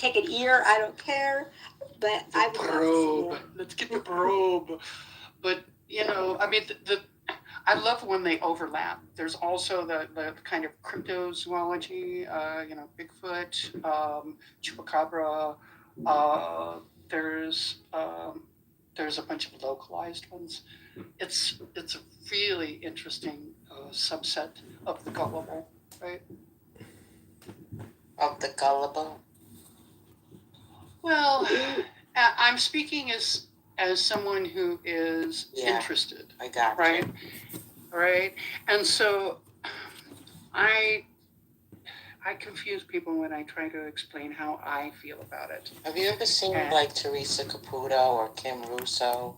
take an ear, I don't care. But I would probe. love to see it. Let's get the probe. But I mean, I love when they overlap. There's also the kind of cryptozoology, Bigfoot, chupacabra. Uh, there's there's a bunch of localized ones. It's a really interesting subset of the gullible, right? Of the gullible? Well, I'm speaking as someone who is interested. I got right? you. Right? And so I confuse people when I try to explain how I feel about it. Have you ever seen like Teresa Caputo or Kim Russo?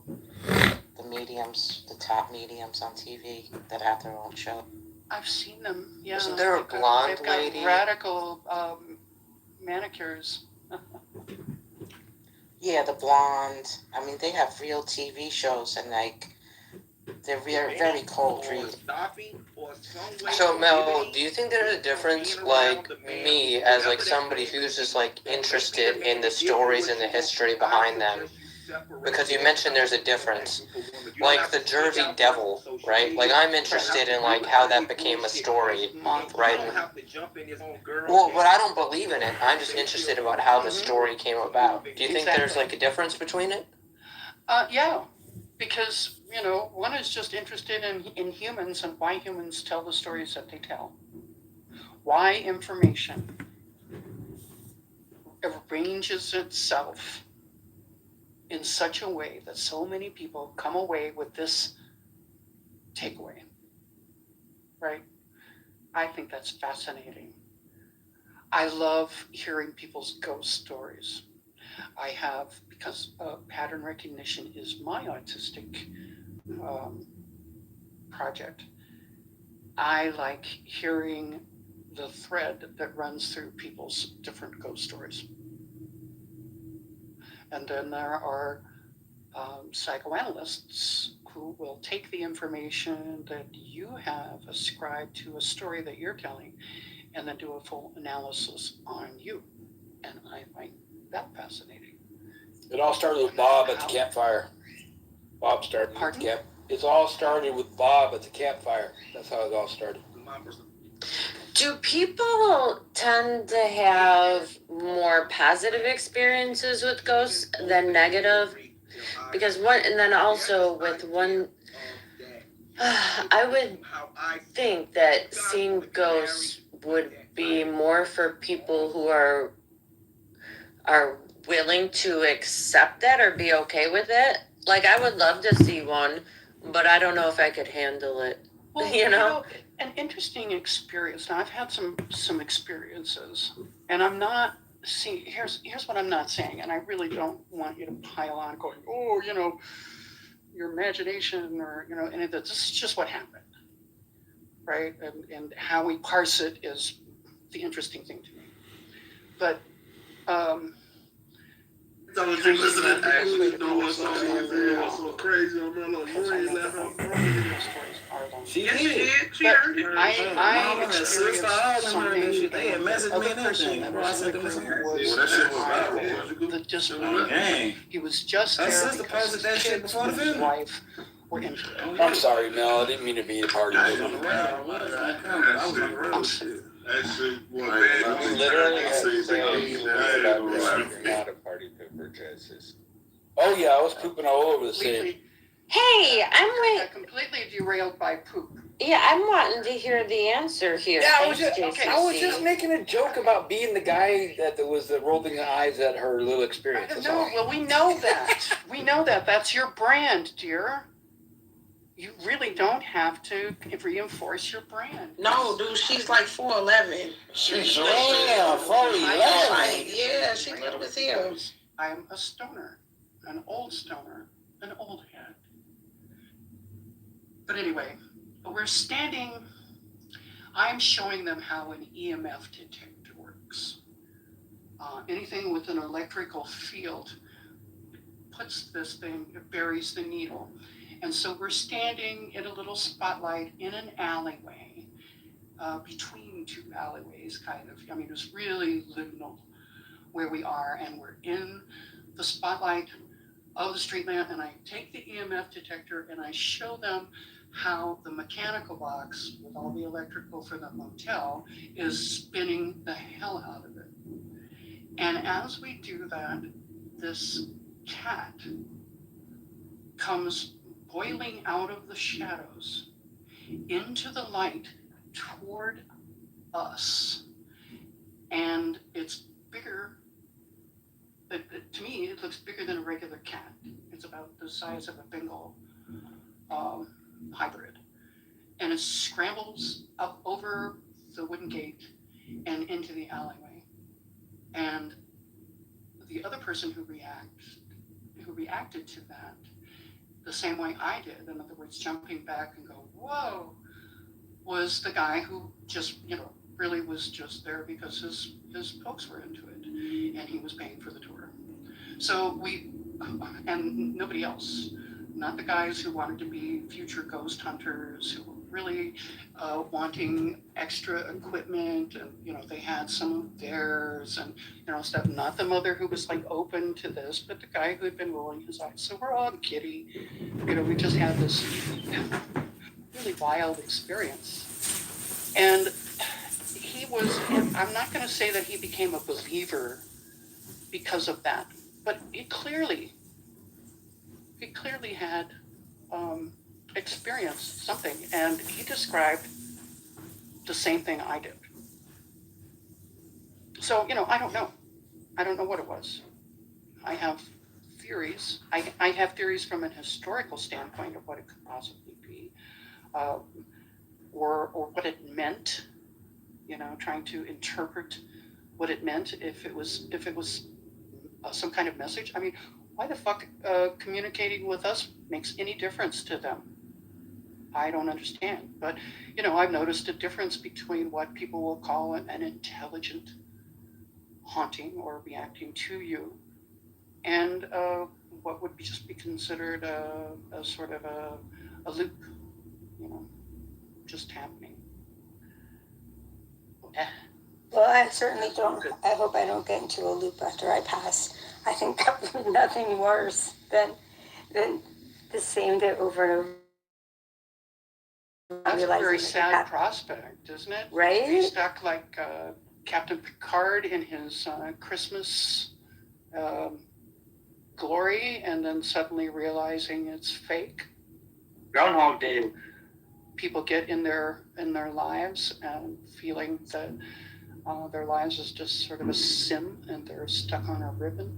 The mediums, the top mediums on TV that have their own show. I've seen them, yeah. Isn't there a blonde lady? They've got radical manicures. Yeah, the blonde. I mean, they have real TV shows and like they're very cold read. So Mel, do you think there's a difference, like me as like somebody who's just like interested in the stories and the history behind them? Because you mentioned there's a difference, like the Jersey Devil, right? Like I'm interested in like how that became a story, right? Well, but I don't believe in it. I'm just interested about how the story came about. Do you think there's like a difference between it? Yeah, because one is just interested in humans and why humans tell the stories that they tell. Why information arranges itself in such a way that so many people come away with this takeaway, right? I think that's fascinating. I love hearing people's ghost stories. I have, because pattern recognition is my autistic project, I like hearing the thread that runs through people's different ghost stories. And then there are psychoanalysts who will take the information that you have ascribed to a story that you're telling and then do a full analysis on you. And I find that fascinating. It all started with Bob at the campfire. Bob started with the camp. It all started with Bob at the campfire. That's how it all started. Do people tend to have more positive experiences with ghosts than negative? Because and then also with one, I would think that seeing ghosts would be more for people who are willing to accept that or be okay with it. Like I would love to see one, but I don't know if I could handle it. Well, an interesting experience. Now I've had some experiences, and I'm not see. Here's what I'm not saying, and I really don't want you to pile on going, oh, your imagination or any of that. This is just what happened, right? And how we parse it is the interesting thing to me. But Don't you listen to actually know what's on there? So crazy, She did. I experienced something. They had messaged me and everything. The disbelief. He was just there because his kids and his wife were into it. I'm sorry, Mel. I didn't mean to be a party. Literally, not a party pooper, Jess. Oh yeah, I was pooping all over the stage. Hey, I'm completely derailed by poop. Yeah, I'm wanting to hear the answer here. Yeah, I was just making a joke about being the guy that was rolling the eyes at her little experience. No, well, we know that. We know that. That's your brand, dear. You really don't have to reinforce your brand. No, dude, she's like 4'11". She's 4'11". Yeah, she's little as hell. I am a stoner, an old stoner, an old head. But anyway, we're standing. I'm showing them how an EMF detector works. Anything with an electrical field puts this thing, it buries the needle. And so we're standing in a little spotlight in an alleyway, between two alleyways, kind of. I mean, it was really liminal. where we are and we're in the spotlight of the street lamp, and I take the EMF detector and I show them how the mechanical box with all the electrical for the motel is spinning the hell out of it. And as we do that, this cat comes boiling out of the shadows into the light toward us. And it's bigger. To me, it looks bigger than a regular cat. It's about the size of a Bengal hybrid. And it scrambles up over the wooden gate and into the alleyway. And the other person who reacted to that the same way I did, in other words, jumping back and go, whoa, was the guy who just, really was just there because his folks were into it and he was paying for the tour. So and nobody else, not the guys who wanted to be future ghost hunters, who were really wanting extra equipment, and they had some of theirs and stuff. Not the mother who was like open to this, but the guy who had been rolling his eyes. So we're all giddy. We just had this really wild experience, and I'm not going to say that he became a believer because of that, but he clearly had experienced something, and he described the same thing I did. So, I don't know. I don't know what it was. I have theories. I have theories from an historical standpoint of what it could possibly be, or what it meant, trying to interpret what it meant, if it was some kind of message. I mean, why the fuck communicating with us makes any difference to them? I don't understand. But, I've noticed a difference between what people will call an intelligent haunting or reacting to you, and what would just be considered a sort of a loop, just happening. Well, I certainly don't. I hope I don't get into a loop after I pass. I think that would be nothing worse than the same day over and over. That's a very sad prospect, isn't it? Right? Be stuck like Captain Picard in his Christmas glory, and then suddenly realizing it's fake. Groundhog Day. People get in their lives and feeling that their lives is just sort of a sim, and they're stuck on a ribbon.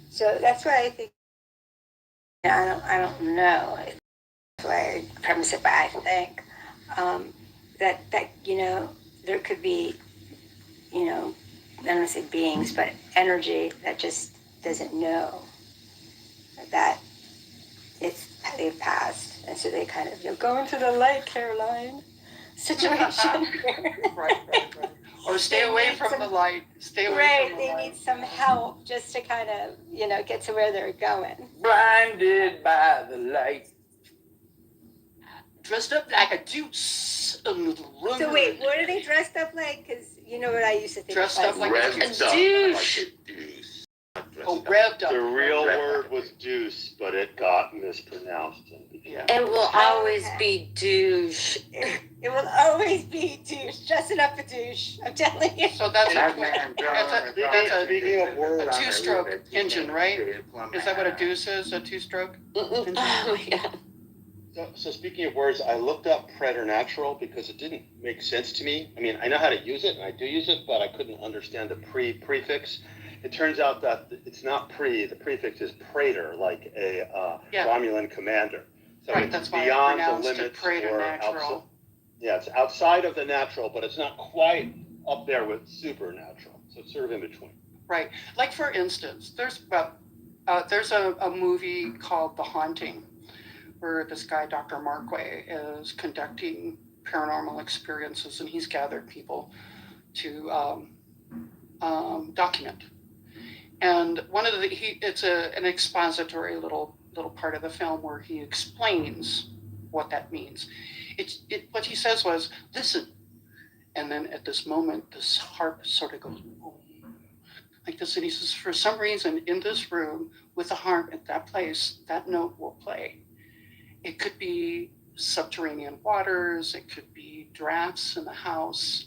So that's why I think. I don't know. That's why I premise it, but I think that there could be, I don't want to say beings, but energy that just doesn't know that they've passed, and so they kind of go into the light, Caroline, situation. Right. Or stay away from the light. Stay away from the light. They need some help just to kind of, get to where they're going. Blinded by the light. Dressed up like a deuce. So wait, what are they dressed up like? Because you know what I used to think. Dressed up like a douche. Oh, revved up. The real word was deuce, but it got mispronounced. It will always be douche. It will always be douche. Dressing up a douche. I'm telling you. So that's a Speaking of words, two-stroke engine, right? Is that what a deuce is? A two-stroke engine? Oh my god. So speaking of words, I looked up preternatural because it didn't make sense to me. I mean, I know how to use it, and I do use it, but I couldn't understand the prefix. It turns out that it's not the prefix is praetor, like a Romulan commander. So Right, it's that's why I beyond the pronounced it limits or preternatural. outside. Yeah, it's outside of the natural, but it's not quite up there with supernatural. So it's sort of in between. Right. Like, for instance, there's a movie called The Haunting, where this guy, Dr. Markway, is conducting paranormal experiences, and he's gathered people to document. And one of it's an expository little part of the film where he explains what that means. What he says was, listen, And then at this moment, this harp sort of goes boom, like this. And he says, for some reason, in this room with a harp at that place, that note will play. It could be subterranean waters, it could be drafts in the house,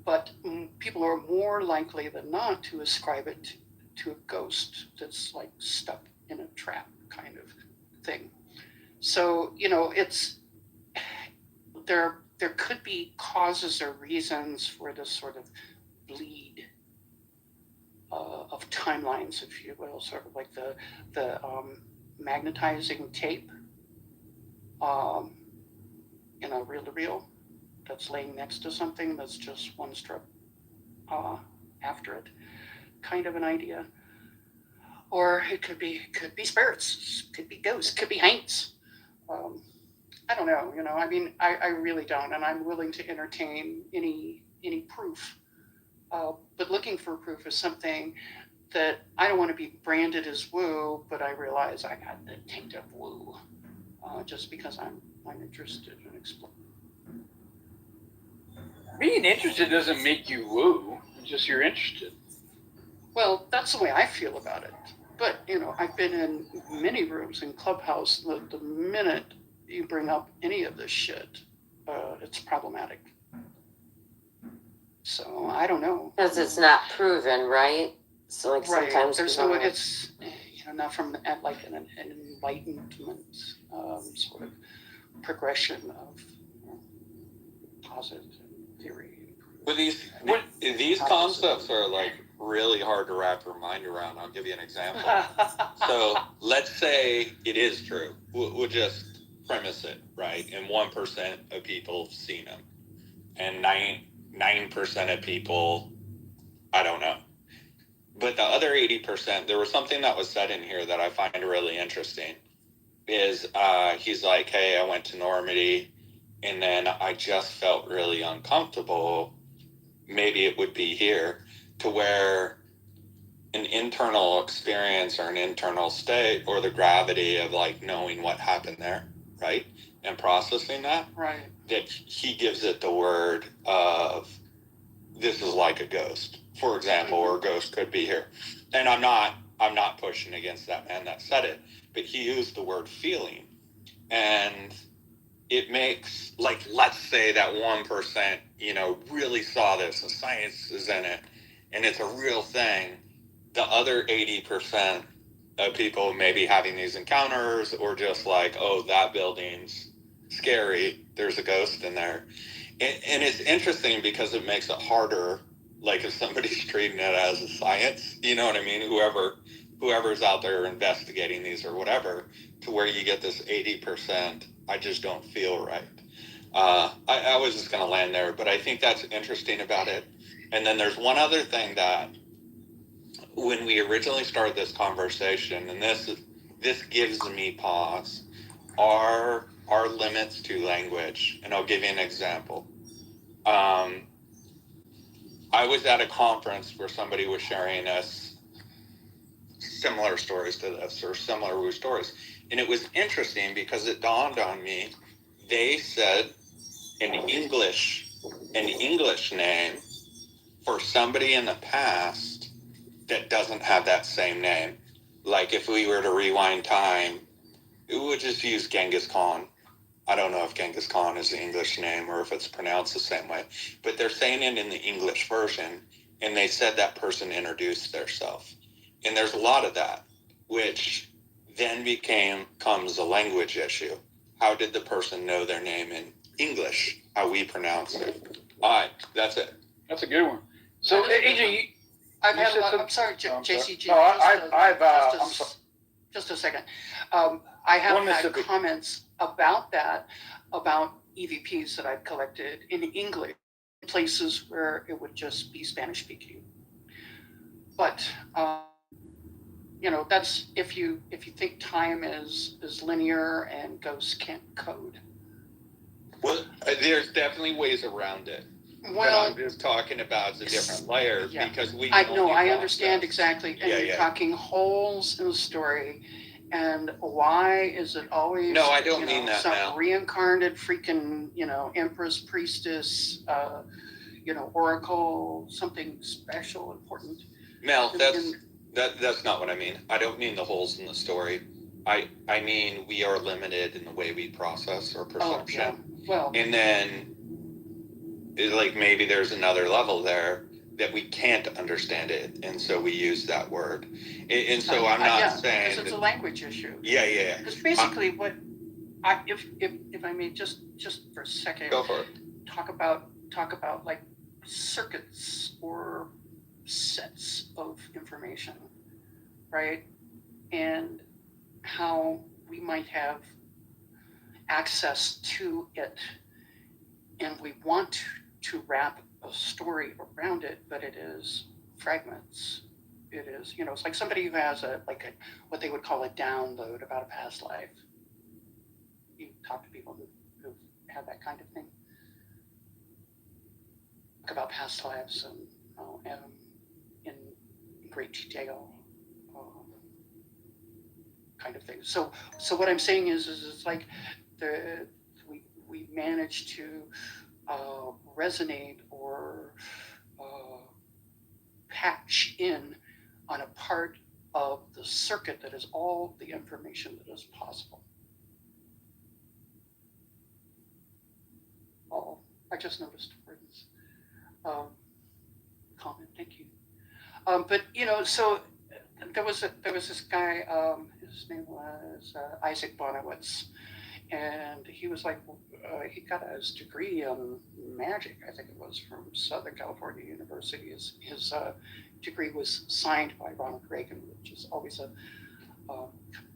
but people are more likely than not to ascribe it to a ghost that's like stuck in a trap kind of thing. So, it's there could be causes or reasons for this sort of bleed of timelines, if you will, sort of like the magnetizing tape in a reel-to-reel that's laying next to something that's just one strip after it, kind of an idea. Or it could be spirits, could be ghosts, could be haints. I don't know, I mean, I really don't, and I'm willing to entertain any proof. But looking for proof is something that I don't want to be branded as woo, but I realize I got the taint of woo, just because I'm interested in exploring. Being interested doesn't make you woo. It's just you're interested. Well, that's the way I feel about it. But, I've been in many rooms in Clubhouse. The minute you bring up any of this shit, it's problematic. So I don't know. Because it's not proven, right? So like Right. sometimes There's people no, are- it's, not from like an enlightenment sort of progression of positive theory. Well, these concepts are like really hard to wrap your mind around. I'll give you an example. So let's say it is true. We'll just premise it, right? And 1% of people have seen them, and 9% of people, I don't know. But the other 80%, there was something that was said in here that I find really interesting. Is he's like, hey, I went to Normandy, and then I just felt really uncomfortable. Maybe it would be here, to where an internal experience or an internal state or the gravity of like knowing what happened there, right? And processing that. Right. That he gives it the word of, this is like a ghost, for example, or a ghost could be here. And I'm not pushing against that man that said it, but he used the word feeling. And it makes, like, let's say that 1%, really saw this, the science is in it, and it's a real thing. The other 80% of people maybe having these encounters, or just like, oh, that building's scary, there's a ghost in there. And it's interesting because it makes it harder, like if somebody's treating it as a science, you know what I mean? Whoever's out there investigating these or whatever, to where you get this 80%, I just don't feel right. I was just going to land there, but I think that's interesting about it. And then there's one other thing that, when we originally started this conversation, and this gives me pause, are limits to language. And I'll give you an example. I was at a conference where somebody was sharing us similar stories to this, or similar woo stories. And it was interesting because it dawned on me, they said an English name for somebody in the past that doesn't have that same name. Like if we were to rewind time, it would just use Genghis Khan. I don't know if Genghis Khan is the English name or if it's pronounced the same way, but they're saying it in the English version, and they said that person introduced theirself. And there's a lot of that, which then becomes a language issue. How did the person know their name in English, how we pronounce it? All right, that's it. That's a good one. So, AJ, I've you had said a lot, some- I'm sorry, I'm sorry. JCG. No, I'm sorry. Just a second. I have One had Mississippi. comments about that, about EVPs that I've collected in English, places where it would just be Spanish speaking. But, that's if you think time is linear and ghosts can't code. Well, there's definitely ways around it. Well, what I'm just talking about is a different layer, yeah. because we I can know, only I process. understand exactly. And you're talking holes in the story, And why is it always No, I don't mean that, some Mel. reincarnated freaking empress, priestess, oracle, something special, important? Mel, that's not what I mean. I don't mean the holes in the story. I mean we are limited in the way we process our perception. Oh, yeah. Well, and then maybe there's another level there that we can't understand it, and so we use that word. And so I'm not saying because it's a language issue. Yeah. Because basically, if I may just for a second, Go for it. Talk about like circuits or sets of information, right? And how we might have access to it, and we want to wrap a story around it, but it is fragments. It is, it's like somebody who has what they would call a download about a past life. You talk to people who've had that kind of thing. Talk about past lives and in great detail, kind of thing. So what I'm saying is it's like we manage to resonate or patch in on a part of the circuit that is all the information that is possible. Oh, I just noticed words. Comment, thank you. But so there was this guy. His name was Isaac Bonowitz, and he was like, he got his degree in magic. I think it was from Southern California University. His degree was signed by Ronald Reagan, which is always a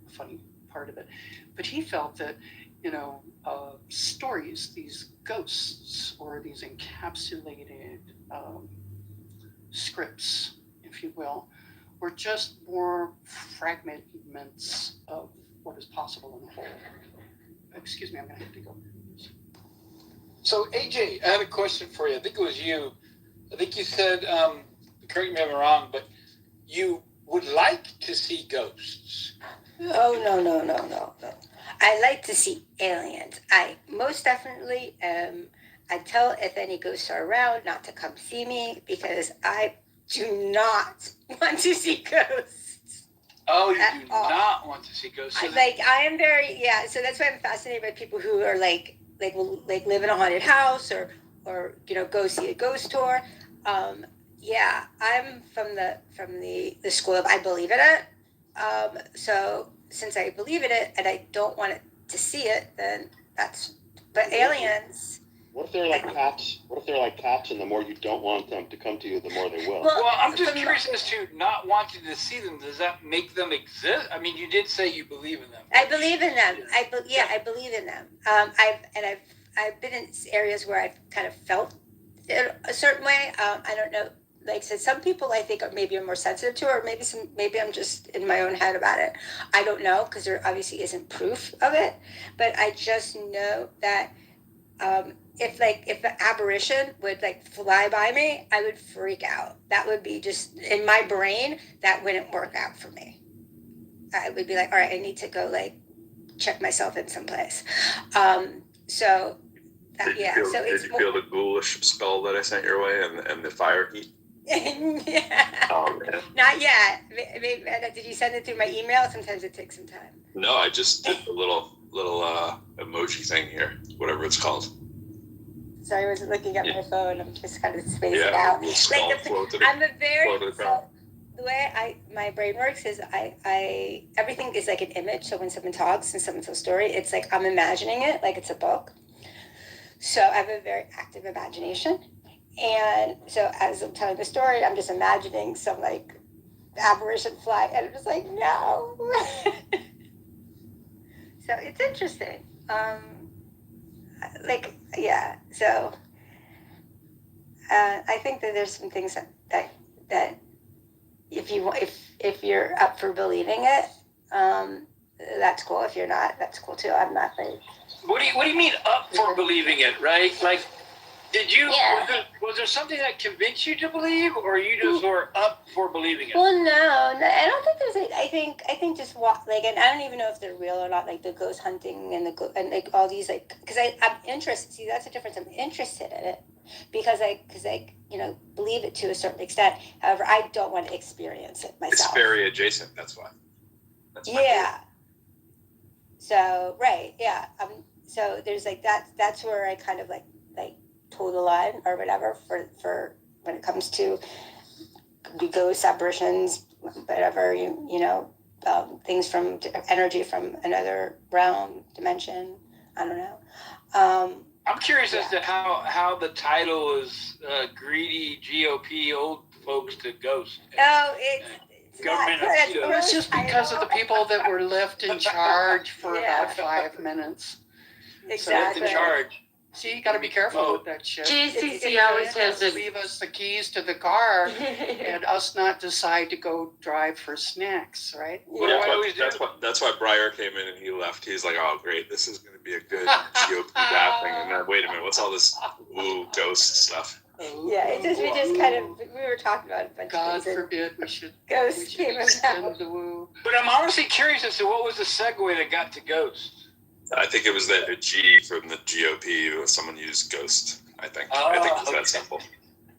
funny part of it. But he felt that stories, these ghosts or these encapsulated scripts, if you will, were just more fragments of what is possible in the whole. Excuse me, I'm going to have to go. So, AJ, I had a question for you. I think it was you. I think you said, correct me if I'm wrong, but you would like to see ghosts. Oh, no. I like to see aliens. I most definitely, I tell if any ghosts are around not to come see me because I do not want to see ghosts. Oh, you do not want to see ghosts. I am very, so that's why I'm fascinated by people who are will live in a haunted house or go see a ghost tour. I'm from the school of I believe in it. So since I believe in it and I don't want it to see it, then but aliens. What if they're like cats? What if they're like cats, and the more you don't want them to come to you, the more they will? Well, I'm just curious as to not wanting to see them. Does that make them exist? I mean, you did say you believe in them. I believe in them. I believe in them. I've been in areas where I've kind of felt it a certain way. I don't know. Like I said, some people I think are more sensitive to, or maybe I'm just in my own head about it. I don't know because there obviously isn't proof of it. But I just know that if an apparition would fly by me, I would freak out. That would be just in my brain. That wouldn't work out for me. I would be like, all right, I need to go check myself in someplace. So did you feel the ghoulish spell that I sent your way and the fire heat? Yeah. Oh man. Not yet. Maybe, did you send it through my email? Sometimes it takes some time. No, I just did the little emoji thing here, whatever it's called. Sorry, I wasn't looking at my phone. I'm just kind of spacing out. The way my brain works is everything is like an image. So when someone talks and someone tells a story, it's like I'm imagining it like it's a book. So I have a very active imagination. And so as I'm telling the story, I'm just imagining some apparition fly, and I'm just like, no. So it's interesting. So I think that there's some things that if you're up for believing it, that's cool. If you're not, that's cool too. I'm not What do you mean up for believing it, right? Did you? Yeah. Was there something that convinced you to believe, or you just were up for believing it? Well, no, I don't think there's. I think just walk like, and I don't even know if they're real or not. Like the ghost hunting and and like all these because I'm interested. See, that's the difference. I'm interested in it because I believe it to a certain extent. However, I don't want to experience it myself. It's very adjacent. That's why. That's Yeah. So right, yeah. So there's like that's where I kind of like toe the line or whatever for when it comes to ghost apparitions, whatever things from energy from another realm, dimension. I don't know. I'm curious as to how the title is greedy GOP old folks to ghost. Oh, it's government. It's just because of the people that were left in charge for about 5 minutes. Exactly. Left in charge. See, you got to be careful with that shit. JCC always has a... Leave us the keys to the car and us not decide to go drive for snacks, right? That's why Breyer came in and he left. He's like, oh, great, this is going to be a good GOP battling. And then, wait a minute, what's all this ghost stuff? Yeah, we just kind of, we were talking about a bunch God forbid we should ghost came extend the woo. But I'm honestly curious as to what was the segue that got to ghost. I think it was a G from the GOP. Someone used ghost. I think it was that simple.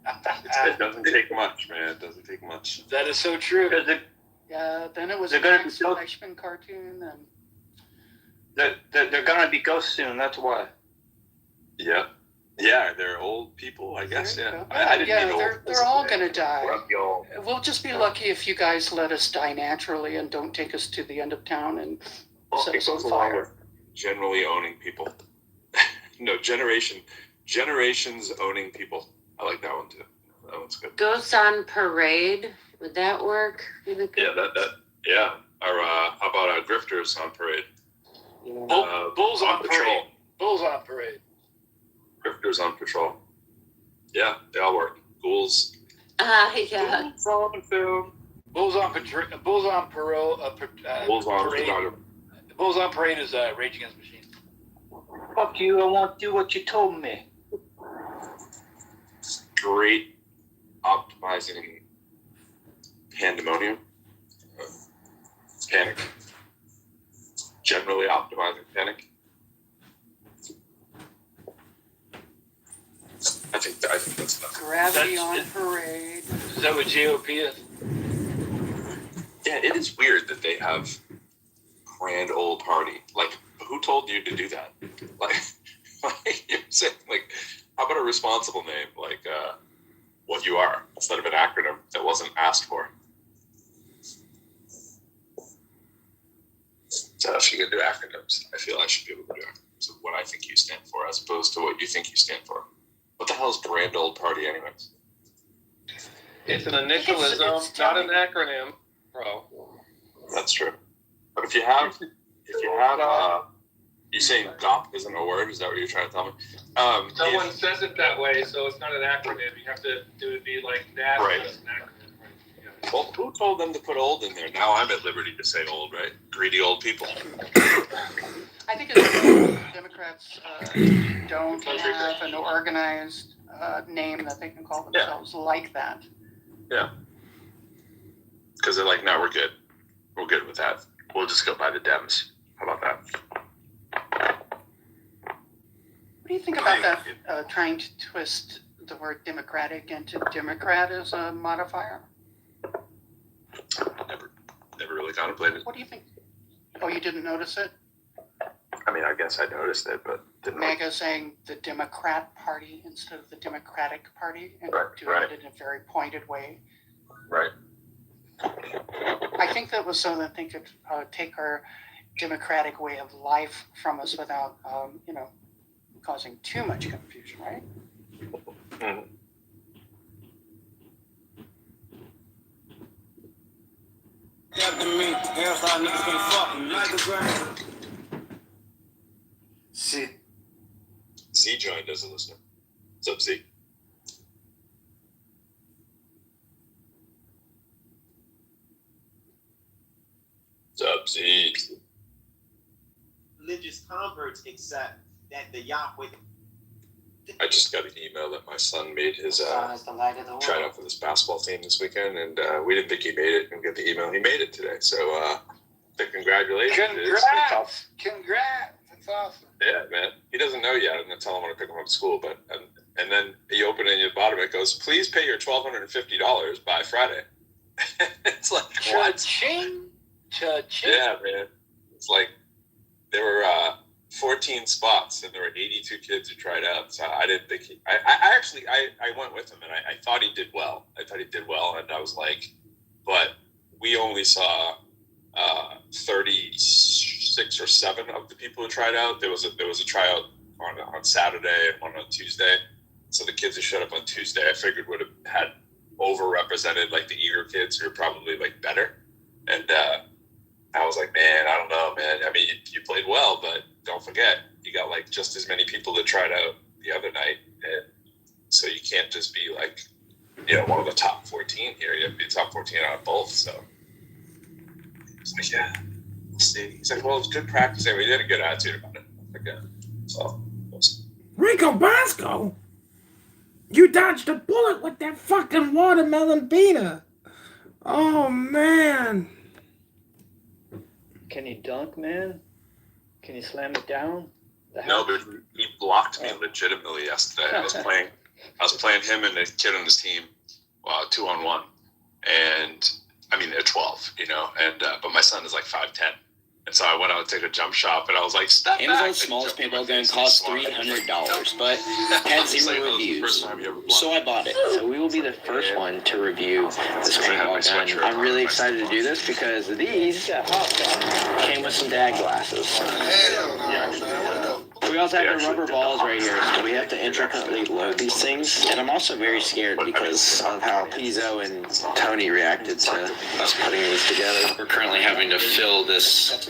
It doesn't take much, man. It doesn't take much. That is so true. Yeah, then it was a Max Fleischman cartoon, and they're gonna be ghosts soon. That's why. Yeah, they're old people, I guess. Yeah, they're all gonna die. We'll just be lucky if you guys let us die naturally and don't take us to the end of town and set us on fire. Generally owning people. No, generations owning people. I like that one too. That one's good. Ghosts on Parade. Would that work? Yeah, yeah. Or how about grifters on parade? Bulls on patrol. Bulls on parade. Grifters on patrol. Yeah, they all work. Ghouls. Yeah. Bulls on film. Bulls on parole. Bulls on parade. Bulls on Parade is Rage Against the Machine. Fuck you, I won't do what you told me. Great optimizing pandemonium. Panic. Generally optimizing panic. I think that's enough. Gravity on Parade. Is that what GOP is? Yeah, it is weird that they have grand old party. Like, who told you to do that? Like you're saying, like, how about a responsible name, like what you are, instead of an acronym that wasn't asked for? So if you're gonna do acronyms, I feel I should be able to do acronyms of what I think you stand for, as opposed to what you think you stand for. What the hell is grand old party, anyways? It's an initialism, not an acronym, bro. That's true. But if you have, you saying GOP isn't a word? Is that what you're trying to tell me? Someone says it that way, so it's not an acronym. You have to do it be like that. Right. An acronym. Right? Yeah. Well, who told them to put old in there? Now I'm at liberty to say old, right? Greedy old people. I think it's Democrats don't have an organized name that they can call themselves like that. Yeah. Because they're like, no, we're good. We're good with that. We'll just go by the Dems. How about that? What do you think about that, trying to twist the word Democratic into Democrat as a modifier? Never really contemplated. What do you think? Oh, you didn't notice it? I mean, I guess I noticed it, but didn't. MAGA saying the Democrat Party instead of the Democratic Party, and doing it in a very pointed way. Right. I think that was so that they could take our democratic way of life from us without, causing too much confusion, right? Mm-hmm. Z joined as a listener. What's up, Z? What's up, Z? Religious converts accept that the Yahweh I just got an email that my son made his tried out for this basketball team this weekend, and we didn't think he made it. And get the email, he made it today. So, congratulations! Congrats! Congrats! That's awesome. Yeah, man. He doesn't know yet. I'm gonna tell him when I pick him up at school. But and then you open it and at the bottom it goes, "Please pay your $1,250 by Friday." It's like what? Cha-ching! Cha-ching! Yeah, man. It's like there were 14 spots and there were 82 kids who tried out. So I didn't think I actually went with him and I thought he did well. And I was like, but we only saw 36 or 7 of the people who tried out. There was a tryout on Saturday and one on Tuesday. So the kids who showed up on Tuesday, I figured would have had overrepresented like the eager kids who are probably like better. And I was like, man, I don't know, man. I mean, you played well, but don't forget, you got like just as many people that tried out the other night. And so you can't just be like, one of the top 14 here. You have to be top 14 out of both. So he's like, yeah, we'll see. He's like, well, it's good practice. We had a good attitude about it. Like, so Rico Bosco? You dodged a bullet with that fucking watermelon beater. Oh, man. Can he dunk, man? Can he slam it down? No, but he blocked me legitimately yesterday. I was playing him and a kid on his team, 2-on-1, and I mean they're 12, and but my son is like 5'10", and so I went out to take a jump shot, and I was like, "Stop!" Amazon's smallest paintball gun costs $300, but had 0 reviews, so I bought it. So we will be the first one to review this paintball gun. I'm really excited to do this because these came with some dad glasses. We also have the rubber balls right here, so we have to intricately load these things. And I'm also very scared because of how Pizzo and Tony reacted to us putting these together. We're currently having to fill this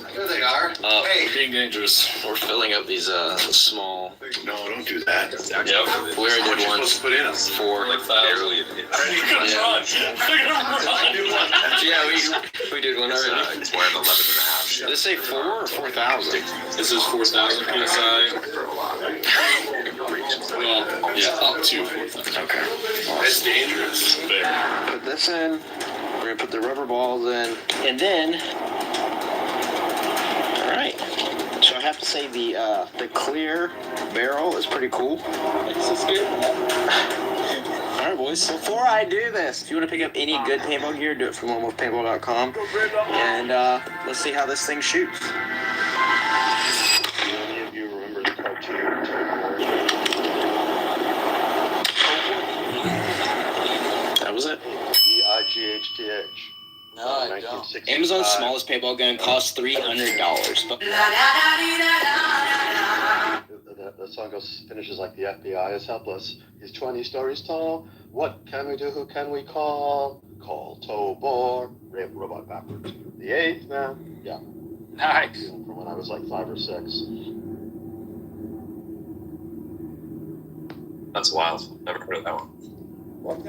up. Being dangerous. We're filling up these small. No, don't do that. Yep. We already did one for like 5. Yeah, we did one already. It's wearing 11.5. Did it say 4 or 4,000? This is 4,000 PSI. Well, yeah, up to 4,000. Okay. That's dangerous. Put this in. We're gonna put the rubber balls in, and then. All right. So I have to say the clear barrel is pretty cool. This is good. All right, boys. Before I do this, if you want to pick up any good paintball gear, do it from onemorepaintball.com, and let's see how this thing shoots. Do any of you remember the cartoon? That was it. EIGHTH. No, I don't. Amazon's smallest paintball gun costs $300. But the song finishes like the FBI is helpless. He's 20 stories tall. What can we do? Who can we call? Call Tobor. Robot backwards. The 8th man. Yeah. Nice. From when I was like 5 or 6. That's wild. Never heard of that one.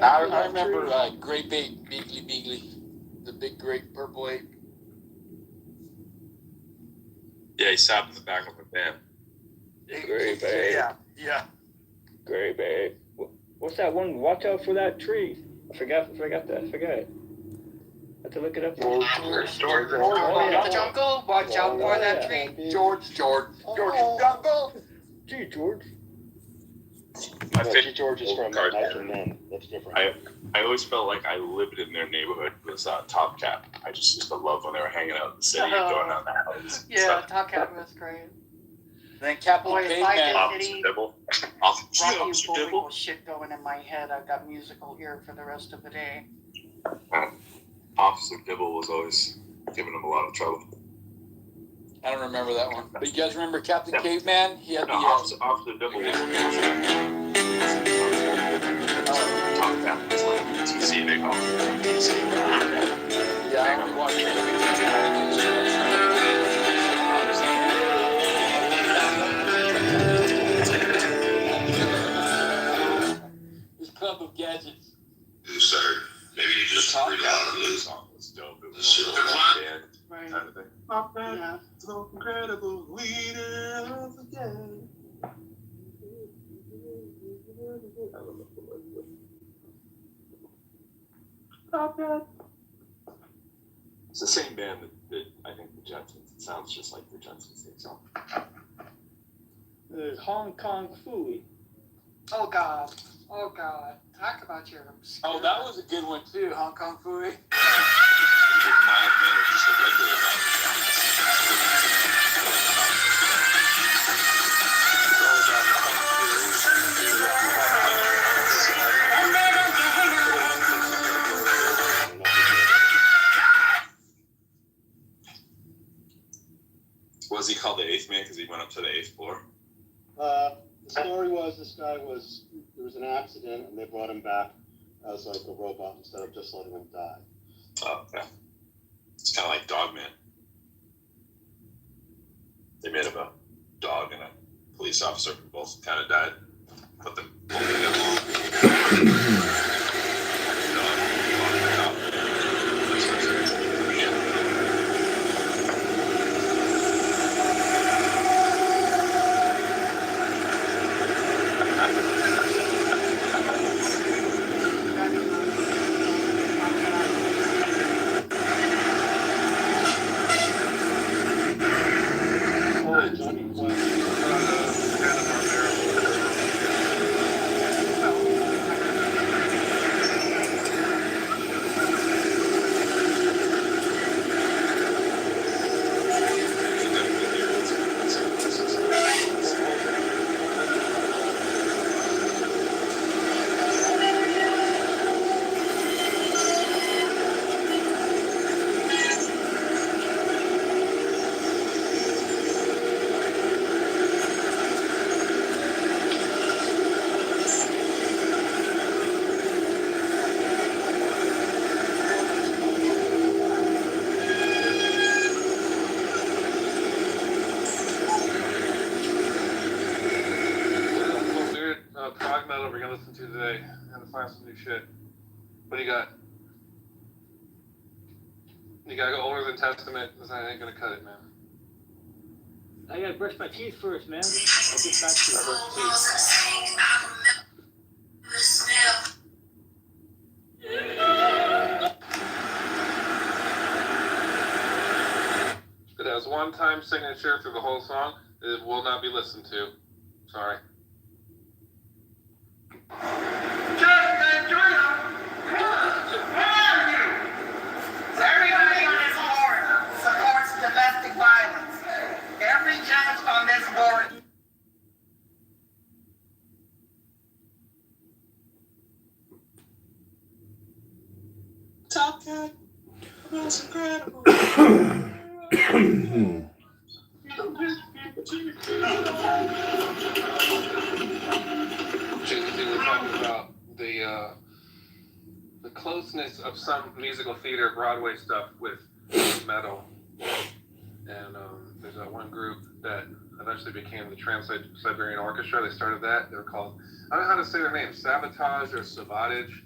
I remember Grape Ape, Beagly. The big great purple ape. Yeah, he sat in the back of the van. Great ape. Yeah. Great ape. What's that one? Watch out for that tree. I forgot that. I forgot it. I have to look it up. George, Jungle. Watch out for that tree. George Jungle. Gee, George. My favorite George is from card. Men. That's different. I always felt like I lived in their neighborhood. Was Top Cap. I just used to love when they were hanging out in the city and going out in the house. Yeah, Top Cat was great. Then Captain Boy, if I Caveman. did any Officer Rocky Dibble. Bullwinkle shit going in my head, I've got musical ear for the rest of the day. Officer Dibble was always giving him a lot of trouble. I don't remember that one. But you guys remember Captain Caveman? He had the Officer Dibble was Top Cap. It's like TC, they call it. TC. Yeah, I watched This club of gadgets. Sir, maybe you just read out of this. It's dope. It was a band kind of thing. Yeah. So incredible leader of the day. It's the same band that I think the Jetsons. It sounds just like the Jetsons theme song. There's Hong Kong Phooey. Oh God. Oh God. Talk about your. Oh, that was a good one too, Hong Kong Phooey. Was he called the Eighth Man because he went up to the 8th floor? The story was there was an accident and they brought him back as like a robot instead of just letting him die. Oh, okay. It's kind of like Dogman. They made him a dog and a police officer who both kind of died. Put them both together. Prog metal we're gonna listen to today. I'm gonna find some new shit. What do you got? You gotta go older than Testament, because I ain't gonna cut it, man. I gotta brush my teeth first, man. I'll get back to you. It has one-time signature through the whole song. It will not be listened to. Sorry. Everybody on this board supports domestic violence. Every judge on this board. Top Gun. That's incredible. Tuesday we're talking about the closeness of some musical theater Broadway stuff with metal. And there's that one group that eventually became the Trans-Siberian Orchestra. They started that. They were called, I don't know how to say their name, Sabotage or Sabotage.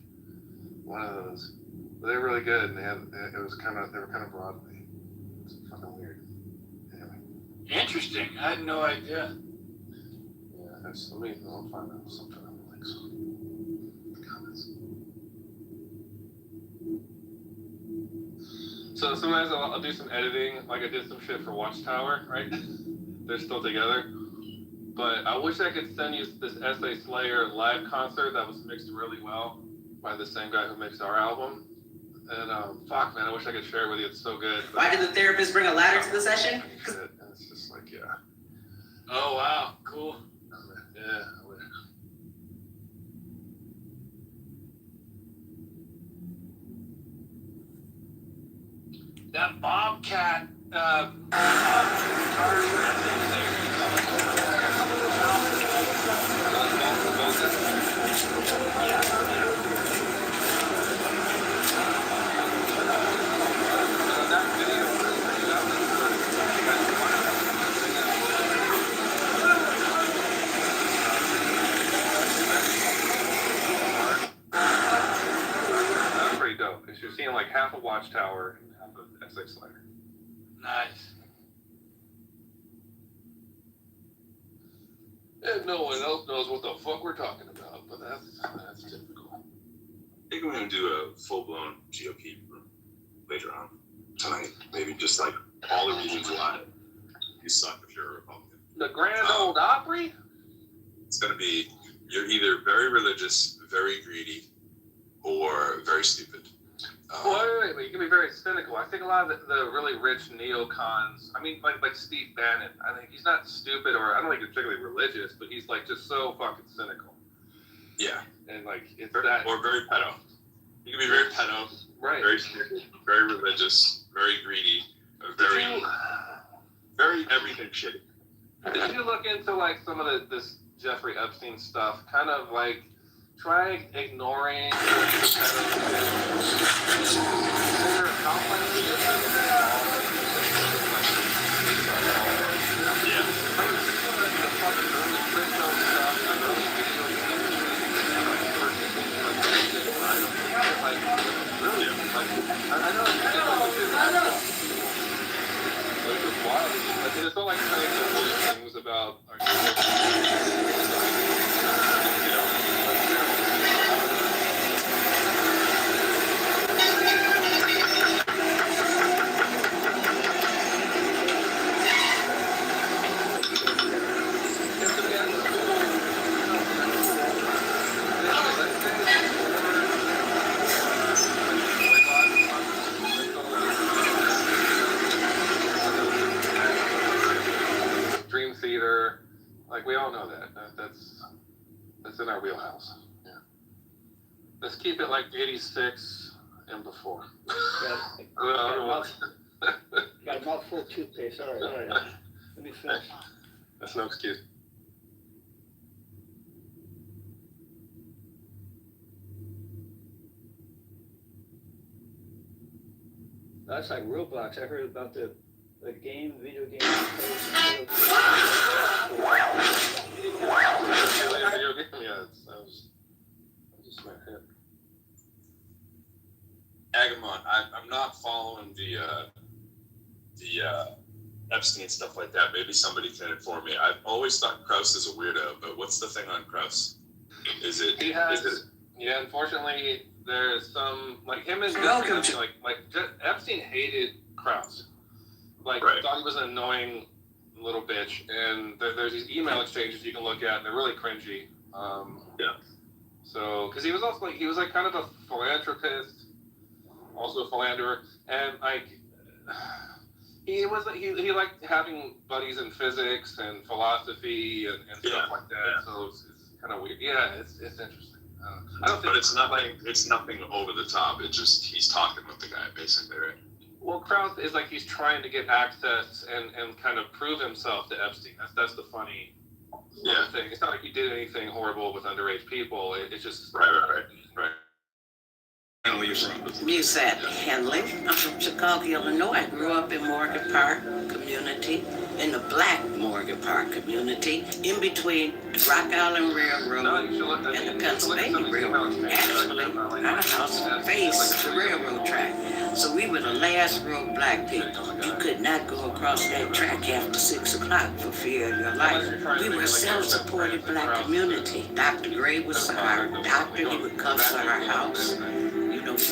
One of those. But they were really good, and they were kind of Broadway. It's fucking weird. Anyway. Interesting. I had no idea. Yeah, I'll find out something on the links. Comments. So sometimes I'll do some editing, like I did some shit for Watchtower, right? They're still together. But I wish I could send you this S.A. Slayer live concert that was mixed really well by the same guy who mixed our album. And fuck, man, I wish I could share it with you. It's so good. Why did the therapist bring a ladder to the session? And it's just like, yeah. Oh wow, cool. Yeah, I wish. That Bobcat. That's pretty dope. Because you're seeing like half a Watchtower and half a S.A. Slayer. Nice. And no one else knows what the fuck we're talking about, but that's typical. I think we're gonna do a full-blown GOP later on tonight. Maybe just like all the reasons why you suck if you're a Republican. The Grand Old Opry? It's gonna be you're either very religious, very greedy, or very stupid. Wait, you can be very cynical. I think a lot of the really rich neocons, I mean, like Steve Bannon, I think he's not stupid, or I don't think he's particularly religious, but he's like just so fucking cynical. Yeah. And like, it's or very pedo. You can be very pedo, right? Very stupid, very religious, very greedy, very everything shitty. Did you look into like some of this Jeffrey Epstein stuff? Kind of like try ignoring the It's not like saying the things about Dream Theater, like we all know that's in our wheelhouse. Yeah. Let's keep it like 86 and before. Got a mouthful of toothpaste. All right. Let me finish. That's no excuse. That's like Roblox. I heard about the video game. Agamon, I'm not following the Epstein stuff like that. Maybe somebody can inform me. I've always thought Krauss is a weirdo, but what's the thing on Krauss? Yeah, unfortunately, there's some like him and Epstein hated Krauss. Thought he was an annoying little bitch, and there's these email exchanges you can look at, and they're really cringy. So, because he was also kind of a philanthropist, also a philanderer, and he liked having buddies in physics and philosophy and stuff like that. Yeah. So it's kind of weird. Yeah, it's interesting. I don't think, but it's nothing over the top. It's just he's talking with the guy basically, right? Well, Krauss is like he's trying to get access and kind of prove himself to Epstein. That's the funny thing. It's not like he did anything horrible with underage people. It's just right. Where you from? Musette Henley. I'm from Chicago, Illinois. I grew up in Morgan Park community, in the black Morgan Park community, in between the Rock Island Railroad and the Pennsylvania Railroad. Actually, our house faced the railroad track. So we were the last real black people. You could not go across that track after 6 o'clock for fear of your life. We were a self-supported black community. Dr. Gray was our doctor. He would come to our house.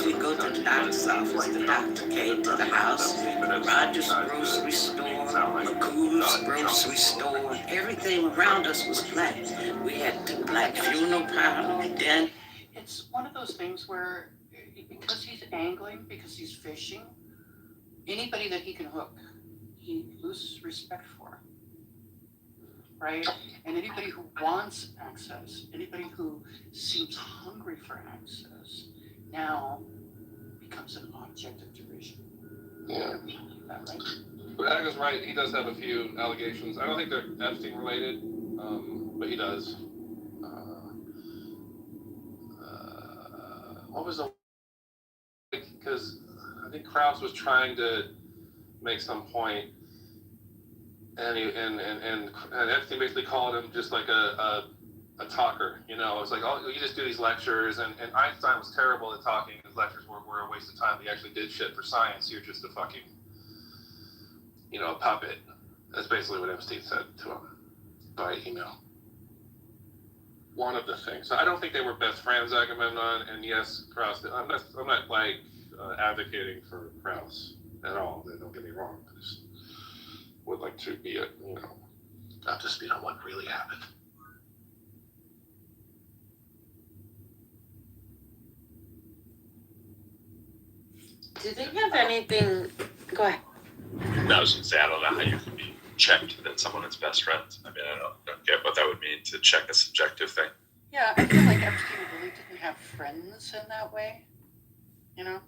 We'd go to the doctor's office. The doctor came to the house. Rogers Grocery Store, McCool's Grocery Store. Everything around us was black. We had the black funeral parlor. Then it's one of those things where because he's angling, because he's fishing, anybody that he can hook, he loses respect for. Right? And anybody who wants access, anybody who seems hungry for access, now becomes an object of derision. Yeah. Is that right? But Aga's right. He does have a few allegations. I don't think they're Epstein related, but he does. What was the? Because I think Krauss was trying to make some point, and Epstein basically called him just like a talker, it's like, oh, you just do these lectures, and Einstein was terrible at talking. His lectures were a waste of time. He actually did shit for science. You're just a fucking, a puppet. That's basically what Epstein said to him by email. one of the things. So I don't think they were best friends, Agamemnon, and yes, Krauss. I'm not like advocating for Krauss at all. Don't get me wrong. I just would like to be up to speed on what really happened. Do they have anything? Go ahead. No, I was going to say, I don't know how you can be checked that someone is best friends. I mean, I don't get what that would mean to check a subjective thing. Yeah, I feel like Epstein really didn't have friends in that way. I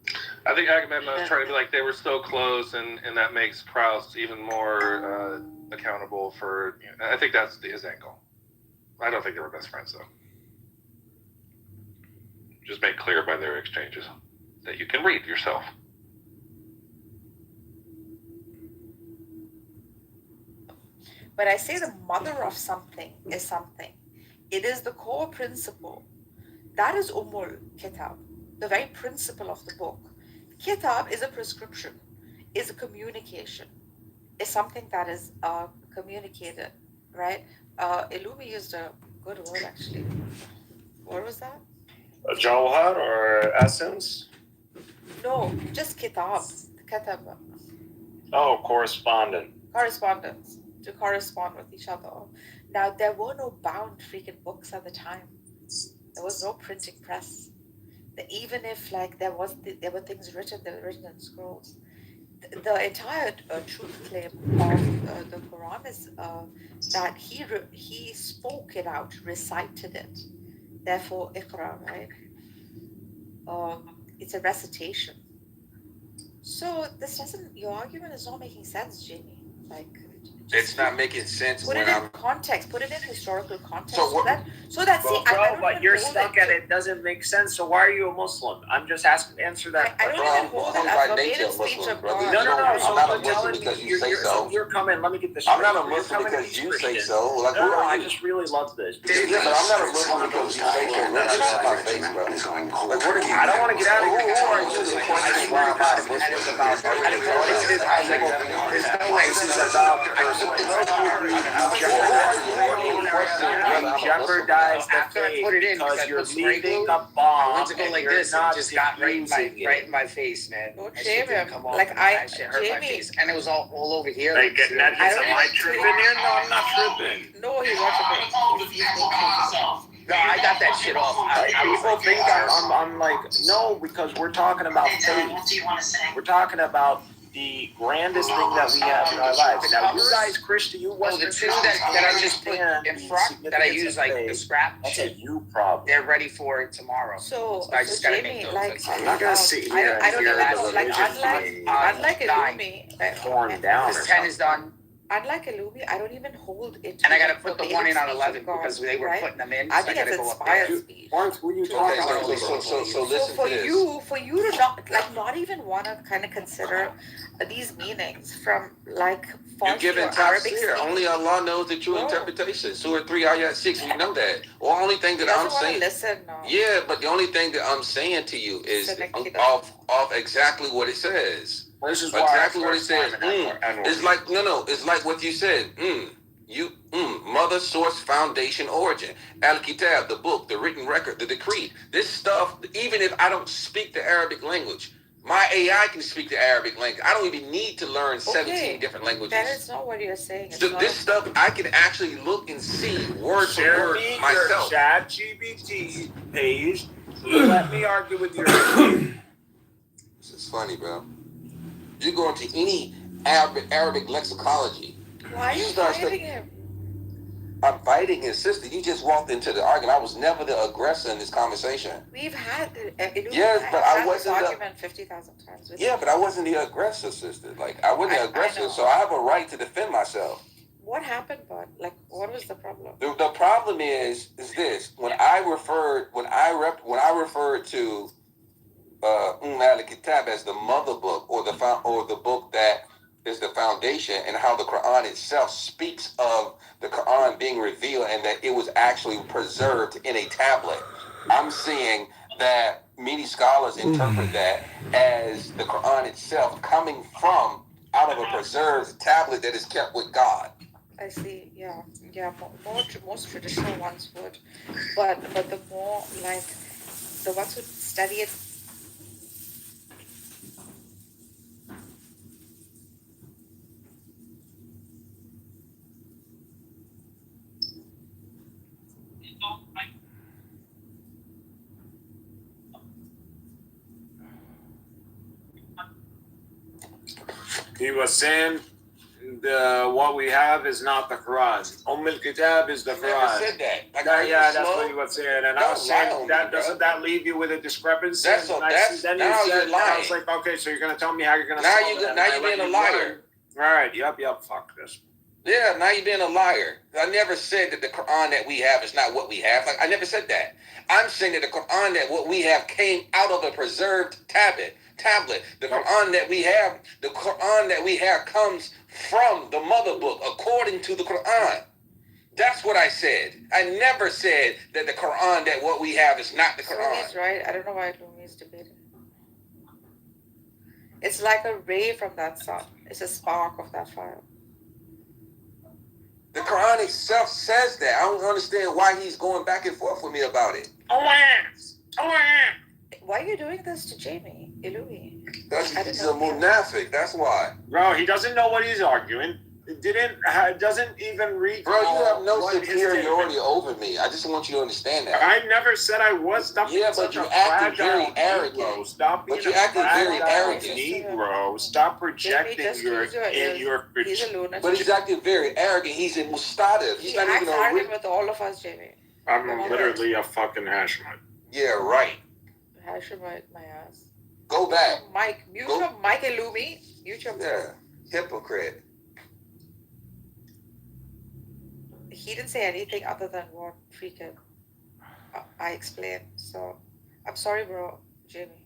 think Agamemnon is trying to be like they were so close, and that makes Krauss even more accountable for. I think that's his angle. I don't think they were best friends though. Just made clear by their exchanges that you can read yourself. When I say the mother of something is something, it is the core principle. That is Umul Kitab, the very principle of the book. Kitab is a prescription, is a communication, is something that is communicated, right? Illumi used a good word actually. What was that? A jawhar or essence? No, just kitab. Kitab. Oh, correspondent. Correspondence. To correspond with each other. Now, there were no bound freaking books at the time. There was no printing press. Even if there were things written, they were written in scrolls. The entire truth claim of the Quran is that he spoke it out, recited it. Therefore, Iqra, right? It's a recitation. So your argument is not making sense, Jamie. It's not making sense Put when it in I'm. context. Put it in historical context. So that see, I don't but even you're hold stuck it at it doesn't make sense. So why are you a Muslim? I'm just asking. Answer that. I don't even hold it as verbatim speech of God. No. I'm not a So Muslim because you say so. You're coming. Let me get this. I'm straight. not a You're Muslim coming to because be you say Christian. so. Like, No, who are I you? just really love this. Yeah, but I'm not a Muslim because you say so. Look at my face, bro. Like, what are you? I don't want to get out of here. Who are you? I swear I'm not a Muslim. This is about you jeopardize the faith because you're leaving a bomb. I went to go like this and just got right in my face, man. Don't That shame shit didn't him. come off. Like That shit hurt my Jamie. face, and it was all over here. Like getting that. Am I tripping here? No, I'm not tripping. No, he's not tripping. No, I got that shit off. People think I'm like, no, because we're talking about faith. We're talking about the grandest thing that we have in our lives. Now, you guys, Christian, you Western the two that I just put in front, that I use like the scrap. That's a you problem. They're ready for it tomorrow. So I just gotta Jamie, make those. I'm not gonna sit here I don't and even hear know. Unlike Illumi, torn down. This 10 is done. Unlike Illumi, I don't even hold it. And I gotta put the one in on 11 because they were putting them in. I So think I it's gotta go up there. inspired speech. Who you talking about? So listen for to this. for you to not even want to kind of consider these meanings from You're Farsi giving or Arabic tafsir. speaking. Only Allah knows the true interpretation. Surah 3, Ayat 6, we know that. Well, only thing that I'm saying. Listen, no. Yeah, but the only thing that I'm saying to you is off exactly what it says. This is exactly what it says. It's like it's like what you said. Mother, source, foundation, origin. Al-Kitab, the book, the written record, the decree. This stuff, even if I don't speak the Arabic language, my AI can speak the Arabic language. I don't even need to learn 17 different languages. That is not what you're saying. This stuff, I can actually look and see word for word myself. ChatGPT page. Let me argue with your. This is funny, bro. You go into any Arabic lexicology. Why are you fighting him? I'm fighting his sister. You just walked into the argument. I was never the aggressor in this conversation. We've had I wasn't this argument 50,000 times. But I wasn't the aggressor, sister. Like I wasn't the aggressor, so I have a right to defend myself. What happened, bud? Like, what was the problem? The problem is this: when I referred to al-Kitab as the mother book or the book that is the foundation, and how the Quran itself speaks of the Quran being revealed and that it was actually preserved in a tablet. I'm seeing that many scholars interpret that as the Quran itself coming from out of a preserved tablet that is kept with God. I see. Yeah, yeah. Most traditional ones would, but the more like the ones who study it. He was saying what we have is not the Quran. Al-Kitab is the I Quran. never said that. Like, are you Yeah, that's slow? what he was saying. And I Don't was lie saying, on that me, doesn't bro. that leave you with a discrepancy? That's And then now you you're said, and I was lying. like, okay, so you're gonna tell me how you're gonna Now solve you it. now And I you're let being a you liar. run. All right, yep, fuck this. Yeah, now you're being a liar. I never said that the Quran that we have is not what we have. Like, I never said that. I'm saying that the Quran that what we have came out of a preserved tablet. The Quran that we have comes from the mother book according to the Quran. That's what I said. I never said that the Quran that what we have is not the So Quran. he's right. I don't know why Lumi is debating. It's like a ray from that sun. It's a spark of that fire. The Quran itself says that. I don't understand why he's going back and forth with me about it. Why are you doing this to Jamie, Ilumi? He's a munafiq. That's why. Bro, he doesn't know what he's arguing. Doesn't even read. Bro, you have no superiority over me. I just want you to understand that. I never said I was. Stop being but you such a acted very fragile arrogant. Negro. Stop being But you acted very arrogant. Negro. Stop projecting He's a lunatic. But he's acting very arrogant. He's a mustadif. He's He not acts even a arrogant with all of us, Jamie. I'm literally a fucking Hashemite. Yeah, right. Hashemite, my ass. Go back. Mute your mic, Illumi. Mute your mic. Yeah, hypocrite. He didn't say anything other than what freaking I explained. So I'm sorry, bro, Jamie.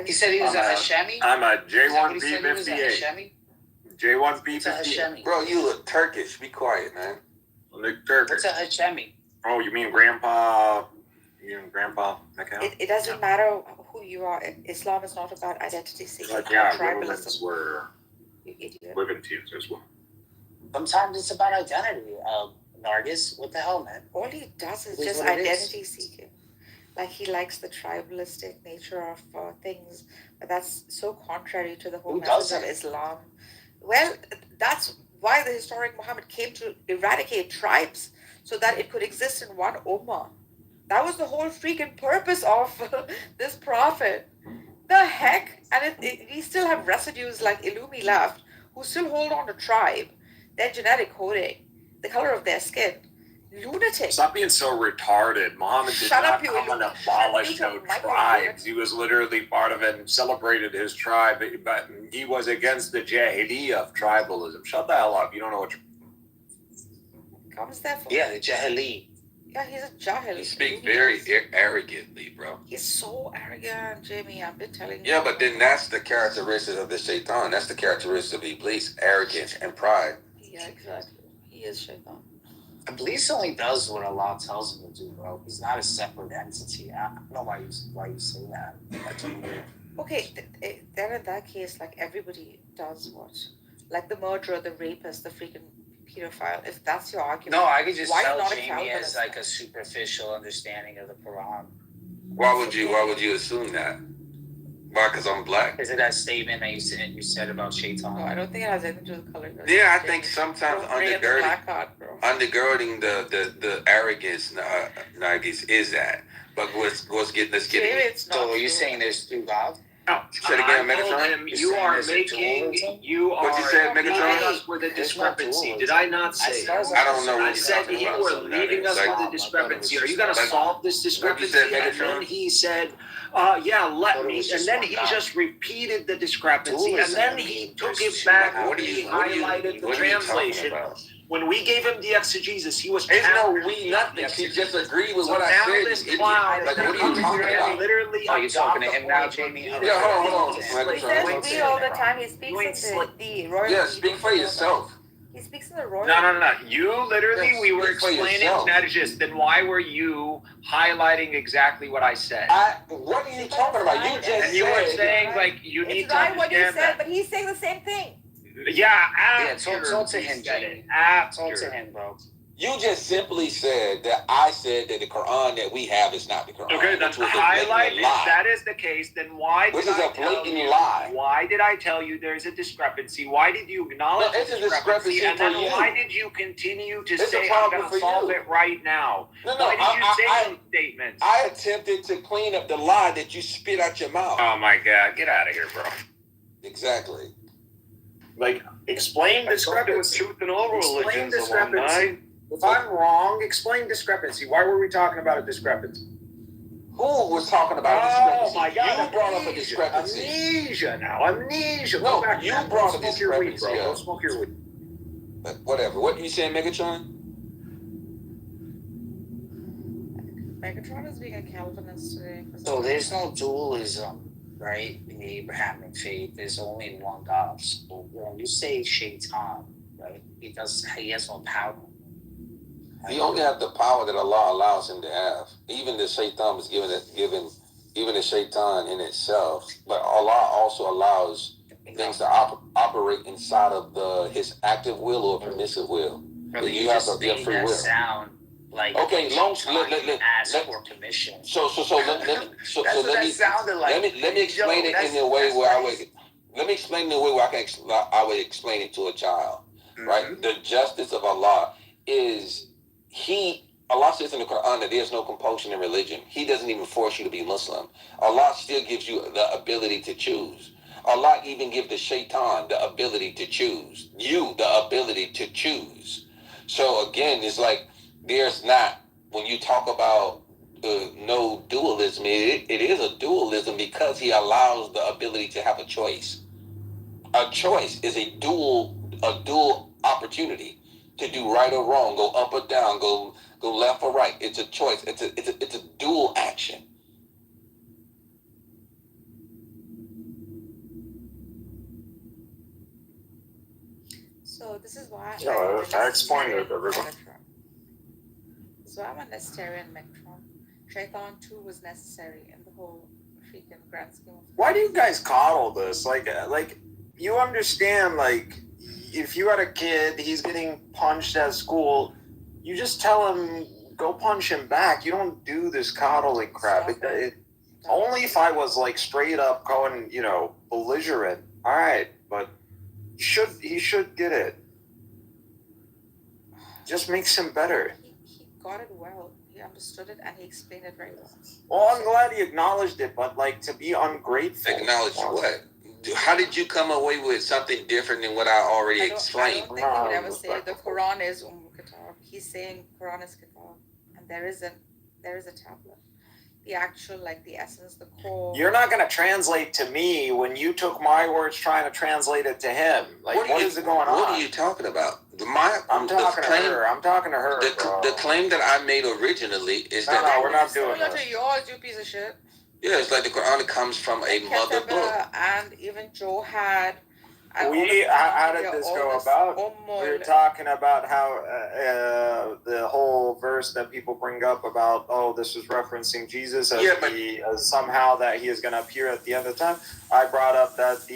He said he was a Hashemi? I'm a J1P58. J1P58. Bro, you look Turkish. Be quiet, man. Look Turkish. What's a Hashemi? Oh, you mean Grandpa? It doesn't matter who you are. Islam is not about identity seeking or tribalism. Were you idiot. Levantines as well. Sometimes it's about identity. Nargis, what the hell, man? All he does is just identity seeking. Like he likes the tribalistic nature of things, but that's so contrary to the whole message of Islam. Well, that's why the historic Muhammad came to eradicate tribes so that it could exist in one ummah. That was the whole freaking purpose of this prophet. The heck? And we still have residues like Illumi left who still hold on to tribe, their genetic coding, the color of their skin. Lunatic. Stop being so retarded. Muhammad did not come and abolish no tribes. He was literally part of it and celebrated his tribe, but he was against the Jahiliyyah of tribalism. Shut the hell up. You don't know what you're... Comes that for? Yeah, the Jahili. Yeah, he's a Jahil. You speak very arrogantly, bro. He's so arrogant, Jamie. I've been telling you. Yeah, but then that's the characteristic of the shaitan. That's the characteristic of Iblis, arrogance and pride. Yeah, exactly. He is shaitan. Iblis only does what Allah tells him to do, bro. He's not a separate entity. I don't know why you say that. That's weird. Okay, then in that case, like everybody does what? Like the murderer, the rapist, the freaking pedophile. If that's your argument, no, I could just why tell not Jamie has like a superficial understanding of the Quran. Why would you assume that? Why? Because I'm black? Is it that statement that you said about shaitan? No, I don't think it has anything to do with color. Yeah, I think sometimes undergirding the arrogance, Nargis, is that. But let's get it. So are you saying there's two gods? No. Say it again, Megatron. You are leading us with a discrepancy. Did I not say that? I don't know. I said you were leading us with a discrepancy. Are you going to solve this discrepancy? And then he said, yeah, let me. And then he just repeated the discrepancy. And then he took it back. He highlighted the translation. When we gave him the exegesis, he was nothing. He just agreed with what I said. Clown. Like, what are you talking about? Literally, are you talking to him now, Jamie? Yeah, hold on. He says we all the time. He speaks in the royal. Yeah, speak for yourself. He speaks in the royal. No. You literally, we were explaining Nargis. Then why were you highlighting exactly what I said? What are you talking about? You just and you were saying like you need to understand what you said, but he's saying the same thing. Yeah, talk to him, said Jay. it. Talk to him, bro. You just simply said that I said that the Quran that we have is not the Quran. Okay, then highlight. If that is the case, then why did I tell you? Why did I tell you there's a discrepancy? Why did you acknowledge the discrepancy? And then why did you continue to say I'm going to solve it right now? Why did you say those statements? I attempted to clean up the lie that you spit out your mouth. Oh my God, get out of here, bro. Exactly. Like, explain discrepancy. Truth in all religions. Explain discrepancy. If I'm wrong, explain discrepancy. Why were we talking about a discrepancy? Who was talking about discrepancy? Oh my God! You brought up a discrepancy. Amnesia now. Amnesia. No, go back you now. brought Go a smoke your weed, discrepancy. bro. Go smoke your weed. Whatever. What are you saying, Megatron? Megatron is being a Calvinist today. So there's no dualism, right? In the Abrahamic faith, there's only one God. So when you say Shaitan, right? He has no power. He only has the power that Allah allows him to have. Even the shaitan was given even the shaitan in itself. But Allah also allows things to operate inside of his active will or permissive will. Brother, you have free will. Sound like okay, ask for permission. So let me explain it in the way where I would explain it to a child. Right? The justice of Allah is Allah says in the Quran that there's no compulsion in religion. He doesn't even force you to be Muslim. Allah still gives you the ability to choose. Allah even gives the shaitan the ability to choose. You the ability to choose. So again, it's like there's not, when you talk about no dualism, it is a dualism because he allows the ability to have a choice. A choice is a dual opportunity to do right or wrong, go up or down, go left or right. It's a choice. It's a dual action. So this is why I explained it, everyone. This is why I'm a necessarian Megatron. Shaitan too was necessary in the whole freaking grand scheme of things. Why do you guys coddle this? Like you understand, like, if you had a kid, he's getting punched at school, you just tell him, go punch him back. You don't do this coddling crap. Only if I was, like, straight up going, belligerent. All right, but he should get it. Just makes him better. He got it well. He understood it and he explained it very well. Well, I'm glad he acknowledged it, but, like, to be ungrateful. Acknowledge what? How did you come away with something different than what I already explained? I don't think he would ever say the Quran is Kitab. He's saying Quran is Kitab, and there is a tablet. The actual, like, the essence, the core. You're not going to translate to me when you took my words trying to translate it to him. Like, what is it going on? What are you talking about? I'm talking to her. I'm talking to her, bro. The claim that I made originally is that... No, we're not doing this. Similar to yours, you piece of shit. Yeah, it's like the Quran comes from a mother book. And even Joe had... How did this go about? We were talking about how the whole verse that people bring up about, this is referencing Jesus as somehow that he is going to appear at the end of time. I brought up that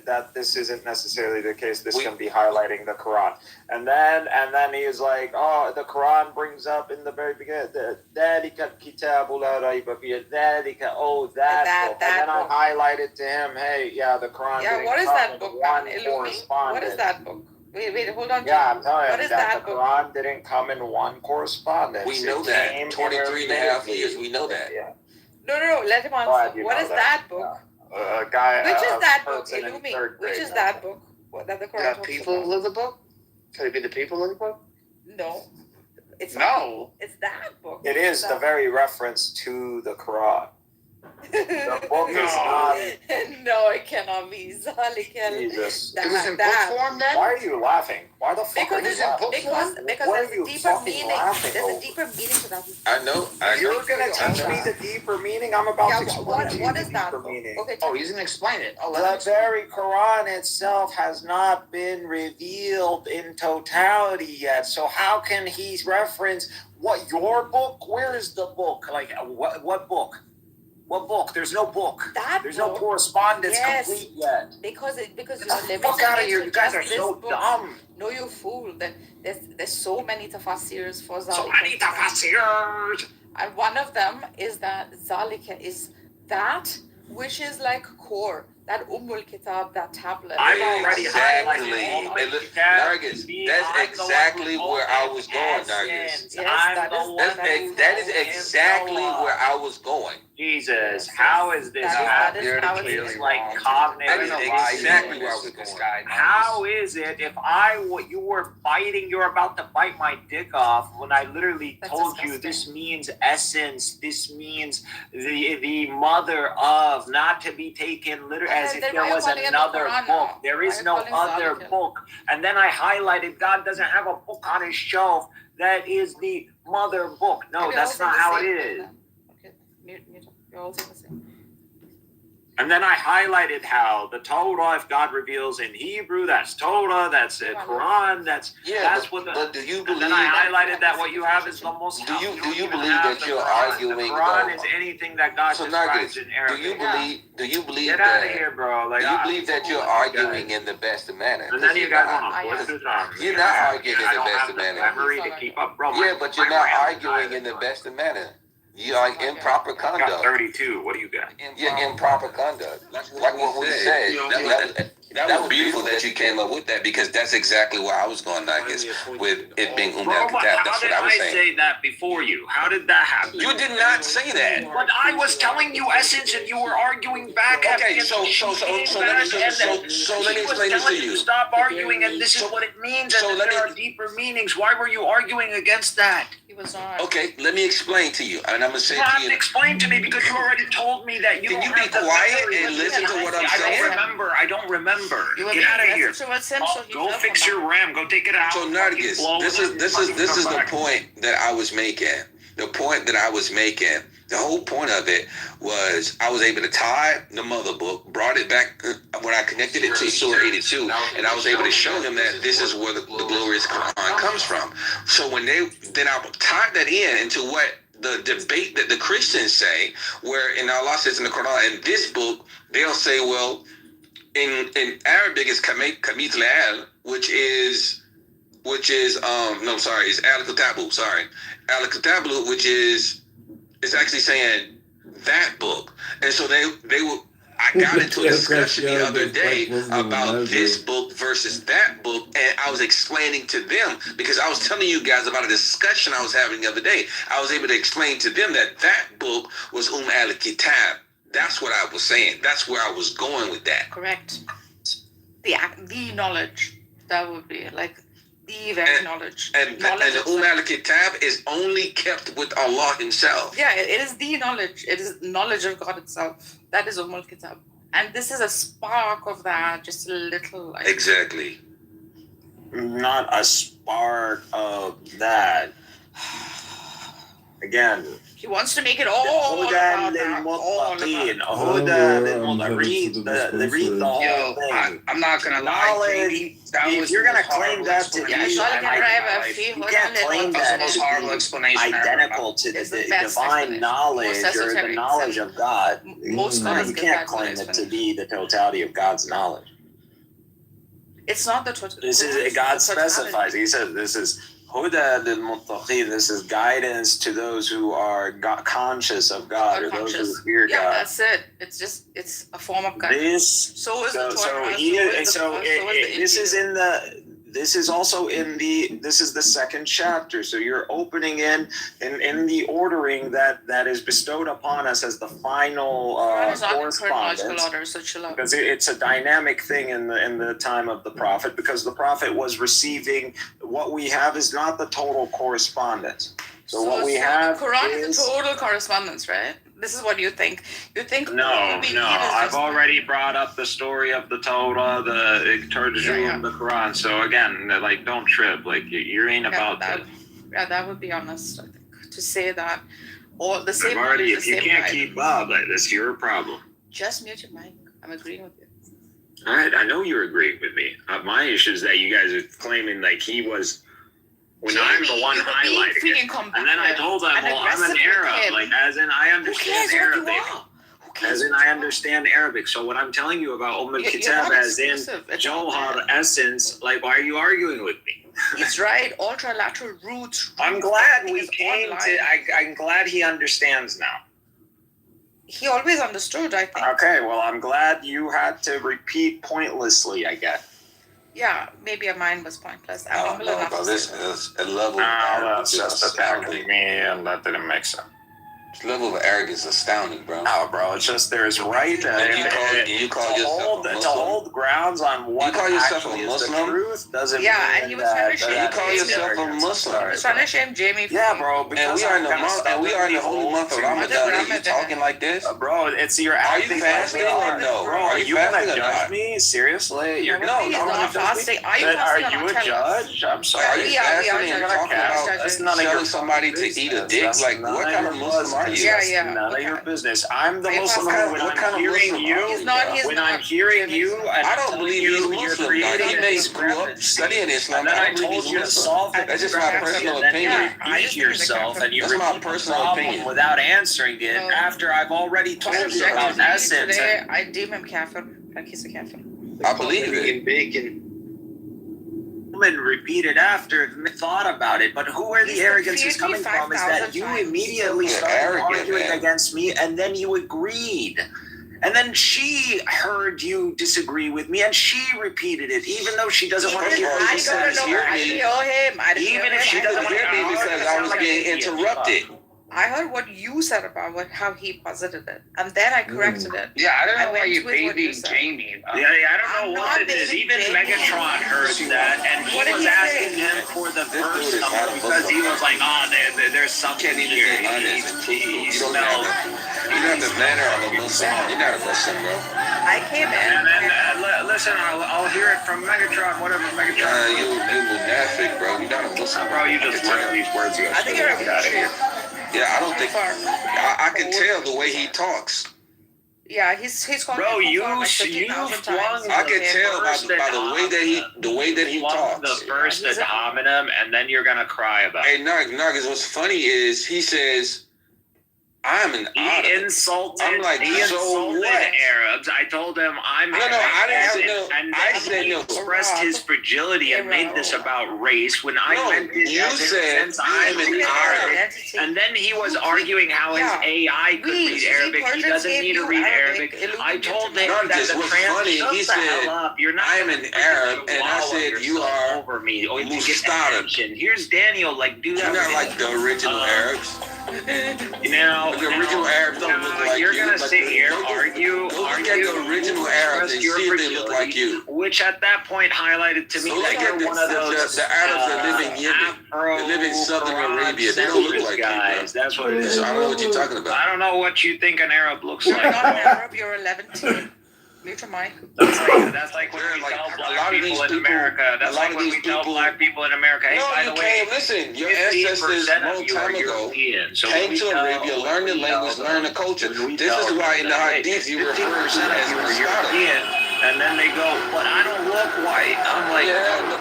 that this isn't necessarily the case. This can be highlighting the Quran. And then he is like, the Quran brings up in the very beginning, that book. And then I highlighted to him, hey, the Quran. Yeah, what is that book, man? What is that book? Wait, hold on. Yeah, I'm telling you that the Quran didn't come in one correspondence. We know that. 23 and a half years, we know that. Yeah. No, let him answer. What is that book? A guy. Which is that book? Illumi. Which is that book? That the Quran talks people about? of the book? Could it be the people of the book? No. It's that book. It is the very reference to the Quran. The book is not. No, it cannot be. Jesus. Is it in book form then? Why are you laughing? Why the fuck are you laughing? Because there's a deeper meaning. There's a deeper meaning to that. I know. You're going to teach me the deeper meaning? I'm about to explain to you what the is that deeper meaning. Okay, he's going to explain it. The very Quran itself has not been revealed in totality yet. So how can he reference your book? Where is the book? Like, what book? What book? There's no book. There's no book, correspondence yes. complete yet. Because you're Get the living fuck out of in here! You guys are just this so book. dumb. No, you fool. There's so many tafasirs for Zalika. So many tafasirs. And one of them is that Zalika is that which is like core, that Kitab, that tablet. I've already Exactly. highlighted And look, Nargis, that's exactly where I was going, Nargis. That is exactly where I was going. Jesus, how is this happening? It's like cognitive. That is exactly where I was going. How is it if you were biting, you're about to bite my dick off when I literally told you this means essence, this means the mother of, not to be taken literally as if there was another book. There is no other book. And then I highlighted God doesn't have a book on his shelf that is the mother book. No, that's not how it is. You're all saying the same. And then I highlighted how the Torah, if God reveals in Hebrew, that's Torah, that's Quran, that's what the. But do you believe? And then I highlighted that what you have is the most. Do you believe that you're arguing? The Quran is anything that God describes in Arabic. Do you believe Get that? out of here, bro! Like, do you believe that you're arguing in the best of manner? And then you guys want to force this on me. You're not arguing in the best of manner. Memory to keep up, bro. Yeah, but you're not arguing in the best of manner. You are improper conduct. I got 32. What do you got? You're improper conduct. Like what we said. That was beautiful that you came up with that, because that's exactly where I was going, Nagis, with it being Umar Kitab. That's what I was saying. How did I say that before you? How did that happen? You did not say that. But I was telling you essence, and you were arguing back. Okay, so let me explain this to you. Stop arguing, and this is what it means, and there are deeper meanings. Why were you arguing against that? He was not. Okay, let me explain to you, and I'm gonna say you have to explain to me because you already told me that you. Can you be quiet and listen to what I'm saying? I don't remember. Get out of here. Go fix your RAM. Go take it out. So Nargis, this is the point that I was making. The point that I was making. The whole point of it was I was able to tie the mother book, brought it back when I connected it to Surah 82, and I was able to show him that this is where the glorious Quran comes from. So then I tied that into what the debate that the Christians say, where Allah says in the Quran, in this book, they'll say, well, in Arabic it's Kamit Le'al, which is is Al-Kitabu, Al-Kitabu, which is actually saying that book. And so they were, I got into a discussion the other day about this book versus that book, and I was explaining to them, because I was telling you guys about a discussion I was having the other day. I was able to explain to them that book was al-Kitab. That's what I was saying. That's where I was going with that. Correct. The knowledge. That would be like the very knowledge. And the al-Kitab is only kept with Allah himself. Yeah, it is the knowledge. It is knowledge of God itself. That is Kitab. And this is a spark of that, just a little. Exactly. Not a spark of that. Again. He wants to make it all about that. Read the whole thing. I'm not going to lie. If you're going to claim that to be, you can't claim that to be identical to the divine knowledge or the knowledge of God. You can't claim it to be the totality of God's knowledge. It's not the totality. This is God specifies. He says this is Huda lil-Muttaqin. This is guidance to those who are conscious of God, or those who fear God. Yeah, that's it. It's a form of guidance. This is also in this is the second chapter. So you're opening in the ordering that is bestowed upon us as the final correspondence. Order, so chill out. Because it's a dynamic thing in the time of the Prophet, because the Prophet was receiving, what we have is not the total correspondence. So what we have the Quran is the total correspondence, right? This is what you think. You think no. I've already brought up the story of the Torah, the Tarjum, the Quran. So again, like, don't trip. Like, you ain't about that. Yeah, that would be honest. I think to say that all the same. If you can't keep up, that's your problem. Just mute your mic. I'm agreeing with you. All right, I know you're agreeing with me. My issue is that you guys are claiming like he was. When I'm the one highlighting it. And then I told them, well, I'm an Arab. Like, as in, I understand Arabic. as in I understand Arabic. So what I'm telling you about Kitab, as in Johar essence, like, why are you arguing with me? He's right. All trilateral roots. I'm glad we came to. I'm glad he understands now. He always understood, I think. Okay, well, I'm glad you had to repeat pointlessly, I guess. Yeah, maybe mine was pointless. I'm humble enough to This say is a level. That's just attacking me, and that didn't make sense. This level of arrogance is astounding, bro. No, bro, it's just there's right you call yourself a Muslim? To hold grounds on what you call yourself actually a is Muslim? the truth doesn't Yeah, mean and he was trying to shame you call yourself a Muslim. He was trying to shame Jamie. Yeah, bro. And we are in the month, and we are in the holy month of Ramadan. Are you talking like this, bro? It's your. Are you fasting or no? Bro, Are you fasting or judge not? me? Seriously? You're No, He's not fasting. Are you Are fasting you or a not? judge? I'm sorry. Are you fasting and You're talking about That's none of your telling somebody to eat a dick? Like, what kind of Muslim are you? Yeah. None of your business. I'm the Are you Muslim fasting? when What I'm kind of hearing Muslim you. are you? He's not. When I'm hearing you, and I don't believe he's you're Muslim. creating He a may grew up discrepancy. studying Islam. And then I don't believe told he's you to Muslim. solve the That's just my personal discrepancy, and then opinion. you repeat yourself and you That's my repeat the personal problem opinion. without answering it after I've already told you about essence. Today, I deem him kafir. Like he's a kafir. I believe it. Bacon. And repeat it after, thought about it. But who where the arrogance is coming from is that you immediately started arguing against me, and then you agreed. And then she heard you disagree with me, and she repeated it, even though she doesn't want to hear I don't know. I didn't hear him. Even if she doesn't hear me because I was being interrupted. I heard what you said about how he posited it, and then I corrected it. Yeah, I don't know why went you with what babying said. Jamie. I don't know what it is. Even Megatron heard that, and he was asking him for the verse number because he was like, there's something here. He smelled. You have the manner of a Muslim. You're not a Muslim, bro. I came in. And then, listen, I'll hear it from Megatron, whatever Megatron. You munafiq, bro. You're not a Muslim. Bro, you just learned these words. I think you're a Muslim. Yeah, I don't think. I can tell the way he talks. Yeah, he's called bro, me you like 50,000 times. I can tell by the way that he talks. The first ad hominem, and then you're gonna cry about it. Hey, Nuggets, what's funny is he says, I'm an otter. He insulted Arabs. I told him I'm I didn't say no. And I said no. expressed his fragility and made this about race when I meant it you as said I'm an Arab. Identity. And then he was arguing how his AI could read Arabic. He doesn't need to read Arabic. I told him that the funny. He said, You're not I'm an Arab, and I said you are over me. Or you get Mustarab. attention. Here's Daniel. Like, do that. You're not like the original Arabs. The original Arabs don't look like you're you. gonna sit here, argue. Look at the original Arabs and see if they look like you. Which at that point highlighted to me So that you're one of those the Arabs that live in Yemen. They live in southern Arabia. They don't look like guys. you, That's what it is. So I don't know what you're talking about. I don't know what you think an Arab looks You're like. not an Arab, you're 11. Mute your mic. That's like when we tell black people in America. That's like when we tell black people in America. Hey, by the way, listen. Your ancestors a long time ago came to Arabia, learned the language, learned the culture. This is why in the Hadith you refer to as European. And then they go, but I don't look white. I'm like,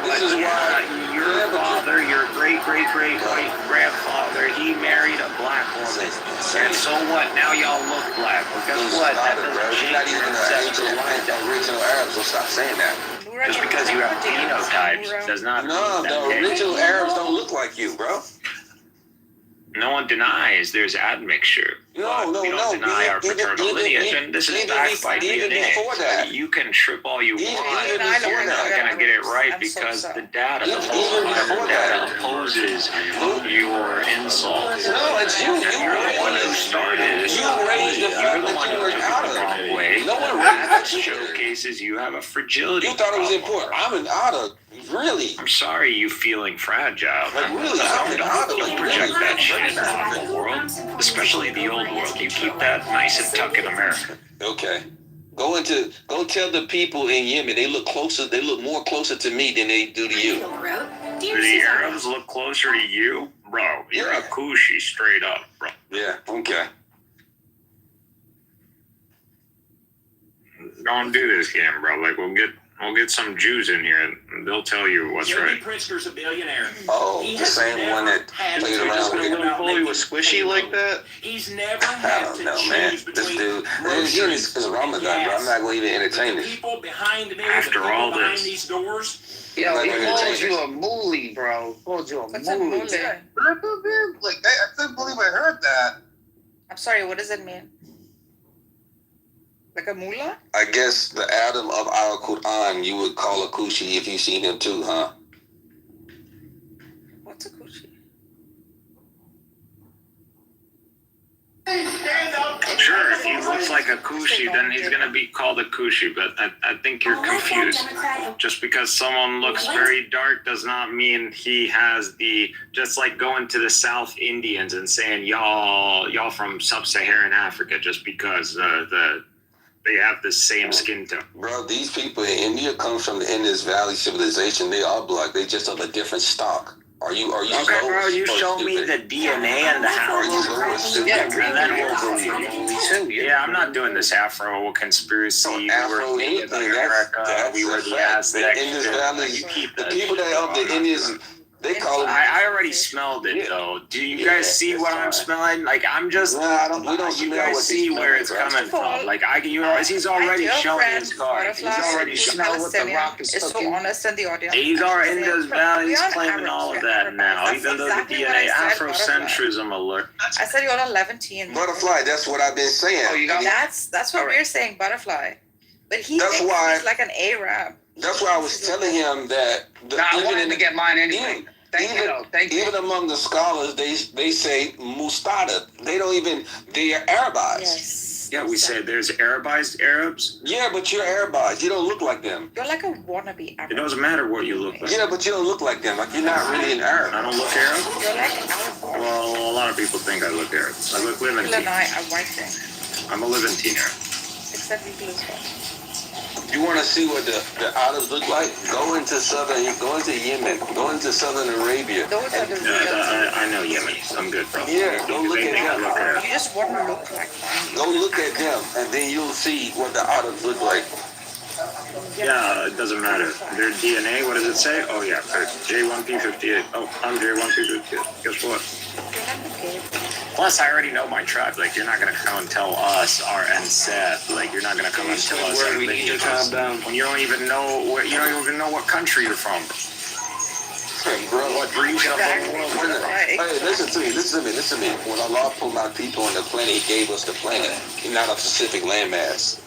this is why your father, your great white grandfather, he married a black woman. And so what? Now y'all look black. Well, guess what? That doesn't change not even the original Arabs will stop saying that. Just because you have phenotypes does not mean the original Arabs don't look like you, bro. No one denies there's admixture. We don't deny our paternal lineage, and this is backed by DNA. You can trip all you want. You're not going to get it right because the data, the whole data opposes your insults. No, it's you. You're the one who started. You raised the You're the one who took it the wrong way. That showcases you have a fragility. You thought it was important. I'm an otter. Really? I'm sorry you feeling fragile. Really? Don't project that shit on the world, especially the old world. You keep that nice and tucked in America. Okay. Go tell the people in Yemen they look closer. They look more closer to me than they do to you. Do the Arabs look closer to you, bro? You're a Kushi straight up, bro. Yeah. Okay. Don't do this game, bro. Like we'll We'll get some Jews in here, and they'll tell you what's J.B. right. Pritzker's a billionaire. Oh, He the has same never one that had played to around think with about fully making squishy like that. He's never I had don't to know, man. choose This between dude. Again, groceries it's Ramadan, bro. I'm not going to even entertain the this. people behind me, After the people all behind this. these doors. Yo, Like he when calls it you a moolie, bro. He calls you a What's a moolie. mule? Like, I couldn't believe I heard that. I'm sorry, what does it mean? Like a mullah? I guess the Adam of our Quran you would call a Kushi if you seen him too, huh? What's a coochie? Sure, if he looks like a Kushi, then he's gonna be called a Kushi, but I think you're confused. Just because someone looks very dark does not mean he has the, just like going to the South Indians and saying y'all from sub-Saharan Africa just because they have the same skin tone. Bro, these people in India come from the Indus Valley civilization. They are black. They just of a different stock. Are you Okay, slow bro, you or show me stupid? the DNA and the Are you slow or house. stupid? Yeah, And then we'll too. Yeah, I'm not doing this Afro conspiracy. No, we Afro were anything. America. That's We were a the fact. The Aztecs. Indus Valley, You keep the that people shit, that of bro. the Indians, they call them. I already smelled it though. Do you guys see what I'm smelling? Like I'm just. Nah, we don't you smell guys what see they where smell, it's bro. coming from. Like he's already shown his card. He's already shown. Palestinian is so honest in the audience. He's already in those valleys We are claiming Arabs, all of we're that Arabs. now, That's even though exactly the what I DNA said, Afrocentrism alert. I said you're on 11. Butterfly, that's what I've been saying. Oh, you got That's what we're saying, butterfly. But he That's thinks why- he's like an Arab. That's why I was telling him that I wanted to get mine anyway. Thank you, though. Thank you. Even among the scholars, they say mustada. They don't even. They are Arabized. Yes. Yeah, we said there's Arabized Arabs. Yeah, but you're Arabized. You don't look like them. You're like a wannabe Arab. It doesn't matter what you look like. Yeah, but you don't look like them. Like you're not really an Arab. I don't look Arab. You're like Arab. Well, a lot of people think I look Arab. I look People and Levantine. I are white thing. I'm a Levantine Arab. Except people as well. You want to see what the Arabs look like? Go into Yemen. Go into Southern Arabia. Those are the real. I know Yemenis. I'm good, bro. Yeah, go look They at think I them. look Arab. You just want to look like them. Go look at them, and then you'll see what the Arabs look like. Yeah, it doesn't matter. Their DNA, what does it say? Oh yeah, J1P58. Oh, I'm J1P58. Guess what? Plus, I already know my tribe. Like, you're not gonna come and tell us our Seth. Like, you're not gonna come and tell us our lineage. When you don't even know what country you're from. Bro, what region of the world? Hey, listen to me. When Allah put my people on the planet, He gave us the planet, not a specific landmass.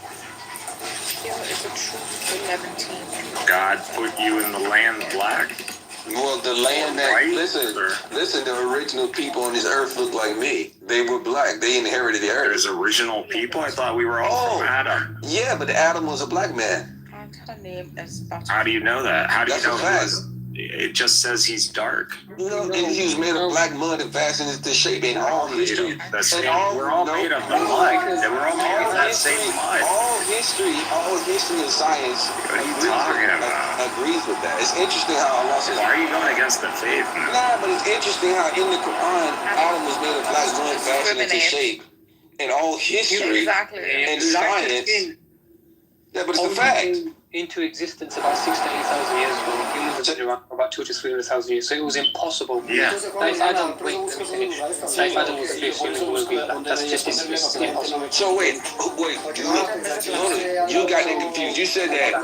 It's a true 11. God put you in the land black. Well, the land that listen, the original people on this earth look like me. They were black. They inherited the earth. There's original people. I thought we were all from Adam. Yeah, but Adam was a black man. Her name is Butterfly. How do you know that? How do you That's know a fact. it just says he's dark? You know, and he was made of black mud and fashioned into shape. And all history, we're all made of the mud. We're all made of that same mud. All history and science What are you talking about? agrees with that. It's interesting how Allah says. Why are you going against the faith? Nah, but it's interesting how in the Quran, Adam was made of black mud fashioned into shape. And all history and science. Yeah, but it's a fact. Into existence about 6 to 8,000 years ago. Humans have been around for about 2 to 300,000 years, so it was impossible. Yeah. That if Adam, wait, let me finish. That if Adam was a fish, humans would be black. That's just impossible. So wait, you got it confused. You said that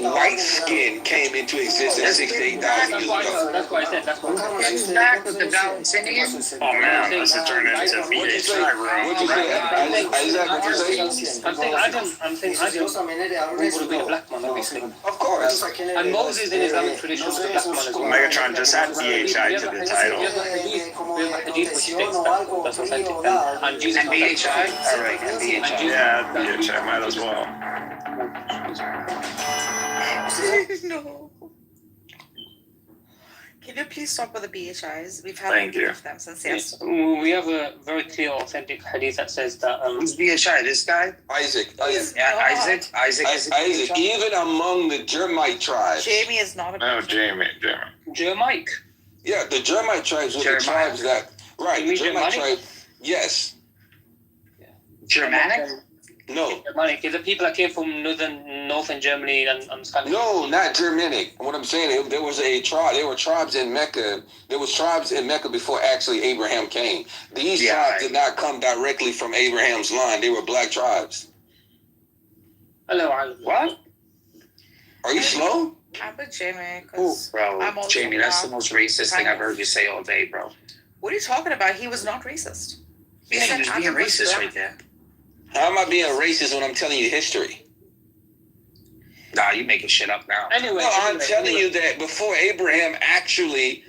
white skin came into existence 6 to 8,000 years ago. That's what I said. That's what I said. He's back with the Palestinian. Oh man, this is turning into BHI room. What you say? Isaac, what you say? I'm saying Adam would have been a black man, obviously. Of course. And Moses in Islamic tradition was a black man as well. Megatron, just add BHI to the title. We have a hadith which states that. That's authentic. And Jesus And BHI? Alright, and BHI. Yeah, BHI might as well. No. Can you please stop with the BHIs? We've had Thank you. of them since yesterday. We have a very clear, authentic hadith that says that. Who's BHI? This guy? Isaac. Yeah, Isaac. Isaac is Isaac. Even among the Jermite tribes. Jamie is not a No, Jamie. Jermike. Yeah, the Jermite tribes were the tribes that. Right, the Jermite tribe. Yes. Germanic? No. Germanic. If the people that came from northern Germany and Scandinavia. No, not Germanic. What I'm saying, there was a tribe. There were tribes in Mecca. There was tribes in Mecca before actually Abraham came. These tribes did not come directly from Abraham's line. They were black tribes. Hello, Ireland. What? Are you slow? I'm with Jamie. Cause Bro, I'm also Jamie, that's the most racist thing I've heard you say all day, bro. What are you talking about? He was not racist. Yeah, he was being racist right there. How am I being racist when I'm telling you history? Nah, you making shit up now. Anyway, I'm telling you that before Abraham actually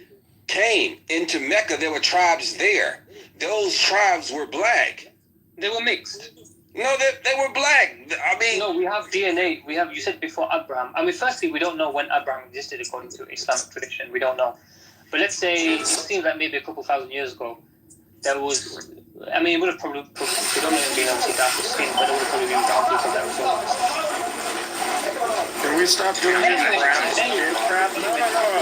came into Mecca, there were tribes there. Those tribes were black. They were mixed. No, they were black. I mean, no, we have DNA. You said before Abraham. I mean, firstly, we don't know when Abraham existed according to Islamic tradition. We don't know. But let's say it seems like maybe a couple thousand years ago, there was. I mean, it would have probably predominantly been obviously darker skin, but it would have probably been brown people that were so. Can we stop doing this crap? No.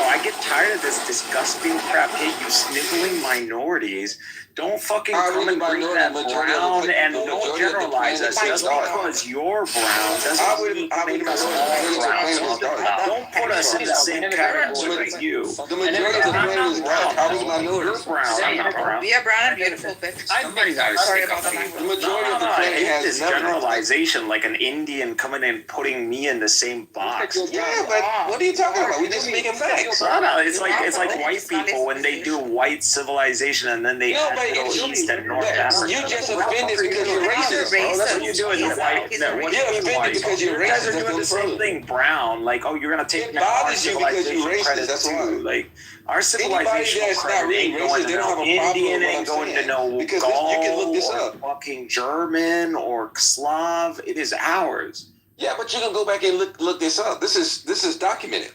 I get tired of this disgusting crap. Hey, you sniveling minorities. Don't fucking come and bring that brown and don't generalize us. Just because you're brown doesn't make us all brown. Don't put us in the same category as you. The majority of the planet is brown. How is minorities? You're brown. I'm not brown. We are brown and beautiful, bitch. Sorry about the language. The majority of the I planet hate has this generalization, like an Indian coming in putting me in the same box. Yeah, but what are you talking about? We're just speaking facts. No, it's like white people when they do white civilization and then they add Middle East and North Africa. You just offended because you're racist. That's what you're doing. You're offended because you're racist. You guys are doing the same thing. Brown, like, oh, you're gonna take our civilization credit too. Like, our civilization credit ain't going to no Indian, ain't going to no Gaul or fucking German or Slav. It is ours. Yeah, but you can go back and look this up. This is documented.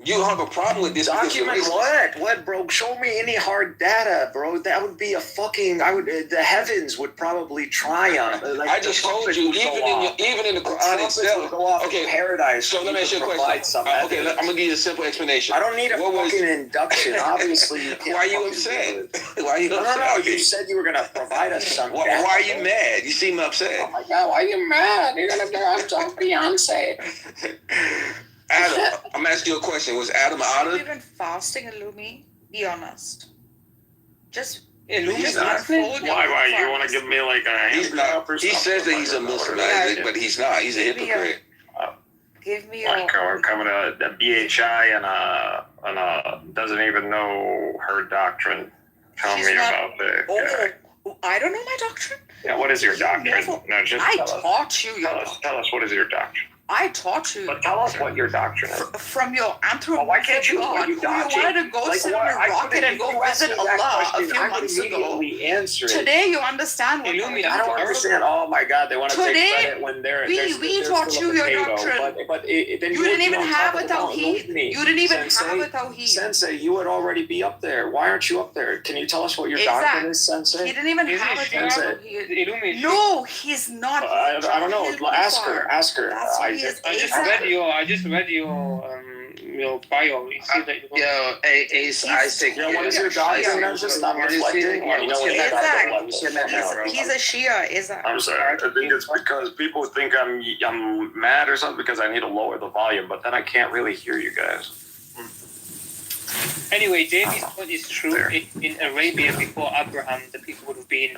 You don't have a problem with this. Document what? What, bro? Show me any hard data, bro. That would be a fucking. The heavens would probably triumph. Like, I just told you, even in the Quran itself. Okay, paradise. So let me ask you a question. Okay, I'm gonna give you a simple explanation. I don't need a fucking induction. Obviously, you can't. Why are you upset? Why are you upset? No. You said you were gonna provide us some. Why are you mad? You seem upset. Oh my god, why are you mad? You're gonna talk Beyonce. Adam, I'm asking you a question. Was Adam out of? Have you been fasting, Illumi? Be honest. Just. Illumi's not. Why? You want to give me like a? He's not. He says that he's a Muslim, but he's not. He's a hypocrite. Give me we're coming to the BHI and doesn't even know her doctrine. Tell me about it. Oh, I don't know my doctrine. Yeah, what is your doctrine? No, just I taught you your doctrine. Tell us what is your doctrine. I taught you. But tell us what your doctrine is. From your anthropomorphic why can't you? God, You who you wanted to go sit on a rocket and go visit Allah a few months ago. Today you understand what I don't understand. Oh my God, they want to take credit when they're we taught you your doctrine. But then you didn't even have a tawheed. You didn't even have a tawheed. Sensei, you would already be up there. Why aren't you up there? Can you tell us what your doctrine is, Sensei? He didn't even have a tawheed. No, he's not. I don't know. Ask her. I just read your bio. You see that Ace Isaac. What is your doctrine? I'm just not reflecting. He's a Shia, Isaac. I'm sorry. I think it's because people think I'm mad or something because I need to lower the volume, but then I can't really hear you guys. Anyway, Jamie's point is true. In Arabia before Abraham, the people would have been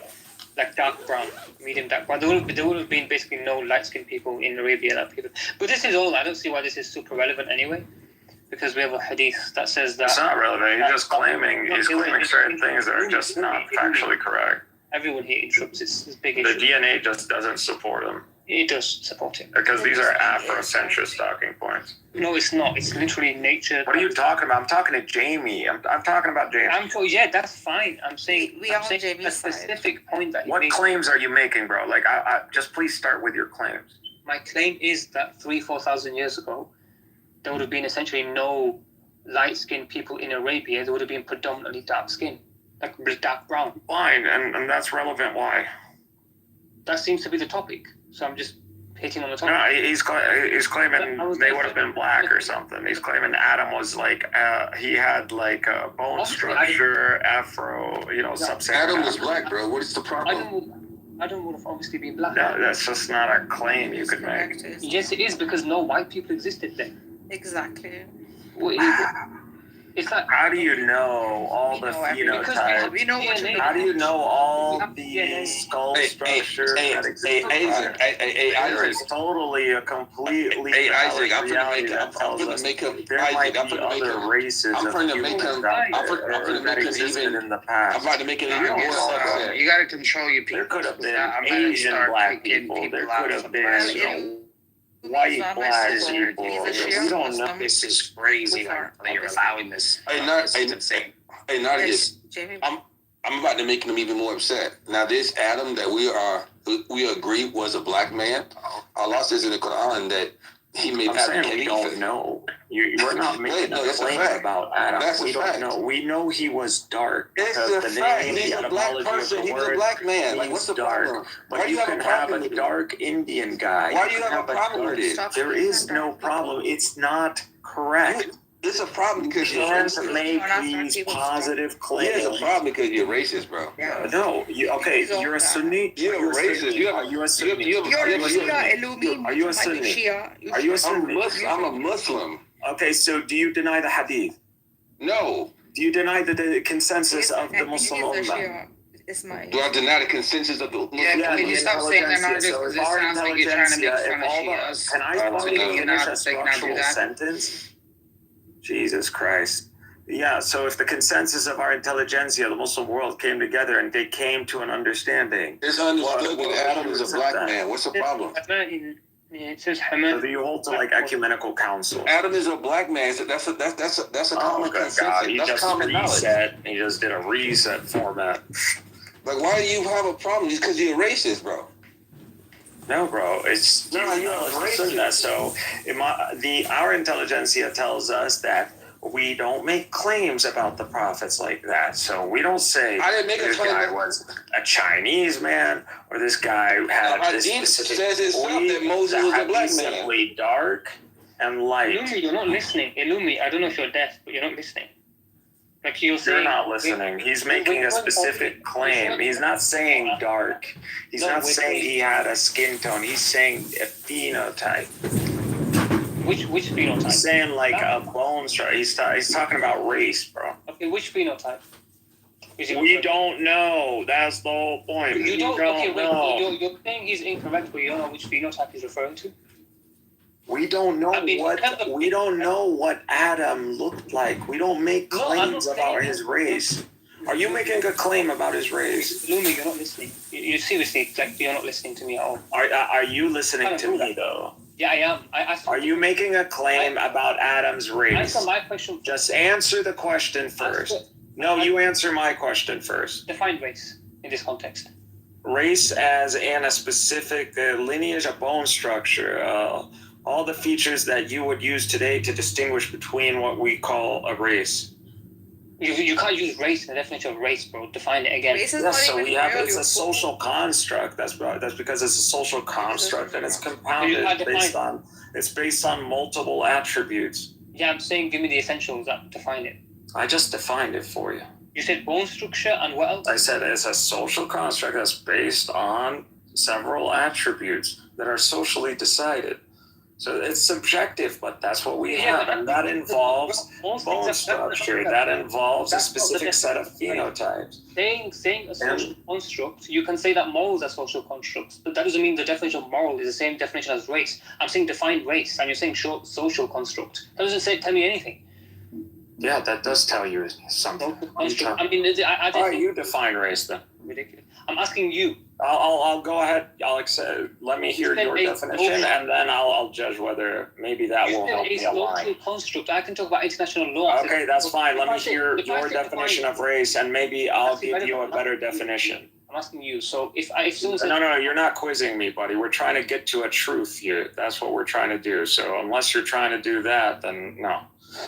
like dark brown, medium dark brown. There would have been basically no light-skinned people in Arabia. But this is all. I don't see why this is super relevant anyway, because we have a hadith that says that. It's not relevant. He's claiming certain things that are just not factually correct. Everyone here interrupts his big issue. The DNA just doesn't support him. It does support him. Because these are Afrocentrist talking points. No, it's not. It's literally nature. What are you talking about? I'm talking to Jamie. I'm talking about Jamie. Yeah, that's fine. I'm saying Jamie's a specific point that. What claims are you making, bro? Like, I just please start with your claims. My claim is that 3,000-4,000 years ago, there would have been essentially no light-skinned people in Arabia. There would have been predominantly dark-skinned, like dark brown. Fine, and that's relevant. Why? That seems to be the topic. So I'm just hitting on the topic. No, he's claiming they would have been black or something. He's claiming Adam was like he had like a bone structure, Afro, sub-Saharan. Adam was black, bro. What is the problem? Adam would have obviously been black. No, that's just not a claim you could make. Yes, it is, because no white people existed then. Exactly. It's like, how do you know all the phenotypes? We know what you How do you know all the skull structure that exists? There is totally a completely Isaac, I'm reality that tells us there might be other races of humans out there that existed in the past. I'm about to make it even more upset. You gotta control your people. There could have been I'm gonna Asian start black kicking people. There out could of have the been classroom. white black people. We don't know. This is crazy. Like you're allowing this. This is insane. Hey, Nadia, I'm about to make them even more upset. Now, this Adam that we agree was a black man. Allah says in the Quran that he made I'm have saying we don't know. We're not making a claim about Adam. We don't know. We know he was dark. It's because a the fact. name, He's the a black etymology of person. the He was a word black man. Like, what's the dark. problem? But Why do you you have can a have problem a with it? dark Indian guy. Why do you have a problem with it? There is no problem. It's not correct. It's a problem because you you're can't racist. make these positive claims. Yeah, it's a problem because you're racist, bro. No, you're a Sunni. You're a racist. Are you a Sunni? You're a Shia. Are you a Sunni? Are you a Sunni? I'm a Muslim. Okay, so do you deny the hadith? No. Do you deny the consensus of the Muslim Ummah? Do I deny the consensus of the Muslim? Yeah, can you stop saying that nonsense? Because it sounds like you're trying to make fun of Shias. Can I finally finish a structural sentence? Jesus Christ. Yeah, so if the consensus of our intelligentsia, the Muslim world, came together and they came to an understanding. It's understood that Adam is a black man. What's the problem? It says so do you hold to like ecumenical council? Adam is a black man. So that's a common consensus. God, he that's just common reset. He just did a reset format. Like, why do you have a problem? Just because you're a racist, bro. No, bro. It's you're a racist. So our intelligentsia tells us that we don't make claims about the prophets like that. So we don't say this guy was a Chinese man or this guy had this specific. Says itself that Moses was a black man. Simply dark and light. Illumi, you're not listening. Illumi, I don't know if you're deaf, but you're not listening. Like you're not listening. He's making a specific claim. He's not saying dark. He's not saying he had a skin tone. He's saying a phenotype. Which phenotype? He's saying like a bone structure. He's talking about race, bro. Okay, which phenotype? We don't know. That's the whole point. You don't know. You're saying he's incorrect, but you don't know which phenotype he's referring to. We don't know we don't know what Adam looked like. We don't make claims about his race. Are you making a claim about his race? Lumi, you're not listening. You seriously, like, you're not listening to me at all. Are you listening to me though? Yeah, I am. Are you making a claim about Adam's race? Answer my question. Just answer the question first. No, you answer my question first. Define race in this context. Race as in a specific lineage, a bone structure, all the features that you would use today to distinguish between what we call a race. You can't use race in the definition of race, bro. Define it again. Race is yes, so we have it's a social construct. That's because it's a social construct and it's compounded based on multiple attributes. Yeah, I'm saying give me the essentials that define it. I just defined it for you. You said bone structure and what else? I said it's a social construct that's based on several attributes that are socially decided. So it's subjective, but that's what we have, and that involves bone structure. That involves a specific set of phenotypes. Saying a social construct, you can say that morals are social constructs, but that doesn't mean the definition of moral is the same definition as race. I'm saying define race, and you're saying social construct. That doesn't tell me anything. Yeah, that does tell you something. I mean, I all right, you define race then. Ridiculous. I'm asking you. I'll go ahead. Let me hear your definition, and then I'll judge whether maybe that will help me align. Social construct. I can talk about international law. Okay, that's fine. Let me hear your definition of race, and maybe I'll give you a better definition. I'm asking you. So if someone says, no, you're not quizzing me, buddy. We're trying to get to a truth here. That's what we're trying to do. So unless you're trying to do that, then no.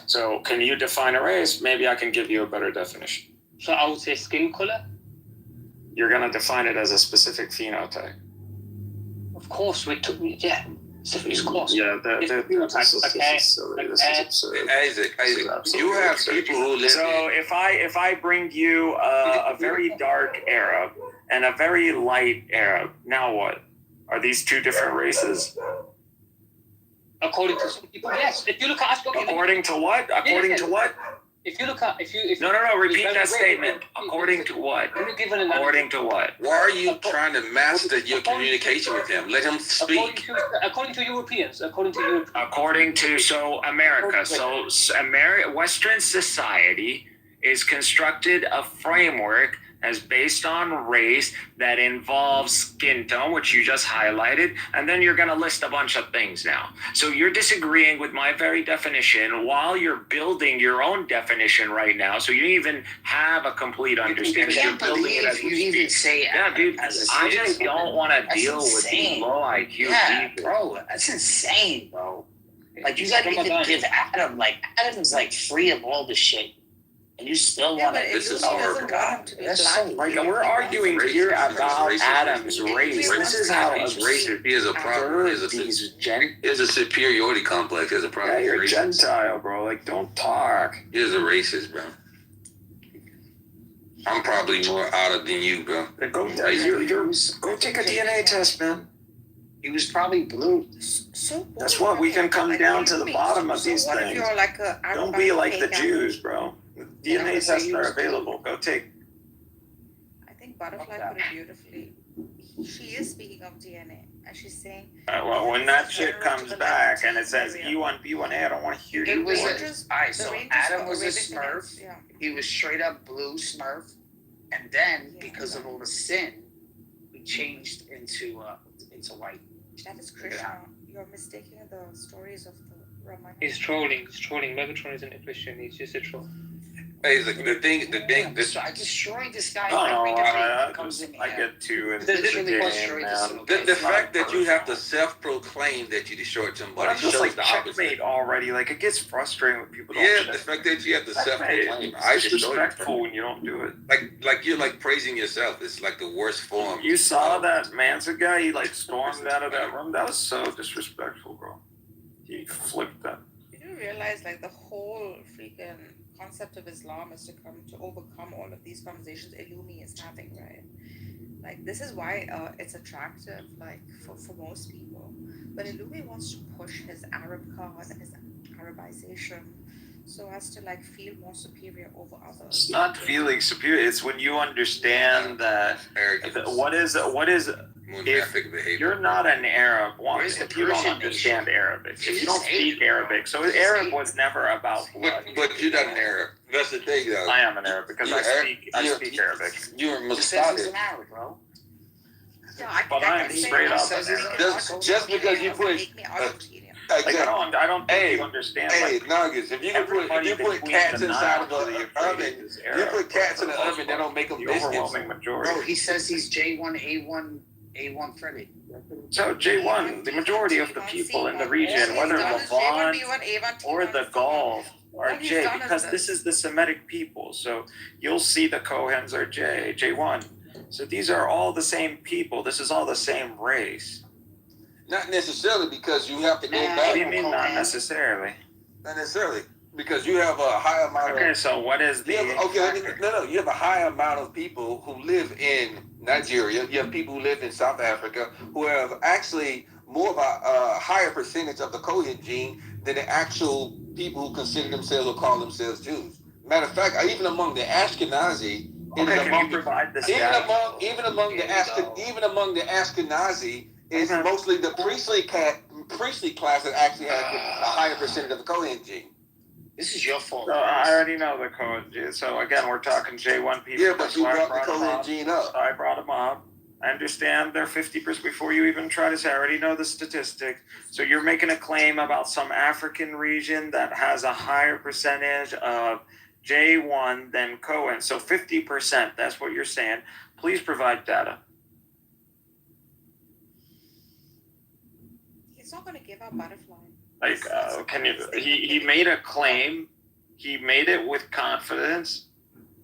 So can you define a race? Maybe I can give you a better definition. So I would say skin color. You're going to define it as a specific phenotype. Of course, we took yeah. It's close. Yeah, this is silly. This is absurd. Isaac, you have people who live. So if I bring you a very dark Arab and a very light Arab. Now what? Are these two different races? According to some people, yes. If you look at According to what? According to what? If you look at No. Repeat that statement. According to what? According to what? Why are you trying to master your communication with him? Let him speak. According to Europeans. According to America. So Western society is constructed a framework as based on race that involves skin tone, which you just highlighted, and then you're going to list a bunch of things now. So you're disagreeing with my very definition while you're building your own definition right now. So you don't even have a complete understanding. You're building it as you we even speak. say Yeah, dude, as a I just stereotype. don't want to That's deal with these insane. low IQ Yeah, people. bro, that's insane, bro. Like you gotta even give Adam, like Adam's like free of all this shit. And you still want to. This is our God. That's so Like we're arguing here about Adam's race. This is how he's racist. He has a problem. He has a superiority complex. He has a problem. Yeah, you're He's a racist. Gentile, bro. Like, don't talk. He is a racist, bro. I'm probably more out of than you, bro. Go take a DNA test, man. He was probably blue. That's what we can come down to the bottom of these what if things. you're like a Don't be like the pagan? Jews, bro. DNA tests are available. Go take. I think Butterfly put it beautifully. She is speaking of DNA, and she's saying. Well, when that shit comes back and it says E1, B1A, I don't want to hear you. It was boys. alright. So Adam was a Smurf. Yeah. He was straight up blue Smurf, and then because of all the sin, we changed into white. That is Krishna. You're mistaking the stories of the Ramayana. He's trolling. Megatron isn't a Christian. He's just a troll. Hey, the thing. So I destroyed this guy Oh, every no, day he comes in I here. get too into There's the literally game, frustrated man. The fact that you have to self-proclaim that you destroyed somebody But I'm just shows like the opposite. checkmate already. Like it gets frustrating when people don't. Yeah, check. the fact that you have to Checkmate. self-proclaim. I It's destroyed disrespectful it. when you don't do it. Like you're like praising yourself. It's like the worst form. You saw that Manson guy? He like stormed out of that room. That was so disrespectful, bro. He flipped that. You do realize like the whole freaking concept of Islam is to come to overcome all of these conversations Illumi is having, right? Like this is why it's attractive, like for most people. But Illumi wants to push his Arab card and his Arabization so as to like feel more superior over others. It's not feeling superior. It's when you understand that what is Munafik behavior. you're not an Arab. One, Where's the if you don't Persian understand Arabic, if you She's don't speak Arabic, so Arab was never about blood. But you're not an Arab. That's the thing, though. I am an Arab because I speak Arabic. You're He says he's Muslim. an Arab, bro. Yeah, But I'm straight up an Arab. Just because you put Like I don't think you understand. Hey, like, Nuggets, if you put cats inside of the oven, you put cats in the oven, they don't make them the biscuits. overwhelming majority. Bro, he says he's J1, A1 Freddy. So J1, the majority of the people in the region, whether Levant or the Gulf, are J, because this is the Semitic people. So you'll see the Kohens are J1. So these are all the same people. This is all the same race. Not necessarily, because you have to go back. What do you mean not necessarily? Not necessarily, because you have a high amount of. Okay, so what is the? You have a high amount of people who live in Nigeria. You have people who live in South Africa who have actually more of a higher percentage of the Kohen gene than the actual people who consider themselves or call themselves Jews. Matter of fact, even among the Ashkenazi, Okay, can you provide this even data? among the Ashkenazi is mostly the priestly class that actually has a higher percentage of the Kohen gene. This is your fault. So I already know the Kohen gene. So again, we're talking J1 people. Yeah, but you That's why I brought the Kohen gene up. So I brought them up. I understand they're 50% before you even try to say. I already know the statistic. So you're making a claim about some African region that has a higher percentage of J1 than Cohen. So 50%, that's what you're saying. Please provide data. He's not going to give up Butterfly. Like, can you? He made a claim. He made it with confidence.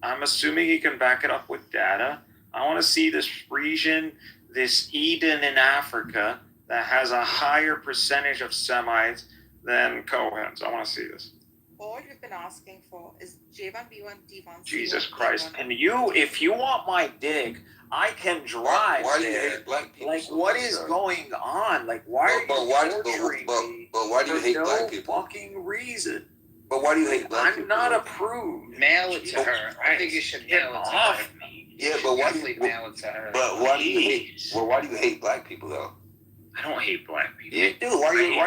I'm assuming he can back it up with data. I want to see this region, this Eden in Africa, that has a higher percentage of Semites than Kohens. I want to see this. all you've been asking for is J1, B1, D1. Jesus C1, Christ. D1. And you, if you want my dick, I can drive Why do you there. hate black people? Like, so what much, is though? going on? Like, why But are you why? torturing me But why do you for hate no black people? fucking reason? But why do you hate black I'm people? not approved. Mail it to Jesus her. I think you Christ, should get mail it to off her. me. Yeah, but why do Definitely you? mail it to her. But why do you hate? Jeez. Well, why do you hate black people though? I don't hate black people. You do. Why you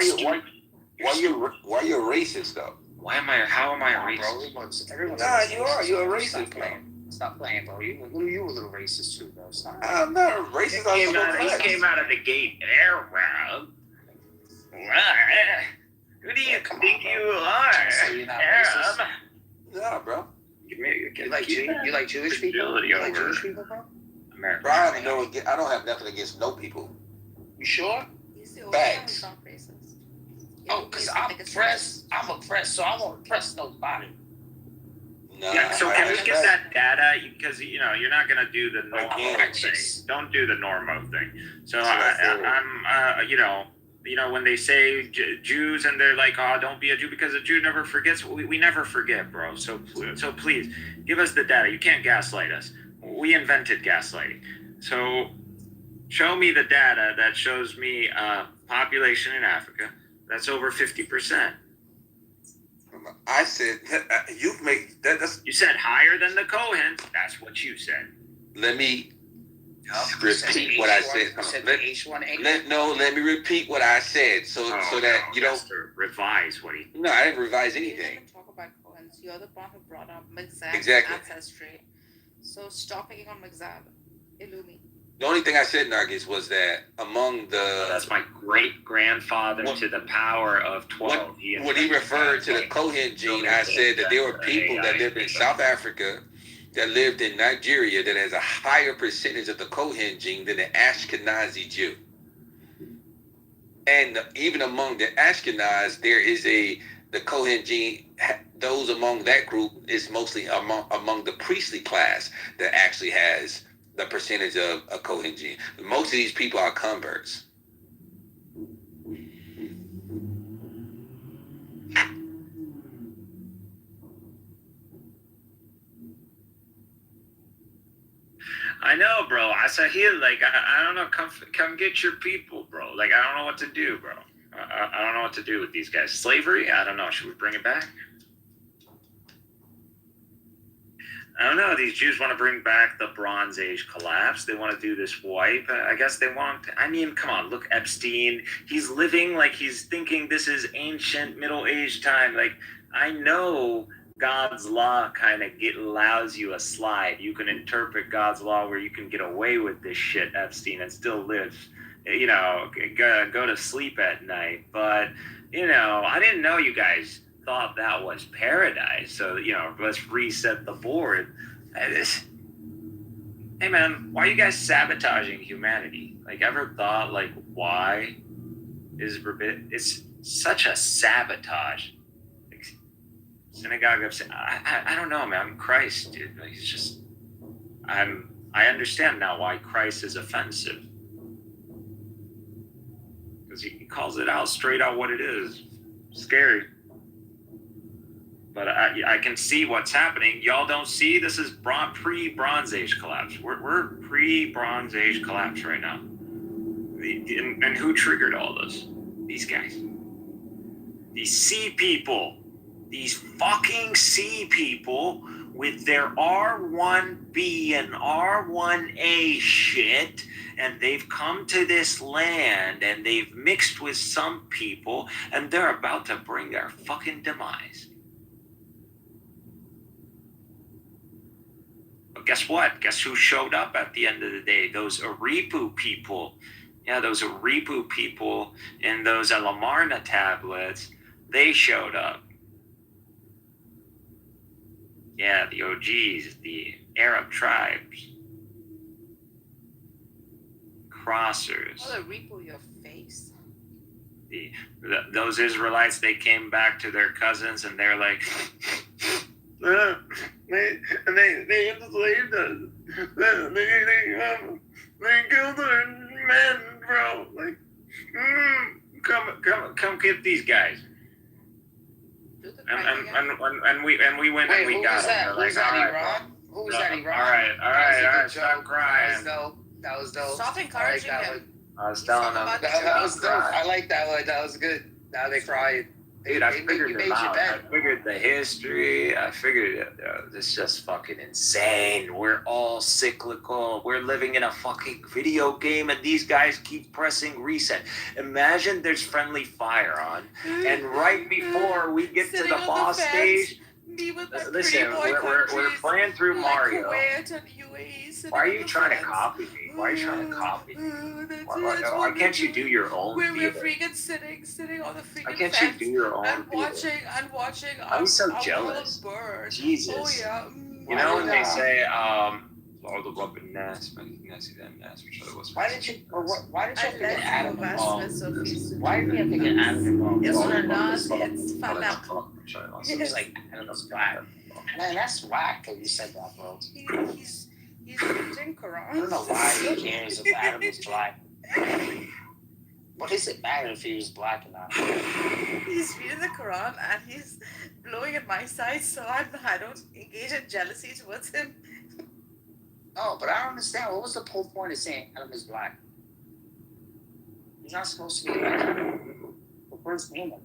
a racist though? How am I a Bro, racist? everyone's Nah, a you are. You're a Stop racist, bro. playing. Stop playing, bro. You a little racist too, bro. Stop. I'm not a racist. He came out of the gate Arab. Who do you think you are? So you're not Arab? Nah, bro. You like Jewish people? You like Jewish people, bro? American. Bro, I don't have nothing against no people. You sure? He's the only Facts. one who's not racist. Oh, because I'm oppressed. I'm oppressed, so I won't oppress nobody. Nah, Yeah, so can we I- get that data? Because you're not gonna do the normal can't. thing. Don't do the normal thing. So Sure. I'm when they say Jews and they're like, oh, don't be a Jew because a Jew never forgets. We never forget, bro. So please give us the data. You can't gaslight us. We invented gaslighting. So show me the data that shows me population in Africa that's over 50%. I said you've made that. You said higher than the Cohen. That's what you said. Let me You said repeat what I H1 said. You said Let- H1N1. let me repeat what I said so that you don't. has to revise what he. No, I didn't revise You anything. didn't talk about Cohens. You're the one who brought up Mixab Exactly. ancestry. So stop picking on Mixab. Illumi. The only thing I said, Nargis, was that among the That's my great grandfather to the power of 12. when he referred to the Cohen gene, I said that there were people that lived in South Africa, that lived in Nigeria, that has a higher percentage of the Cohen gene than the Ashkenazi Jew. And even among the Ashkenaz, there is the Cohen gene. Those among that group is mostly among the priestly class that actually has the percentage of a Cohen gene. Most of these people are converts. I know, bro. I said here, like, I don't know. Come get your people, bro. Like, I don't know what to do, bro. I don't know what to do with these guys. Slavery? I don't know. Should we bring it back? I don't know. These Jews want to bring back the Bronze Age collapse. They want to do this wipe. I guess they want. I mean, come on. Look, Epstein. He's living like he's thinking this is ancient Middle Age time. Like, I know God's law kind of allows you a slide. You can interpret God's law where you can get away with this shit, Epstein, and still live. Go to sleep at night. But I didn't know you guys thought that was paradise. So, let's reset the board. Hey man, why are you guys sabotaging humanity? Like, ever thought, like, why is it's such a sabotage? Like, synagogue of I don't know, man. I'm Christ, dude. Like, it's just I understand now why Christ is offensive. Because he calls it out straight out what it is. Scary. But I can see what's happening. Y'all don't see? This is pre-Bronze Age collapse. We're pre-Bronze Age collapse right now. And who triggered all this? These guys. These sea people. These fucking sea people with their R1B and R1A shit. And they've come to this land and they've mixed with some people. And they're about to bring their fucking demise. Guess what? Guess who showed up at the end of the day? Those Aripu people. Yeah, those Aripu people and those Alamarna tablets, they showed up. Yeah, the OGs, the Arab tribes. Crossers. Oh, the repo your face. Those Israelites, they came back to their cousins and they're like... They enslaved us. They killed our men, bro. Like, come get these guys. And we went and we got him. Who's that, Iran? Who's that, Iran? All right, stop crying. That was dope. Stop encouraging him. I was telling them. That was dope. I like that one. That was good. Now they cried. Dude, I figured it out. I figured the history. I figured it. This is just fucking insane. We're all cyclical. We're living in a fucking video game, and these guys keep pressing reset. Imagine there's friendly fire on, and right before we get to the boss stage, listen, we're playing through Mario. Why are you trying to copy me? Why are you trying to copy me? Why can't you do your own? Where we're freaking sitting on the freaking Why can't fence you do your own? and watching. I'm so jealous. Jesus. Oh yeah. You know when they say, all the rubber nest, Why did you have to get Adam involved? Why did you have to get Adam involved? It's not. It's fun up. He was like Adam's black. Man, that's whack that you said that, bro. He's reading Quran. I don't know why he cares if Adam is black. What does it matter if he was black or not? He's reading the Quran and he's blowing at my side, so I don't engage in jealousy towards him. No, but I don't understand. What was the whole point of saying Adam is black? He's not supposed to be like the first human.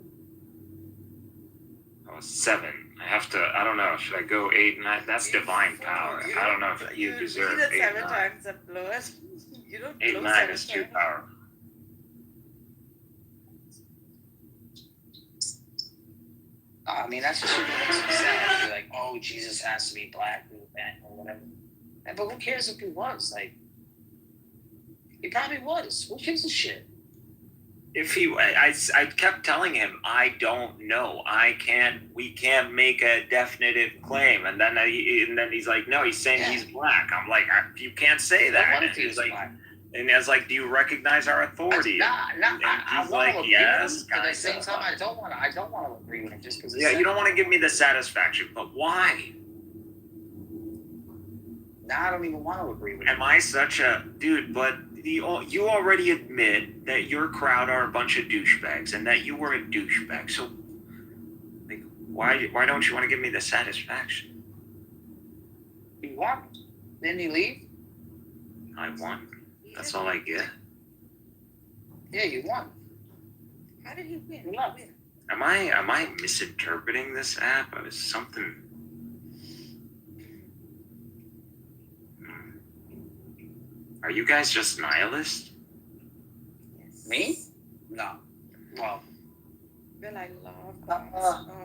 I was 7. I have to. I don't know. Should I go 8, 9? That's divine power. I don't know if you deserve 8, 9. 7 times and blow it. You don't 8, blow 9 is too powerful. I mean, that's just what makes me sad. You're like, oh, Jesus has to be black or whatever. But who cares if he was? Like, he probably was. Who gives a shit? If he, I kept telling him, I don't know. We can't make a definitive claim. And then he's like, no, he's saying he's black. I'm like, you can't say that. What if he was like, black? And I was like, do you recognize our authority? I he's want like, to agree yes. with him, but at the same time, I don't want to agree with him just because. Yeah, you don't want to give me the satisfaction, but why? Now I don't even want to agree with him. Am I such a dude? But you already admit that your crowd are a bunch of douchebags and that you were a douchebag. So, like, why don't you want to give me the satisfaction? You won. Didn't he leave? I won. That's all I get. Yeah, you won. How did he win? You won. Am I misinterpreting this app? Or is something? Are you guys just nihilists? Yes. Me? No. Well. Well, I love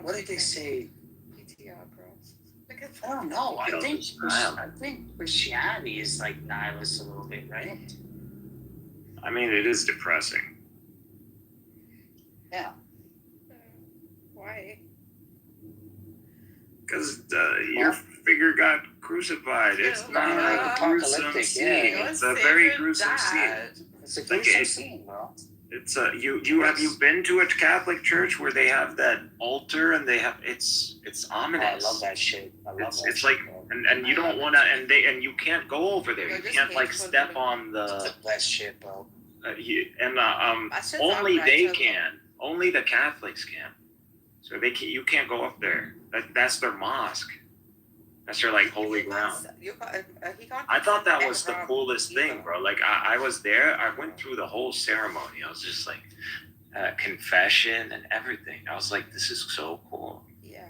what did they say? PTR, bro. I don't know. I think Christianity is like nihilist a little bit, right? I mean, it is depressing. Yeah. Why? Because your figure got crucified. It's not a gruesome scene. It's a very gruesome scene. It's a gruesome scene, bro. It's have you been to a Catholic church where they have that altar and they have it's ominous. I love that shit. It's like and you don't want to and you can't go over there. You can't like step on the best shit, bro. Only they can. Only the Catholics can. So you can't go up there. That's their mosque. That's their like holy ground. I thought that was the coolest thing, bro. Like I was there. I went through the whole ceremony. I was just like confession and everything. I was like, this is so cool. Yeah,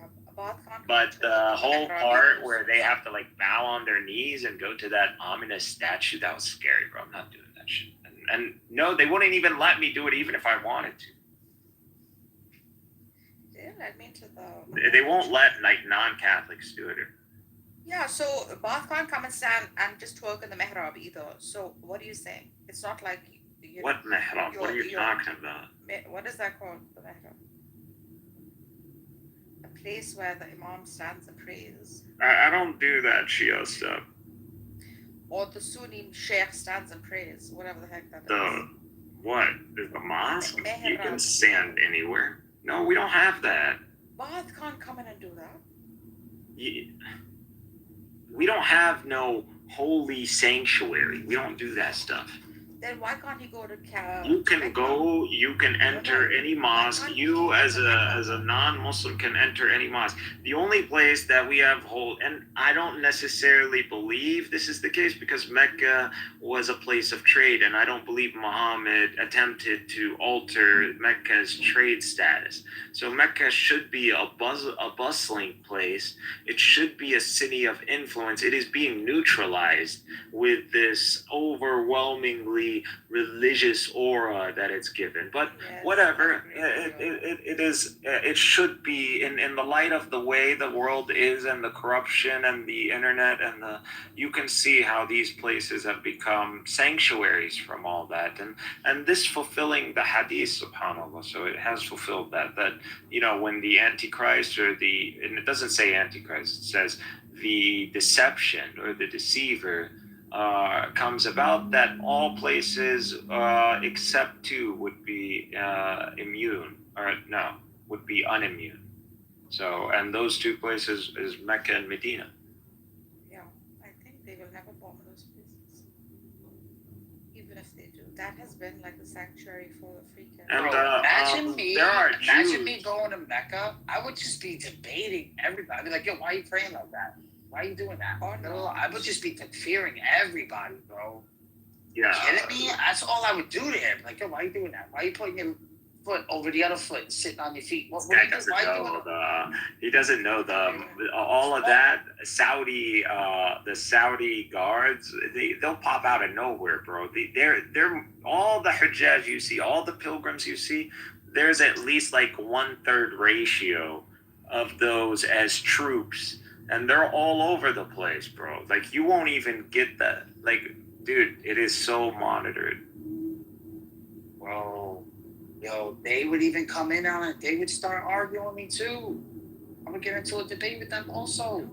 but the whole part where they have to like bow on their knees and go to that ominous statue, that was scary, bro. I'm not doing that shit. And no, they wouldn't even let me do it, even if I wanted to. They didn't let me into the. They won't let like non-Catholics do it. Yeah, so Bath can't come and stand and just twerk in the mihrab either. So what are you saying? It's not like what mihrab? What are you talking about? What is that called? The mihrab? A place where the imam stands and prays. I don't do that Shia stuff. Or the Sunni sheikh stands and prays, whatever the heck that is. What? There's a mosque? You can stand anywhere. No, we don't have that. Bath can't come in and do that. We don't have no holy sanctuary. We don't do that stuff. Then why can't he go to You can go, you can enter any mosque. You as a non-Muslim can enter any mosque. The only place that we have and I don't necessarily believe this is the case because Mecca was a place of trade, and I don't believe Muhammad attempted to alter Mecca's trade status. So Mecca should be a bustling place. It should be a city of influence. It is being neutralized with this overwhelmingly religious aura that it's given, but whatever, it is, it should be in the light of the way the world is and the corruption and the internet and you can see how these places have become sanctuaries from all that, and this fulfilling the hadith, subhanallah. So it has fulfilled that when the Antichrist and it doesn't say Antichrist, it says the deception or the deceiver comes about, that all places except two would be would be unimmune. So, and those two places is Mecca and Medina. Yeah, I think they will never bomb those places. Even if they do. That has been like the sanctuary for the freaking. And imagine me going to Mecca. I would just be debating everybody. I'd be like, yo, why are you praying like that? Why are you doing that? I would just be fearing everybody, bro. Yeah. You kidding me? That's all I would do to him. Like, yo, why are you doing that? Why are you putting your foot over the other foot and sitting on your feet? He doesn't know all of that. The Saudi guards, they'll pop out of nowhere, bro. They're all the Hajjaj you see, all the pilgrims you see. There's at least like 1/3 ratio of those as troops. And they're all over the place, bro. Like, you won't even get that. Like, dude, it is so monitored. Bro, yo, they would even come in on it. They would start arguing with me, too. I would get into a debate with them also.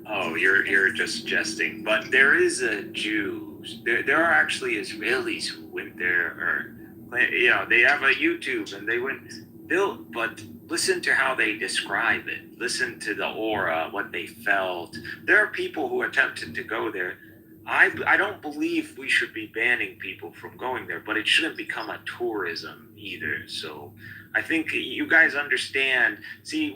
Oh, you're just jesting. But there is a Jews. There are actually Israelis who went there, they have a YouTube, and they went... But listen to how they describe it. Listen to the aura, what they felt. There are people who attempted to go there. I don't believe we should be banning people from going there, but it shouldn't become a tourism either. So I think you guys understand. See,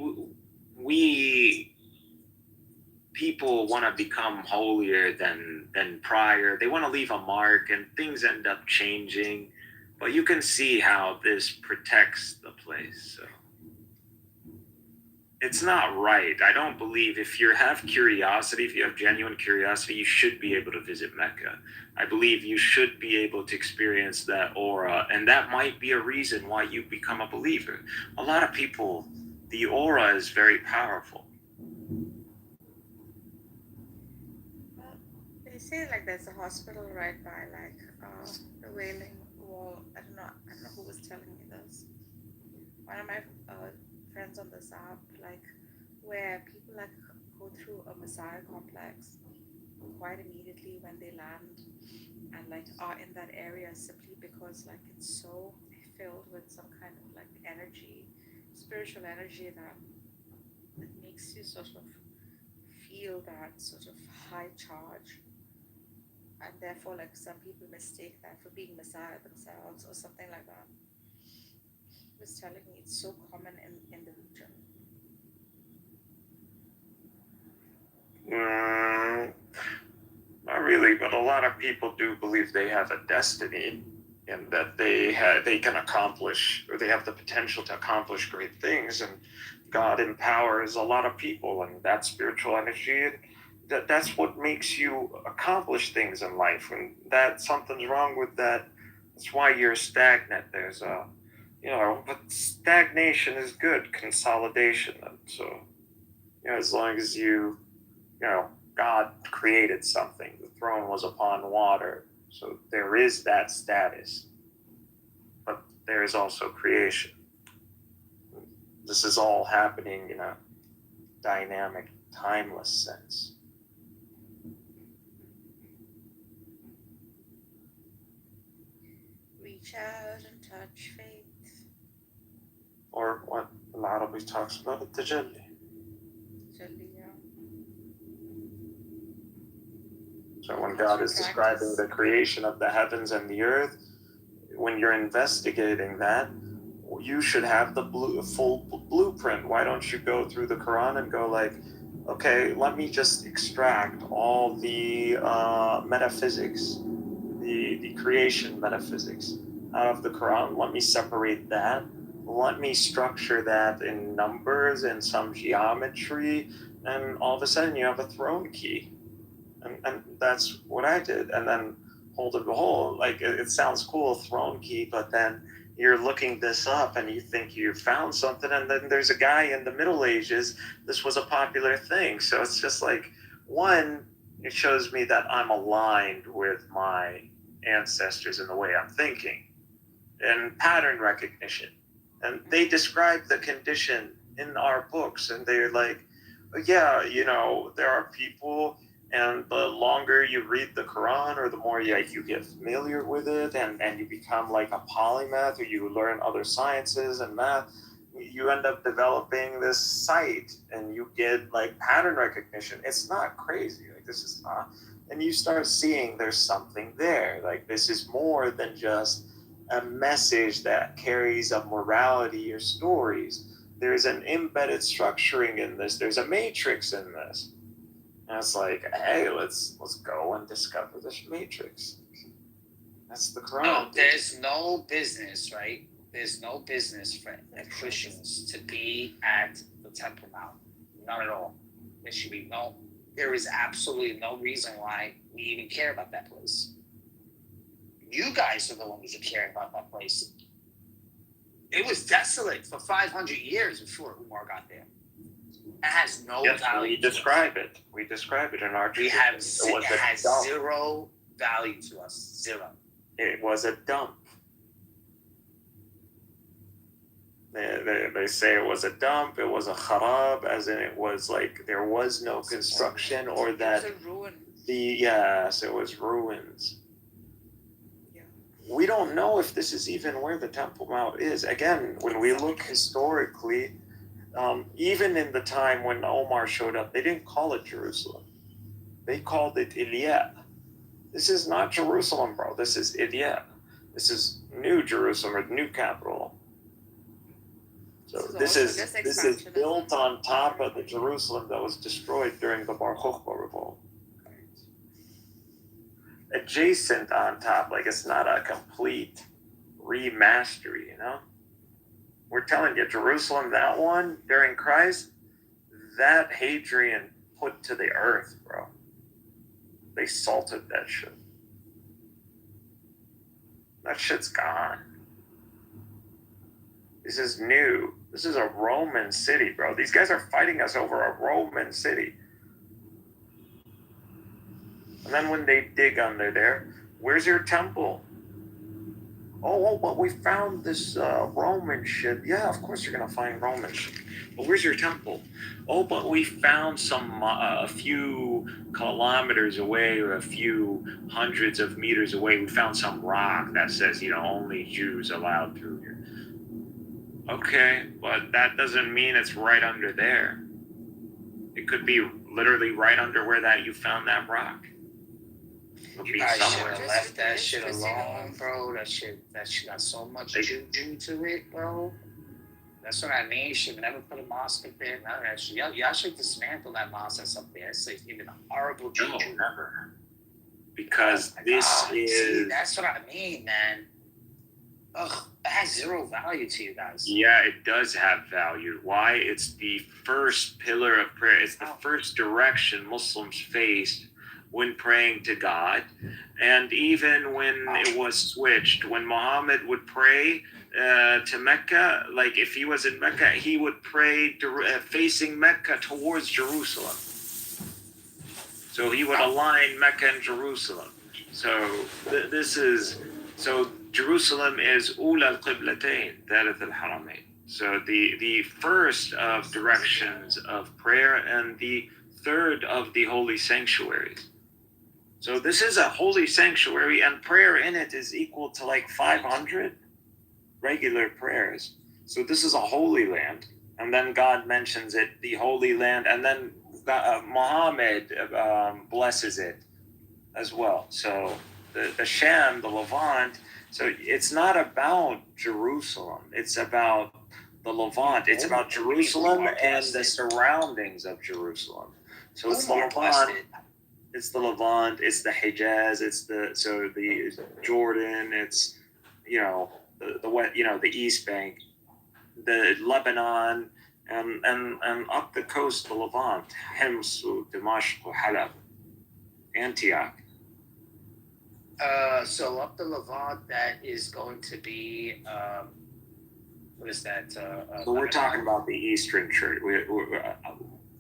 people want to become holier than prior. They want to leave a mark, and things end up changing. But you can see how this protects the place. So it's not right. I don't believe if you have curiosity, if you have genuine curiosity, you should be able to visit Mecca. I believe you should be able to experience that aura, and that might be a reason why you become a believer. A lot of people, the aura is very powerful. Well, they say like there's a hospital right by like the Wailing Wall. I don't know who was telling me this. One of my friends on this app, like where people like go through a Messiah complex quite immediately when they land and like are in that area simply because like it's so filled with some kind of like energy, spiritual energy that it makes you sort of feel that sort of high charge, and therefore like some people mistake that for being Messiah themselves or something like that. He was telling me it's so common in the region. Not really, but a lot of people do believe they have a destiny and that they can accomplish, or they have the potential to accomplish great things, and God empowers a lot of people, and that spiritual energy, that's what makes you accomplish things in life. When something's wrong with that, that's why you're stagnant. There's but stagnation is good, consolidation. So, as long as God created something. The throne was upon water. So there is that status. But there is also creation. This is all happening in a dynamic, timeless sense. Reach out and touch faith. Or what the Arabic talks about, التجلي. So when God is describing the creation of the heavens and the earth, when you're investigating that, you should have the full blueprint. Why don't you go through the Quran and go like, okay, let me just extract all the metaphysics, the creation metaphysics out of the Quran. Let me separate that. Let me structure that in numbers and some geometry, and all of a sudden you have a throne key. And that's what I did. And then hold it behold, like it sounds cool, throne key, but then you're looking this up and you think you found something, and then there's a guy in the Middle Ages, this was a popular thing. So it's just like, one, it shows me that I'm aligned with my ancestors in the way I'm thinking, and pattern recognition. And they describe the condition in our books, and they're like, yeah, there are people, and the longer you read the Quran, or the more you get familiar with it, and you become like a polymath, or you learn other sciences and math, you end up developing this sight, and you get like pattern recognition. It's not crazy. Like, this is not, and you start seeing there's something there. Like, this is more than just a message that carries a morality or stories. There's an embedded structuring in this. There's a matrix in this. And it's like, hey, let's go and discover this matrix. That's the Quran. No, there's no business, right? There's no business for Christians to be at the Temple Mount. Not at all. There is absolutely no reason why we even care about that place. You guys are the ones who care about that place. It was desolate for 500 years before Umar got there. It has no value. We describe it. We describe it in our tradition. It has zero value to us. Zero. It was a dump. They say it was a dump. It was a kharab, as in it was like there was no construction, or that It was a ruin. Yes, it was ruins. We don't know if this is even where the Temple Mount is. Again, when we look historically, even in the time when Omar showed up, they didn't call it Jerusalem. They called it Ilya. This is not Jerusalem, bro. This is Ilya. This is New Jerusalem, or the new capital. So this is built on top of the Jerusalem that was destroyed during the Bar Kokhba revolt. Adjacent on top, like it's not a complete remastery, We're telling you, Jerusalem, that one during Christ, that Hadrian put to the earth, bro. They salted that shit. That shit's gone. This is new. This is a Roman city, bro. These guys are fighting us over a Roman city. And then when they dig under there, where's your temple? Oh, but we found this Roman shit. Yeah, of course you're going to find Roman shit. But where's your temple? Oh, but we found a few kilometers away, or a few hundreds of meters away, we found some rock that says, only Jews allowed through here. Okay, but that doesn't mean it's right under there. It could be literally right under where you found that rock. You guys should have left that shit alone, bro. That shit got so much juju to it, bro. That's what I mean. You should never put a mosque up there. None of that shit. Y'all should dismantle that mosque that's up there. It's like even a horrible juju. No, never. Because that's what I mean, man. Ugh, it has zero value to you guys. Yeah, it does have value. Why? It's the first pillar of prayer. It's the first direction Muslims faced when praying to God. And even when it was switched, when Muhammad would pray to Mecca, like if he was in Mecca, he would pray facing Mecca towards Jerusalem. So he would align Mecca and Jerusalem. So Jerusalem is Ula al-Qiblatain, Thalith al-Haramain. So the first of directions of prayer, and the third of the holy sanctuaries. So this is a holy sanctuary, and prayer in it is equal to like 500 regular prayers. So this is a holy land. And then God mentions it, the holy land, and then Muhammad blesses it. as well. So the Shem, the Levant. So it's not about Jerusalem. It's about the Levant. It's about Jerusalem and the surroundings of Jerusalem. So it's the Levant. It's the Levant. It's the Hejaz. It's the Jordan. It's the East Bank, the Lebanon, and up the coast, the Levant, Hims, Damascus, Halab, Antioch. So up the Levant, that is going to be what is that? So we're talking about the Eastern Church.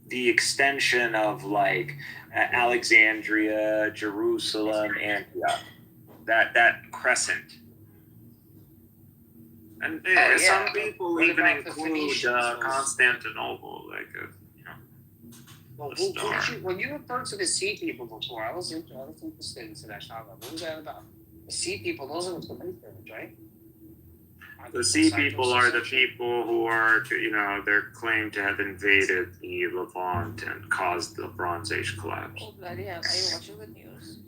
The extension of like Alexandria, Jerusalem, Antioch. That crescent. And some people What even about the include Phoenicians? Constantinople, Well, the star. when you referred to the sea people before, I was interested into that topic. What was that about? The sea people, those are the Corinthians, right? The sea people are the people who are, they're claimed to have invaded the Levant and caused the Bronze Age collapse. Oh, bloody hell. Are you watching the news?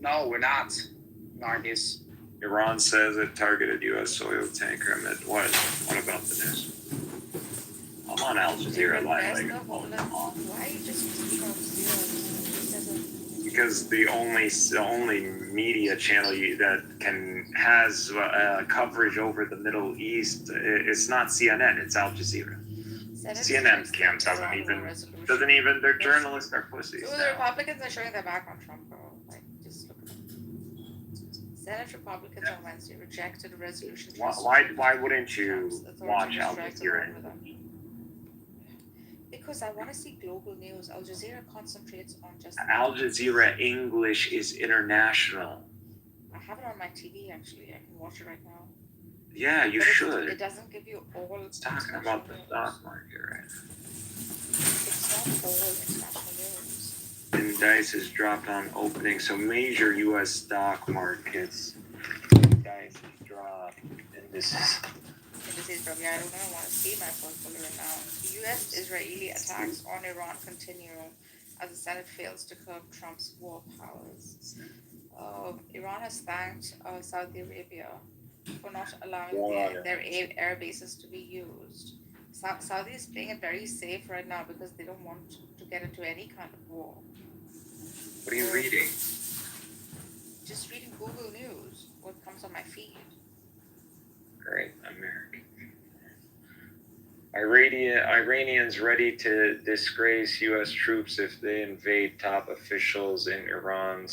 No, we're not. Nargis. Iran says it targeted U.S. soil tanker amid what? What about the news? I'm on Al Jazeera live. Why are you just speaking Al Jazeera? Because the only media channel that has coverage over the Middle East, it's not CNN, it's Al Jazeera. CNN cams doesn't even their journalists are pussies. So the Republicans are showing their back on Trump, bro. Like, just look at them. Senate Republicans on Wednesday rejected a resolution. Why wouldn't you watch Al Jazeera? Because I want to see global news. Al Jazeera concentrates on just. Al Jazeera English is international. I have it on my TV actually. I can watch it right now. Yeah, you But should. It doesn't give you all. It's talking about the stock market, right? It's not all international news. Indices dropped on opening, so major U.S. stock markets. Indices dropped, and this is. This is from I don't know. I want to see my portfolio now. U.S.-Israeli attacks on Iran continue as the Senate fails to curb Trump's war powers. Iran has thanked Saudi Arabia for not allowing their air bases to be used. Saudi is playing it very safe right now because they don't want to get into any kind of war. What are you reading? Just reading Google News, what comes on my feed. Great, American. Iranians ready to disgrace U.S. troops if they invade, top official says in Iran.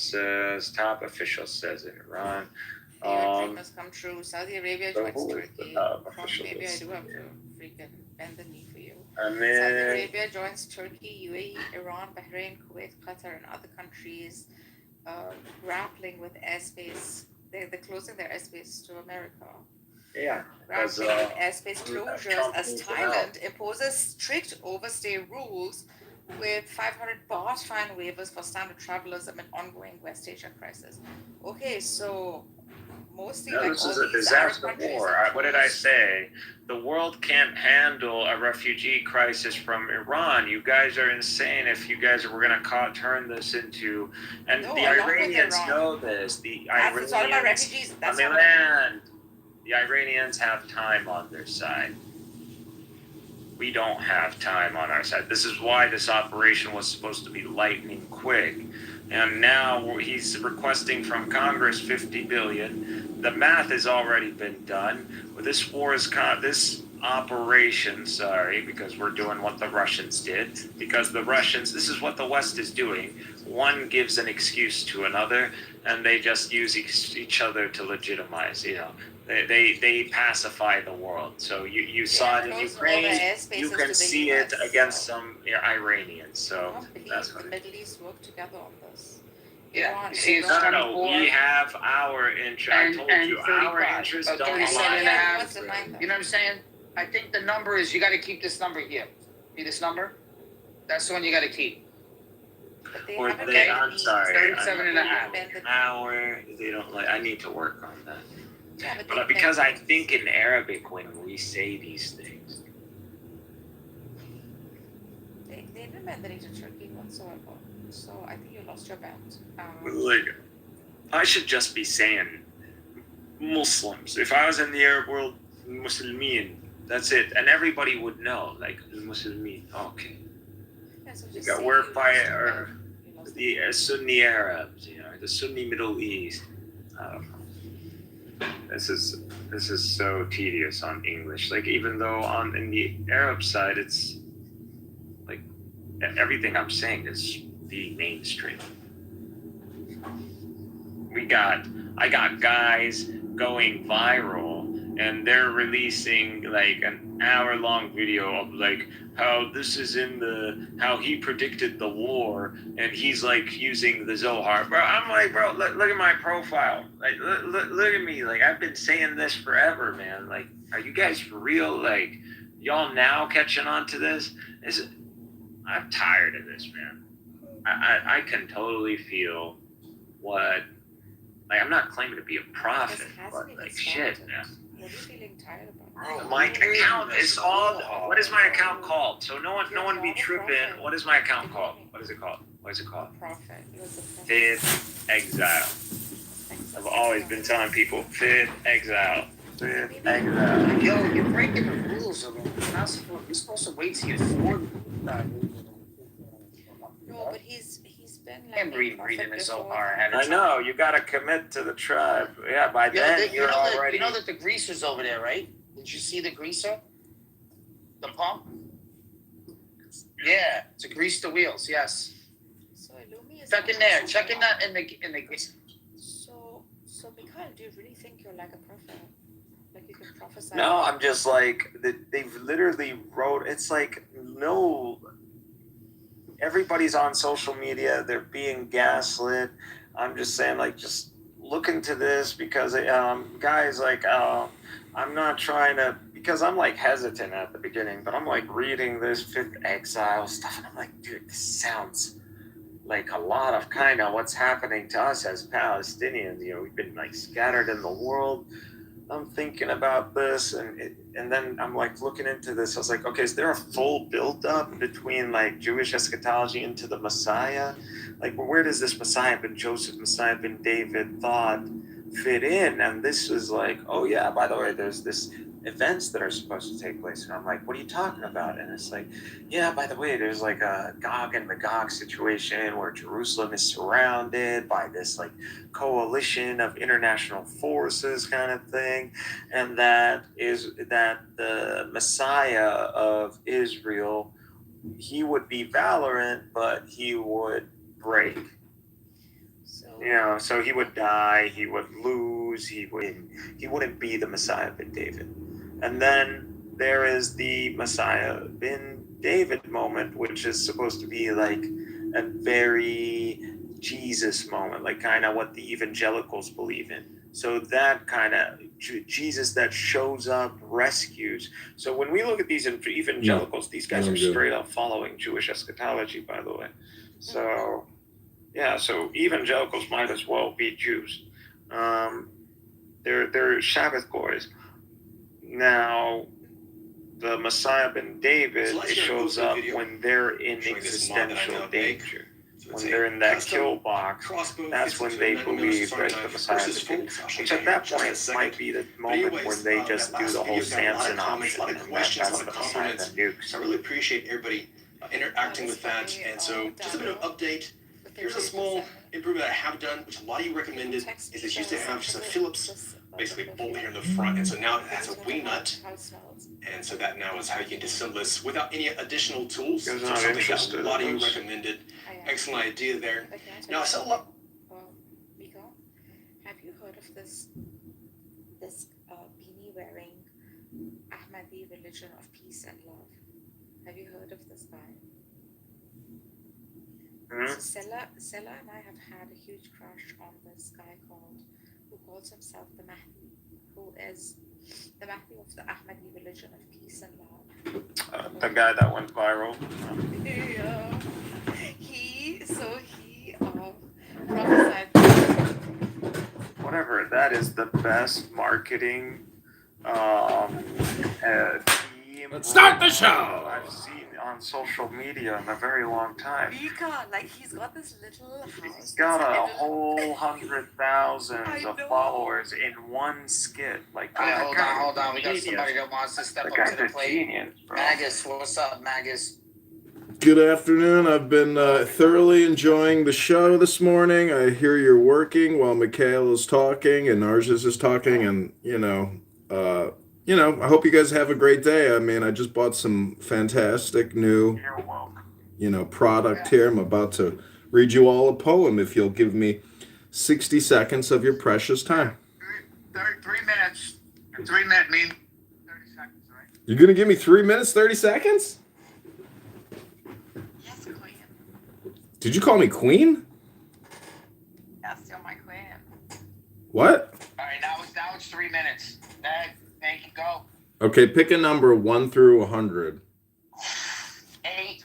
Your dream has come true. Saudi Arabia joins Turkey. Maybe I do have to freaking bend the knee for you. Saudi Arabia joins Turkey, UAE, Iran, Bahrain, Kuwait, Qatar, and other countries grappling with airspace. They're closing their airspace to America. Yeah, grappling with airspace closures as Thailand imposes strict overstay rules with 500 baht fine waivers for standard travelers amid ongoing West Asia crisis. Okay, so mostly this is a disaster war. What did I say? The world can't handle a refugee crisis from Iran. You guys are insane if you guys were going to turn this into... And the Iranians know this. The Iranians on the land. The Iranians have time on their side. We don't have time on our side. This is why this operation was supposed to be lightning quick. And now he's requesting from Congress $50 billion. The math has already been done. This operation, because we're doing what the Russians did. Because the Russians, this is what the West is doing. One gives an excuse to another, and they just use each other to legitimize, They pacify the world. So you saw it in Ukraine. You can see it against some Iranians. So that's what the Middle East work together on this. Yeah, no. We have our interest. I told you our interest don't align. You know what I'm saying? I think the number is you got to keep this number here. See this number? That's the one you got to keep. I'm sorry. 37 and a half. Hour. They don't like. I need to work on that. Yeah, but because I think in Arabic when we say these things. They didn't mandate in Turkey whatsoever. So I think you lost your bet. Like, I should just be saying Muslims. If I was in the Arab world, Muslimin. That's it, and everybody would know. Like Muslimin. Okay. Yeah, so You just got say we're you by lost your bet. You lost the Sunni Arabs, the Sunni Middle East. I don't know. This is so tedious on English. Like even though in the Arab side, it's like everything I'm saying is the mainstream. I got guys going viral and they're releasing like an hour-long video of like how this is how he predicted the war and he's like using the Zohar. Bro, I'm like, bro, look at my profile. Like, look at me. Like, I've been saying this forever, man. Like, are you guys for real? Like, y'all now catching on to this? I'm tired of this, man. I can totally feel what. Like, I'm not claiming to be a prophet, but like, shit, man. What are you feeling tired about? Bro, my account is all. What is my account called? So no one be tripping. What is my account called? What is it called? Prophet. You're the prophet. Fifth Exile. I've always been telling people Fifth Exile. Fifth Exile. Yo, you're breaking the rules. You're supposed to wait till you're 40. No, but he's been like. I'm reading the Zohar. I know, you gotta commit to the tribe. Yeah, by then you're already. You know that the greaser's over there, right? Did you see the greaser? The pump? Yeah, to grease the wheels. Yes. So Illumi is. Check in there. Check in that in the. So Mikhail, do you really think you're like a prophet? Like you can prophesy? No, I'm just like they've literally wrote. It's like no. Everybody's on social media. They're being gaslit. I'm just saying, like, just look into this because, guys, like, I'm not trying to, because I'm, like, hesitant at the beginning, but I'm, like, reading this Fifth Exile stuff, and I'm like, dude, this sounds like a lot of kind of what's happening to us as Palestinians. We've been, like, scattered in the world. I'm thinking about this, and then I'm like looking into this. I was like, okay, is there a full build-up between like Jewish eschatology into the Messiah? Like, well, where does this Messiah ben Joseph, Messiah ben David thought fit in? And this was like, oh yeah, by the way, there's this events that are supposed to take place. And I'm like, what are you talking about? And it's like, yeah, by the way, there's like a Gog and Magog situation where Jerusalem is surrounded by this like coalition of international forces kind of thing. And that the Messiah of Israel, he would be valorant, but he would break. So he would die, he would lose, he wouldn't be the Messiah ben David. And then there is the Messiah ben David moment, which is supposed to be like a very Jesus moment, like kind of what the evangelicals believe in. So that kind of Jesus that shows up, rescues. So when we look at these evangelicals, these guys are straight up following Jewish eschatology, by the way. So yeah, so evangelicals might as well be Jews. They're Sabbath goys. Now, the Messiah ben David, it shows up when they're in existential danger. When they're in that kill box, that's when they believe that the Messiah ben David. Which at that point might be the moment when they just do the whole Samson option, and that's the Messiah that nukes. I really appreciate everybody interacting with that. And so, just a bit of update. Here's a small improvement I have done, which a lot of you recommended, is it used to have just a Phillips basically bolt here in the front, and so now it has a wing nut, and so that now is how you can disassemble this without any additional tools. So something that a lot of you recommended. Excellent idea there. Now I saw a lot. Mika, have you heard of this beanie wearing Ahmadi religion of peace and love? Have you heard of this guy? So Sella and I have had a huge crush on this guy who calls himself the Mahdi, who is the Mahdi of the Ahmadi religion of peace and love. The guy that went viral. Yeah. He prophesied. Whatever, that is the best marketing team. Let's start the show! I've seen on social media in a very long time. Mika, like he's got this little house. He's got a whole 100,000 of followers in one skit. Like, All right, hold on. We got somebody that wants to step up to the plate. Genius, bro. Magus, what's up, Magus? Good afternoon. I've been thoroughly enjoying the show this morning. I hear you're working while Mikhail is talking and Narjas is talking, and I hope you guys have a great day. I mean, I just bought some fantastic new, product here. I'm about to read you all a poem if you'll give me 60 seconds of your precious time. 3 minutes. 3 minutes mean 30 seconds, right? You're gonna give me 3 minutes, 30 seconds? Yes, queen. Did you call me queen? Yes, you're my queen. What? All right, now it's 3 minutes. Thank you, go. Okay, pick a number 1 through 100. 8.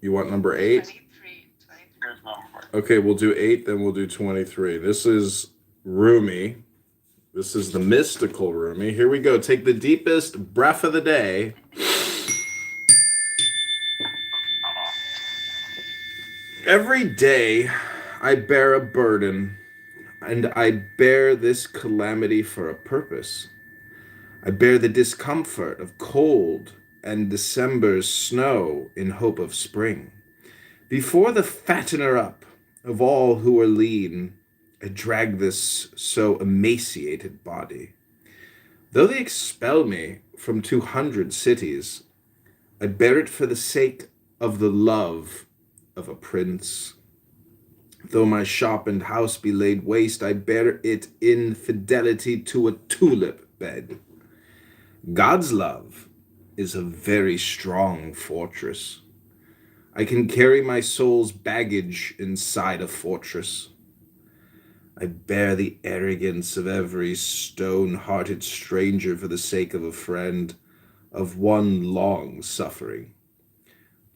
You want number 8? 23. Good number. Okay, we'll do 8, then we'll do 23. This is Rumi. This is the mystical Rumi. Here we go. Take the deepest breath of the day. Every day I bear a burden, and I bear this calamity for a purpose. I bear the discomfort of cold and December's snow in hope of spring. Before the fattener up of all who are lean, I drag this so emaciated body. Though they expel me from 200 cities, I bear it for the sake of the love of a prince. Though my shop and house be laid waste, I bear it in fidelity to a tulip bed. God's love is a very strong fortress. I can carry my soul's baggage inside a fortress. I bear the arrogance of every stone-hearted stranger for the sake of a friend, of one long suffering.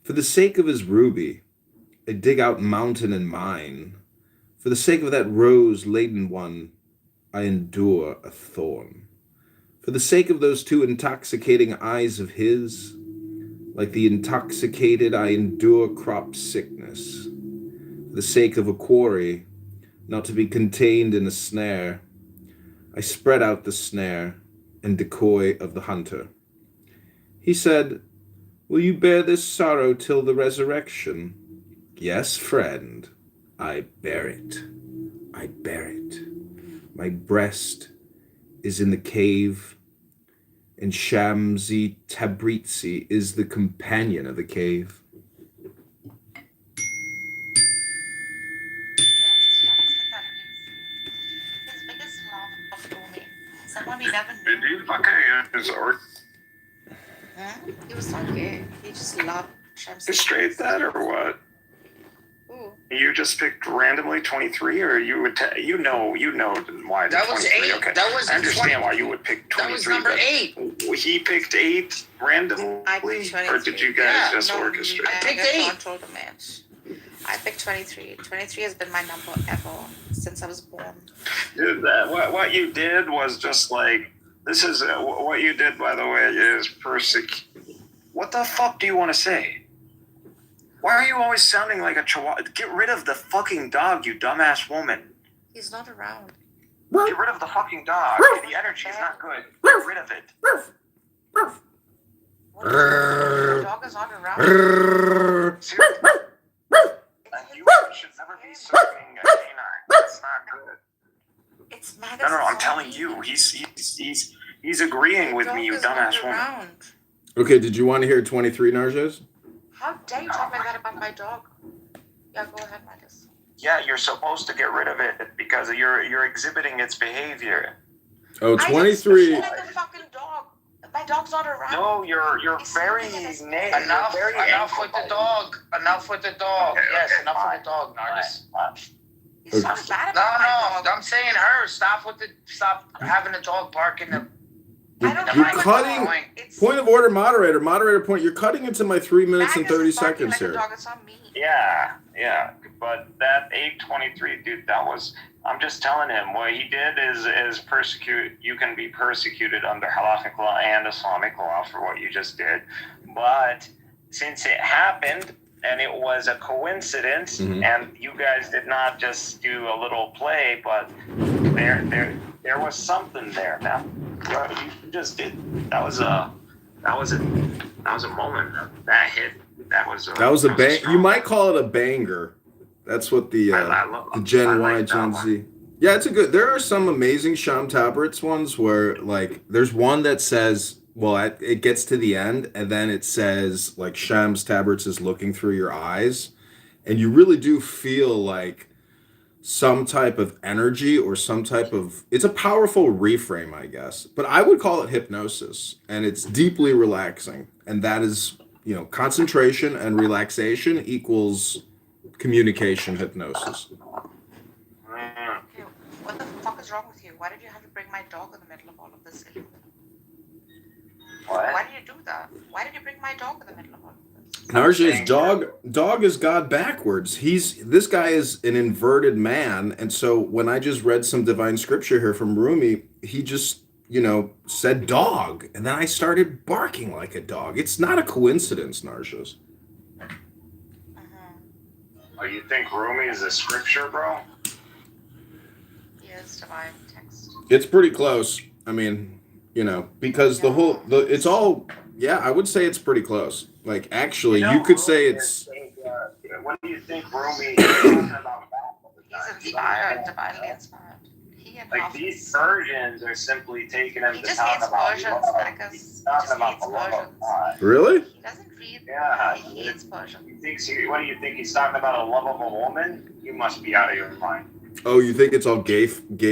For the sake of his ruby, I dig out mountain and mine. For the sake of that rose-laden one, I endure a thorn. For the sake of those two intoxicating eyes of his, like the intoxicated, I endure crop sickness. For the sake of a quarry, not to be contained in a snare, I spread out the snare and decoy of the hunter. He said, "Will you bear this sorrow till the resurrection?" Yes, friend, I bear it. I bear it. My breast is in the cave, and Shamsi Tabrizi is the companion of the cave. His biggest love of Rumi. Someone we never Did knew. you fucking resort? He was not gay. He just loved Shamsi. Straight that or what? Ooh. You just picked randomly 23, or you would you know why the That was 23? 8. Okay. That was I understand 20. why you would pick 23. That was number but 8. He picked 8 randomly, I picked 23. or did you guys just No, orchestrate? I picked Megatron 8. told the match. I picked 23. 23 has been my number ever since I was born. Dude, what you did was just like, this is what you did, by the way, is What the fuck do you want to say? Why are you always sounding like a chihuahua? Get rid of the fucking dog, you dumbass woman. He's not around. Get rid of the fucking dog. The energy is not good. Get rid of it. The dog is not around. You should never be serving a canine. That's not good. It's Magus. No, I'm telling you. He's agreeing with me, you dumbass woman. Okay, did you want to hear 23, Narjas? How dare you talk like that about my dog? Yeah, go ahead, Magus. Yeah, you're supposed to get rid of it because you're exhibiting its behavior. Oh, I 23. don't like a fucking dog. My dog's not around. No, you're very Enough with the dog. Enough with the dog. Yes, enough with the dog, Nardas. He's not bad No, about my dog. I'm saying her. Stop having the dog barking. I don't You're like cutting. Point of order, moderator. Moderator point. You're cutting into my 3 minutes and 30 seconds here. Dog, it's not me. Yeah. But that 823, dude, I'm just telling him what he did is persecute. You can be persecuted under halakhic law and Islamic law for what you just did. But since it happened and it was a coincidence, and you guys did not just do a little play, but there was something there. Now, you just did. That was a moment. That hit. That was a bang. You might call it a banger. That's what the Gen Y, Gen Z. Yeah, it's a good. There are some amazing Sham Tabrets ones where, like, there's one that says, well, it gets to the end, and then it says, like, Shams Tabrets is looking through your eyes, and you really do feel like some type of energy or some type of. It's a powerful reframe, I guess, but I would call it hypnosis, and it's deeply relaxing, and that is, concentration and relaxation equals communication hypnosis. Okay, what the fuck is wrong with you? Why did you have to bring my dog in the middle of all of this? What? Why did you do that? Why did you bring my dog in the middle of all of this? Narja's dog is God backwards. This guy is an inverted man, and so when I just read some divine scripture here from Rumi, he just said dog, and then I started barking like a dog. It's not a coincidence, Narja's. Oh, you think Rumi is a scripture, bro? Yes, divine text. It's pretty close. I mean, because it's all. Yeah, I would say it's pretty close. Like, actually, you could say it's. What do you think Rumi is talking about? He's inspired, divinely inspired. Like, these Persians are simply taking him He to just talk hates about Persians, love. He's talking about the love of God. Really? He doesn't read. Yeah. He hates Persians. What do you think? He's talking about a love of a woman? You must be out of your mind. Oh, you think it's all gay,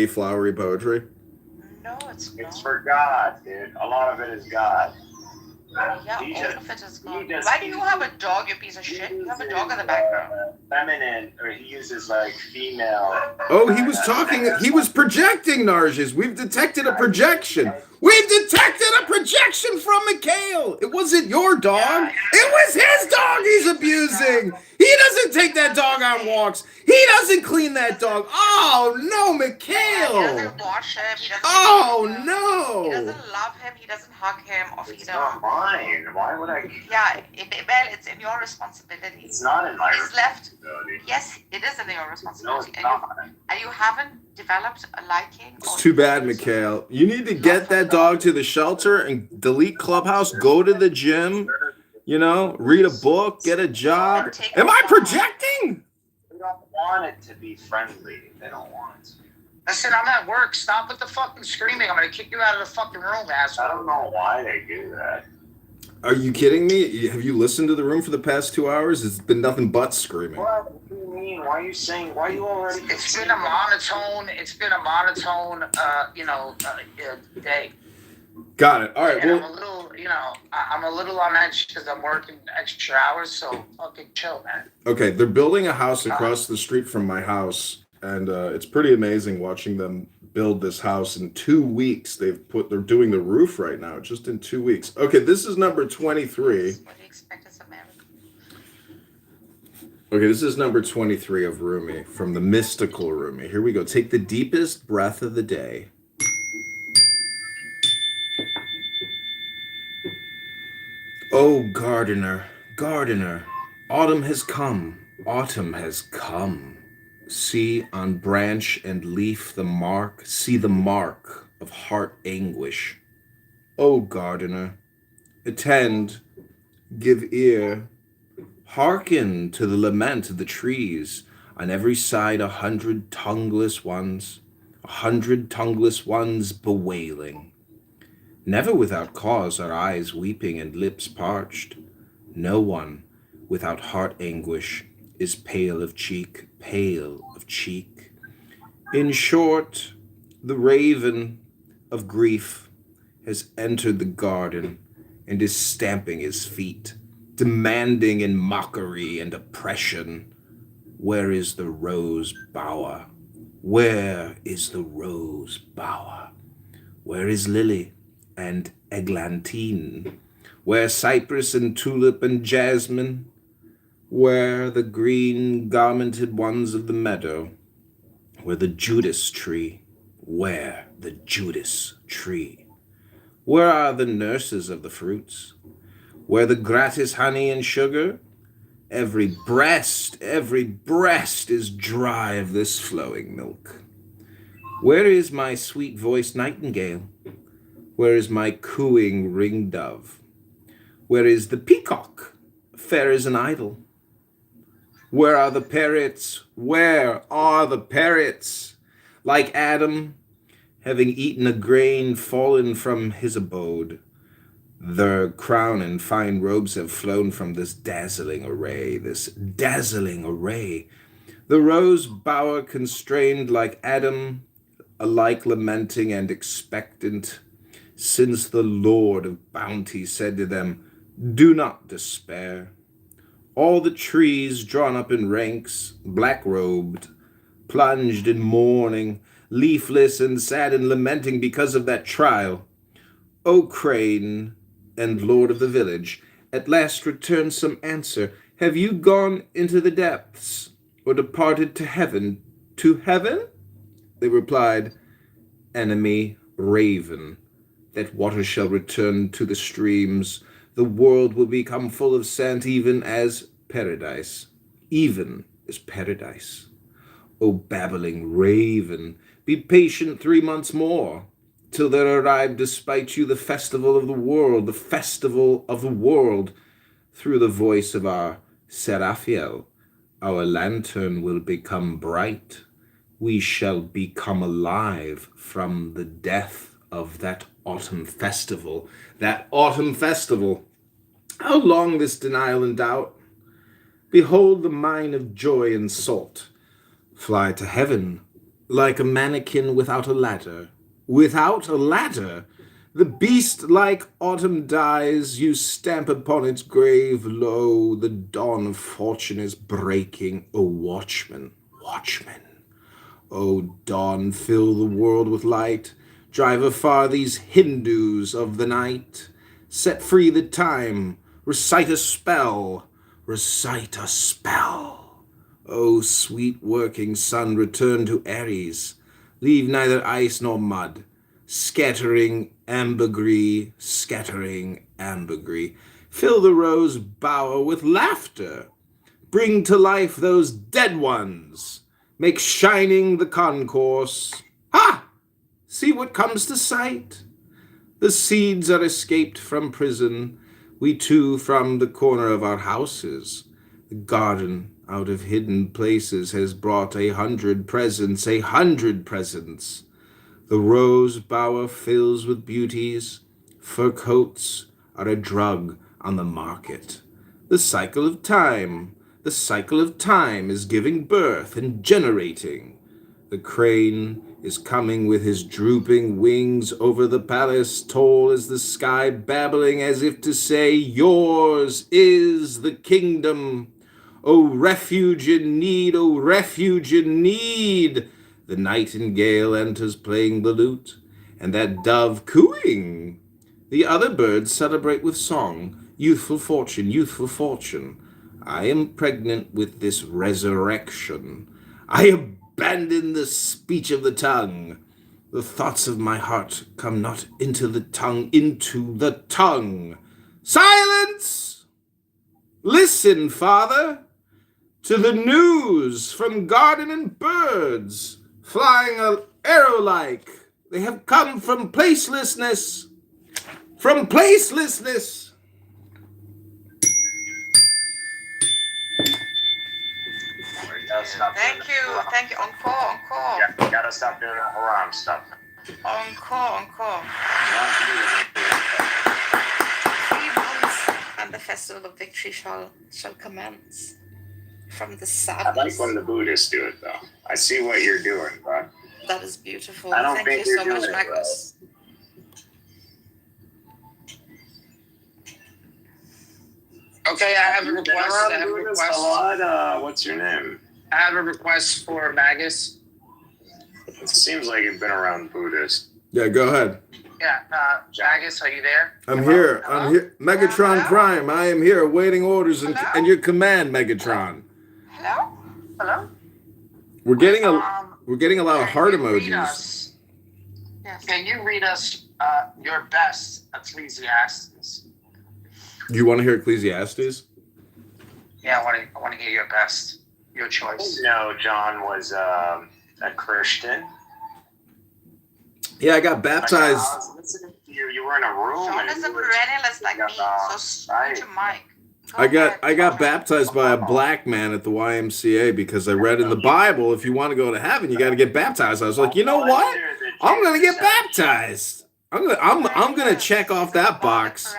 flowery poetry? No, it's not. It's for God, dude. A lot of it is God. Yeah, all of it is God. Why do you have a dog, you piece of shit? You have a dog in the background. Feminine, or he uses like female. Oh, he was projecting, Narjas. We've detected a projection. We've detected a projection from Mikhail. It wasn't your dog. It was his dog he's abusing. He doesn't take that dog on walks. He doesn't clean that dog. Oh, no, Mikhail. He doesn't wash him. He doesn't no. He doesn't love him. He doesn't hug him or feed him. It's not mine. Why would I? Yeah, well, it's in your responsibility. It's not in my responsibility. Yes, it is in your responsibility. No, it's not. And you haven't developed a liking. It's too bad, Mikhail. You need to get that dog to the shelter and delete Clubhouse, go to the gym, read a book, get a job. Am I projecting? They don't want it to be friendly. They don't want it to be. Listen, I'm at work. Stop with the fucking screaming. I'm going to kick you out of the fucking room, asshole. I don't know why they do that. Are you kidding me? Have you listened to the room for the past 2 hours? It's been nothing but screaming. What do you mean? Why are you saying? Why are you already? It's been a monotone day. Got it. All right. And Well, I'm a little on edge because I'm working extra hours. So fucking chill, man. okay, they're building a house across the street from my house, and it's pretty amazing watching them build this house in 2 weeks. They're doing the roof right now, just in 2 weeks. Okay, this is number 23. What do you expect as a man? Okay, this is number 23 of Rumi, from the mystical Rumi. Here we go. Take the deepest breath of the day. Oh, gardener, gardener, autumn has come, autumn has come. See on branch and leaf the mark, see the mark of heart anguish. O gardener, attend, give ear, hearken to the lament of the trees, on every side 100 tongueless ones, 100 tongueless ones bewailing. Never without cause are eyes weeping and lips parched. No one without heart anguish is pale of cheek, pale of cheek. In short, the raven of grief has entered the garden and is stamping his feet, demanding in mockery and oppression, where is the rose bower? Where is the rose bower? Where is lily and eglantine? Where cypress and tulip and jasmine? Where the green garmented ones of the meadow? Where the Judas tree? Where the Judas tree? Where are the nurses of the fruits? Where the gratis honey and sugar? Every breast is dry of this flowing milk. Where is my sweet-voiced nightingale? Where is my cooing ring-dove? Where is the peacock, fair as an idol? Where are the parrots? Where are the parrots? Like Adam, having eaten a grain fallen from his abode, their crown and fine robes have flown from this dazzling array, The rose bower constrained like Adam, alike lamenting and expectant, since the Lord of bounty said to them, do not despair. All the trees drawn up in ranks, black-robed, plunged in mourning, leafless and sad and lamenting because of that trial. O crane and lord of the village, at last return some answer. Have you gone into the depths, or departed to heaven? To heaven? They replied, enemy raven, that water shall return to the streams. The world will become full of sand, even as paradise. Even as paradise. O babbling raven, be patient 3 months more, till there arrive despite you the festival of the world, Through the voice of our Seraphiel, our lantern will become bright. We shall become alive from the death of that autumn festival. How long this denial and doubt? Behold the mine of joy and salt. Fly to heaven, like a mannequin without a ladder. Without a ladder? The beast like autumn dies, you stamp upon its grave. Lo, the dawn of fortune is breaking. O watchman, O dawn, fill the world with light. Drive afar these Hindus of the night. Set free the time. Recite a spell. O sweet working sun, return to Aries. Leave neither ice nor mud. Scattering ambergris. Fill the rose bower with laughter. Bring to life those dead ones. Make shining the concourse. Ha! See what comes to sight. The seeds are escaped from prison. We too from the corner of our houses. The garden out of hidden places has brought 100 presents. The rose bower fills with beauties. Fur coats are a drug on the market. The cycle of time is giving birth and generating. The crane is coming with his drooping wings over the palace, tall as the sky, babbling as if to say, yours is the kingdom. O refuge in need, The nightingale enters playing the lute, and that dove cooing. The other birds celebrate with song, youthful fortune. I am pregnant with this resurrection. I abandon the speech of the tongue. The thoughts of my heart come not into the tongue. Silence! Listen, Father, to the news from garden and birds, flying arrow-like. They have come from placelessness. Thank you. Encore. Yeah, you gotta stop doing the haram stuff. Encore. 3 months, and the festival of victory shall commence. From the sadness. I like when the Buddhists do it, though. I see what you're doing, but that is beautiful. I don't Thank think you you're so much, doing it Magnus. Okay, I have a request. What's your name? I have a request for Magus. It seems like you've been around Buddhists. Yeah, go ahead. Yeah, Magus, are you there? I'm here. Megatron Prime, I am here awaiting orders and your command, Megatron. Hello? We're getting a lot of heart Can you read emojis. us- Can you read us your best Ecclesiastes? You want to hear Ecclesiastes? Yeah, I want to hear your choice. No, John was a Christian. Yeah, I got baptized. I was listening to you. You were in a room. Sean is a perennialist like me, so mute your mic. I got baptized by a black man at the YMCA because I read in the Bible, if you want to go to heaven, you got to get baptized. I was like, you know what? I'm gonna get baptized. I'm gonna check off that box.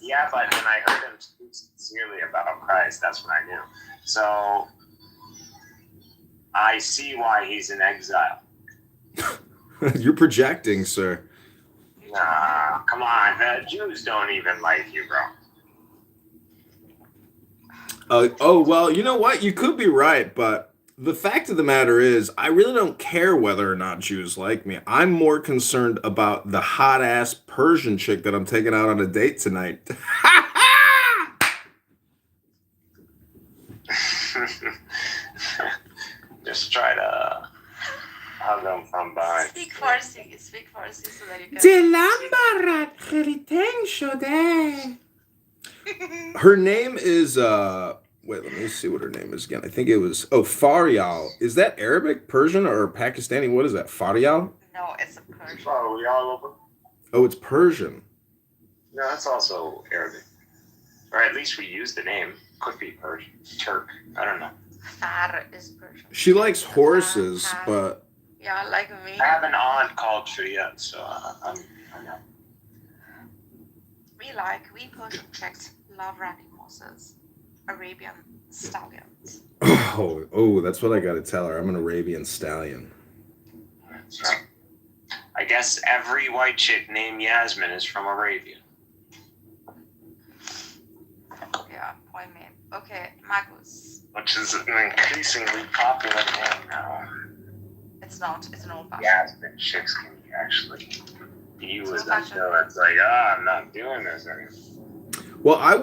Yeah, but when I heard him speak sincerely about Christ, that's when I knew. So I see why he's in exile. You're projecting, sir. Nah, come on. The Jews don't even like you, bro. Oh, well, you know what? You could be right, but the fact of the matter is, I really don't care whether or not Jews like me. I'm more concerned about the hot-ass Persian chick that I'm taking out on a date tonight. Just try to hug them from behind. Speak Farsi so that you can. Her name is wait, let me see what her name is again. I think it was Faryal. Is that Arabic, Persian, or Pakistani? What is that? Faryal? No, it's a Persian. Oh, it's Persian. No, that's also Arabic. Or at least we use the name. Could be Persian. Turk. I don't know. Far is Persian. She likes horses, but Yeah, like me. I have an aunt called Shriya, so I know. We Persian chicks love riding horses. Arabian stallions. oh, that's what I got to tell her. I'm an Arabian stallion. So, I guess every white chick named Yasmin is from Arabia. Yeah, point me. Okay, Marcus. Which is an increasingly popular name now. It's not. It's an old fashioned. Yasmin chicks can actually be with them. So it's like, I'm not doing this anymore. Well, I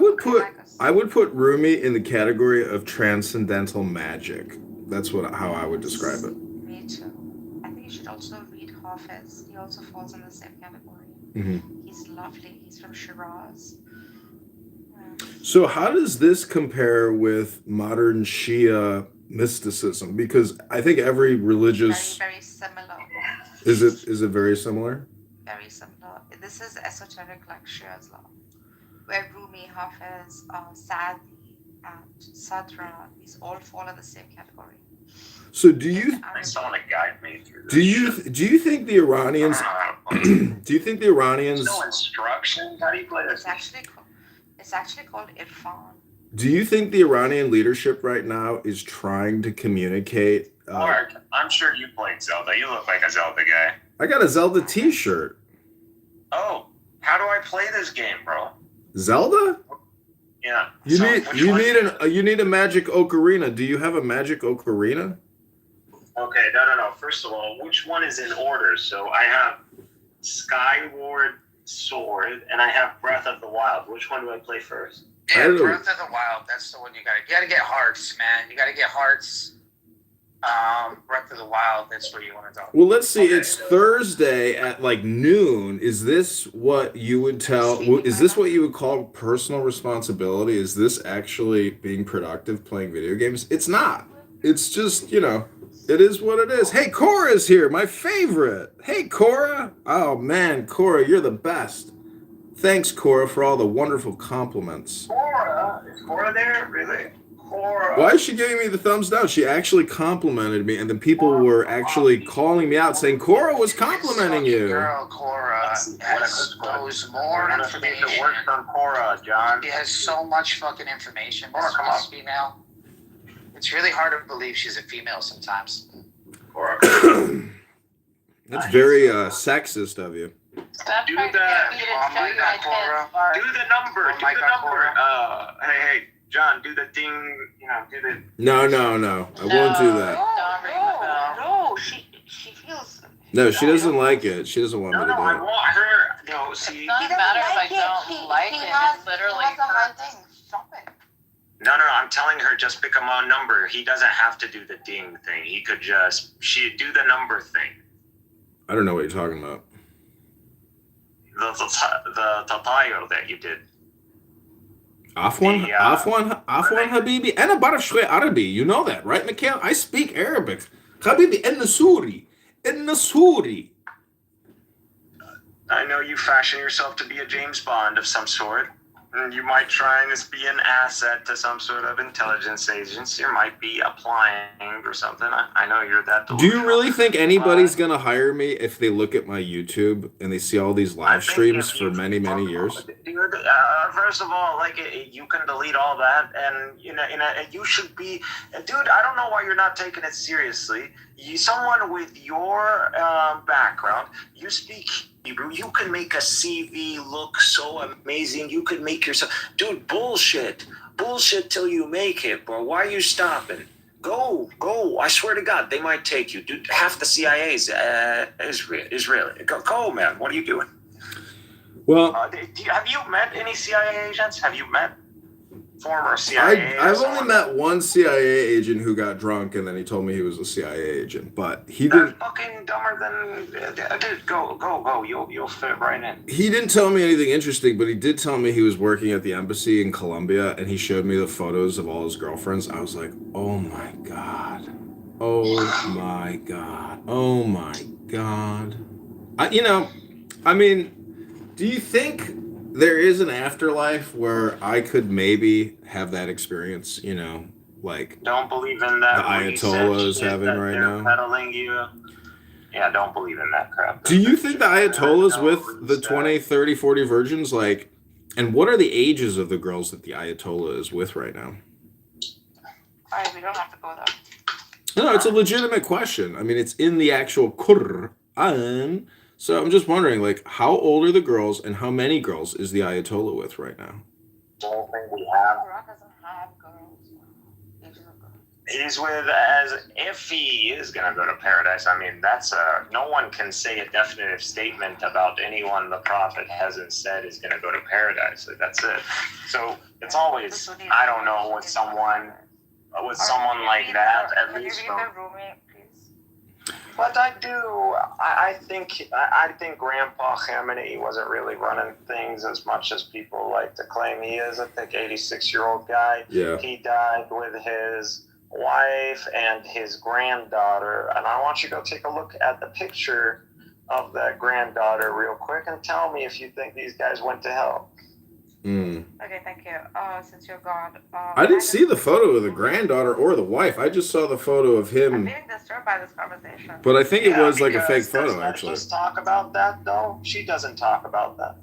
would put Rumi in the category of transcendental magic. That's how I would describe it. Me too. I think you should also read Hafiz. He also falls in the same category. Mm-hmm. He's lovely. He's from Shiraz. So how does this compare with modern Shia mysticism? Because I think every religious very similar. Is it very similar? Very similar. This is esoteric like Shia's law, where Rumi, Hafiz, Sadi, and Sadra, these all fall in the same category. So do you? I someone to guide me through this. Do you think the Iranians? Do you think the Iranians? No instructions. How do you play this? It's actually called Irfan. Do you think the Iranian leadership right now is trying to communicate? Mark, I'm sure you played Zelda. You look like a Zelda guy. I got a Zelda T-shirt. Oh, how do I play this game, bro? Zelda? Yeah. You need a magic ocarina. Do you have a magic ocarina? Okay, no. First of all, which one is in order? So I have Skyward Sword and I have Breath of the Wild. Which one do I play first? Yeah, Breath of the Wild. That's the one you gotta get hearts, man. You gotta get hearts. Breath of the Wild. That's where you want to go. Well, let's see. Okay. It's Thursday at like noon. Is this what you would Is this what you would call personal responsibility? Is this actually being productive playing video games? It's not. It's just, it is what it is. Hey, Cora's here, my favorite. Hey, Cora. Oh man, Cora, you're the best. Thanks, Cora, for all the wonderful compliments. Cora? Is Cora there? Really? Cora. Why is she giving me the thumbs down? She actually complimented me, and then people were actually calling me out saying Cora was complimenting you. Girl, Cora knows more information. It works on Cora, John. She has so much fucking information. This female. It's really hard to believe she's a female sometimes. Cora. That's very sexist of you. Stop do the Cora. Do the number. Do the number. Hey, John, do the ding. Do the. No. I won't do that. No. She feels. No, she doesn't like it. She doesn't want me to do it. I want her. No, see. It doesn't matter if I don't like it. It's literally her thing. Stop it. No, I'm telling her just pick a number. He doesn't have to do the ding thing. He could she do the number thing. I don't know what you're talking about. The tatayo that you did. Afwan Habibi. أنا بعرف شوي عربي. You know that, right, Mikhail? I speak Arabic. Habibi, إن سوري. إن سوري. I know you fashion yourself to be a James Bond of some sort. And you might try and be an asset to some sort of intelligence agency, or might be applying or something. I know you're that Do delusional. you really think anybody's gonna hire me if they look at my YouTube and they see all these live streams for many, many years? Dude, first of all, like you can delete all that, and you should be, dude. I don't know why you're not taking it seriously. Someone with your background, you speak Hebrew, you can make a CV look so amazing. You could make yourself, dude. Bullshit till you make it, bro. Why are you stopping? Go! I swear to God, they might take you, dude. Half the CIA is Israeli. Go, man. What are you doing? Well, have you met any CIA agents? Have you met former CIA? I've only met one CIA agent who got drunk and then he told me he was a CIA agent, but he didn't. Fucking dumber than dude. Go. You'll fit right in. He didn't tell me anything interesting, but he did tell me he was working at the embassy in Colombia and he showed me the photos of all his girlfriends. I was like, oh my God. Oh my God. Oh my God. Do you think there is an afterlife where I could maybe have that experience, like don't believe in that. The Ayatollah is having right now. Peddling you. Yeah, don't believe in that crap. Do you think the Ayatollah's with the 20, 30, 40 virgins? Like, and what are the ages of the girls that the Ayatollah is with right now? We don't have to go there. No, it's a legitimate question. I mean, it's in the actual Quran. So I'm just wondering, like, how old are the girls and how many girls is the Ayatollah with right now? The whole thing we have. Iraq doesn't have girls. He's with, as if he is going to go to paradise. I mean, no one can say a definitive statement about anyone the prophet hasn't said is going to go to paradise. That's it. So it's always, I don't know, with someone like that, at least. But I think Grandpa Khamenei wasn't really running things as much as people like to claim he is. I think 86-year-old guy. Yeah. He died with his wife and his granddaughter. And I want you to go take a look at the picture of that granddaughter real quick and tell me if you think these guys went to hell. Okay, thank you. Since you're gone. I didn't see the photo of the granddaughter or the wife. I just saw the photo of him. I'm being disturbed by this conversation. But I think it was like a fake photo, Does actually. Just talk about that, though? She doesn't talk about that.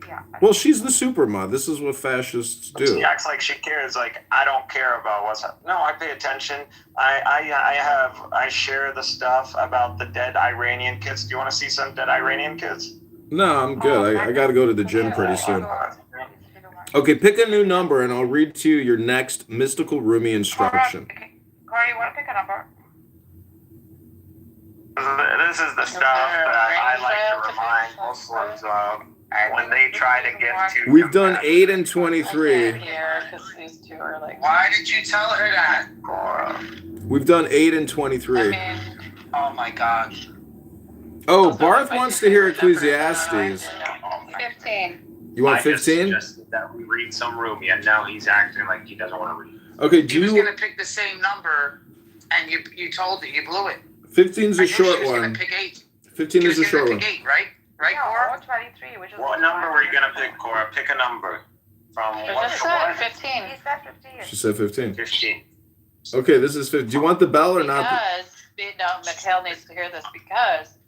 Yeah. Well, she's the supermod. This is what fascists do. She acts like she cares. Like, I don't care about what's happening. No, I pay attention. I share the stuff about the dead Iranian kids. Do you want to see some dead Iranian kids? No, I'm good. I got to go to the gym pretty soon. Okay, pick a new number and I'll read to you your next mystical Rumi instruction. Corey, you want to pick a number? This is the stuff that I like to remind Muslims of when they try to get to. We've done 8 and 23. Why did you tell her that? We've done 8 and 23. Oh my God. Oh, Barth wants to hear Ecclesiastes. 15. You want I just 15? suggested that we read some Rumi, and now he's acting like he doesn't want to read. Okay, He was gonna pick the same number, and you told it. You blew it. 15's I a knew short she was one. gonna pick 8. 15 She is was a gonna short one. pick 8, right? Right, Cora? 23, which is What number were you going to pick, Cora? Pick a number. From what to what? 15. He said 15. She said 15. 15. Okay, this is 15. Do you want the bell or not? Mikhail needs to hear this because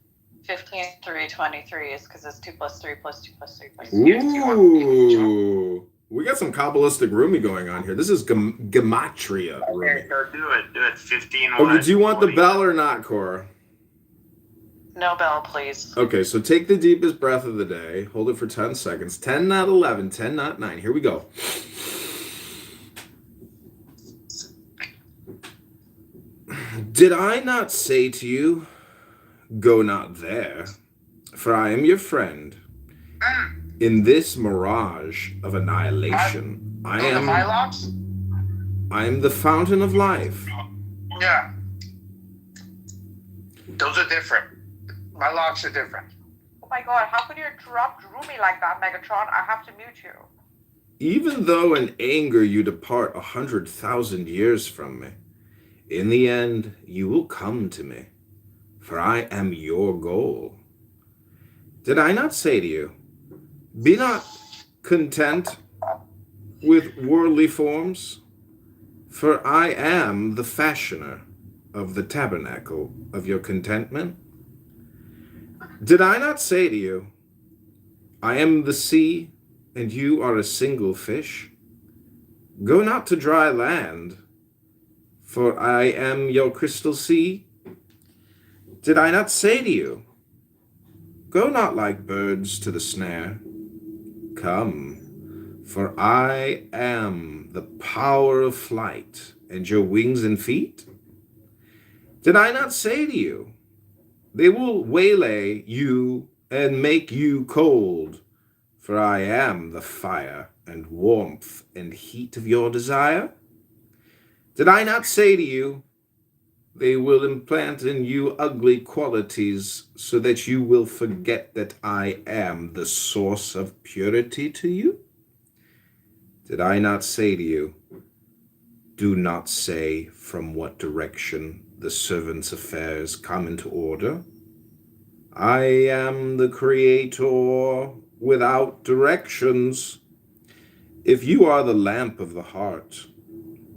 15 through 23 is because it's 2 plus 3 plus 2 plus 3 plus 2. Ooh. We got some Kabbalistic Rumi going on here. This is Gematria Rumi. Okay, so do it. 15. Okay, do you want the bell or not, Cora? No bell, please. Okay, so take the deepest breath of the day. Hold it for 10 seconds. 10, not 11. 10, not 9. Here we go. Did I not say to you, go not there, for I am your friend. In this mirage of annihilation, I am the fountain of life. Yeah. Those are different. My locks are different. Oh my God, how could you interrupt Rumi like that, Megatron? I have to mute you. Even though in anger you depart 100,000 years from me, in the end you will come to me, for I am your goal. Did I not say to you, be not content with worldly forms, for I am the fashioner of the tabernacle of your contentment? Did I not say to you, I am the sea, and you are a single fish? Go not to dry land, for I am your crystal sea. Did I not say to you, go not like birds to the snare? Come, for I am the power of flight, and your wings and feet? Did I not say to you, they will waylay you and make you cold, for I am the fire and warmth and heat of your desire? Did I not say to you, they will implant in you ugly qualities so that you will forget that I am the source of purity to you? Did I not say to you, do not say from what direction the servant's affairs come into order? I am the creator without directions. If you are the lamp of the heart,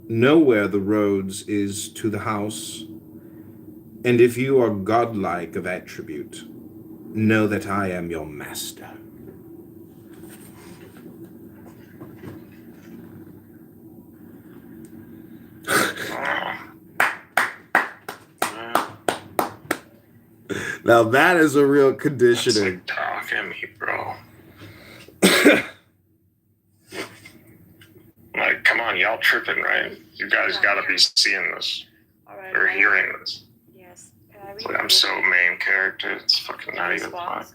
know where the roads is to the house. And if you are godlike of attribute, know that I am your master. Now that is a real conditioning. That's like talking me, bro. Like, come on, y'all tripping, right? You guys gotta be seeing this. Alright, Or hearing this. Yes. Can I read Like, I'm so main character, it's fucking not even fun.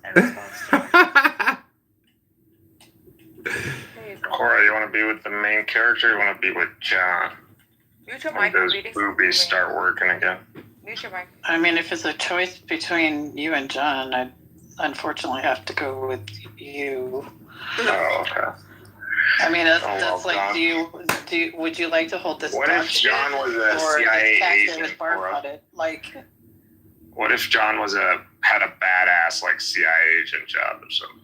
Cora, you want to be with the main character or you want to be with John? Mute your When mic, those reading boobies start working again. Mute your mic. I mean, if it's a choice between you and John, I'd unfortunately have to go with you. Oh, okay. I mean, that's well, like, John. would you like to hold this? What if John was a CIA agent, Cora? Like, What if John had a badass like CIA agent job or something?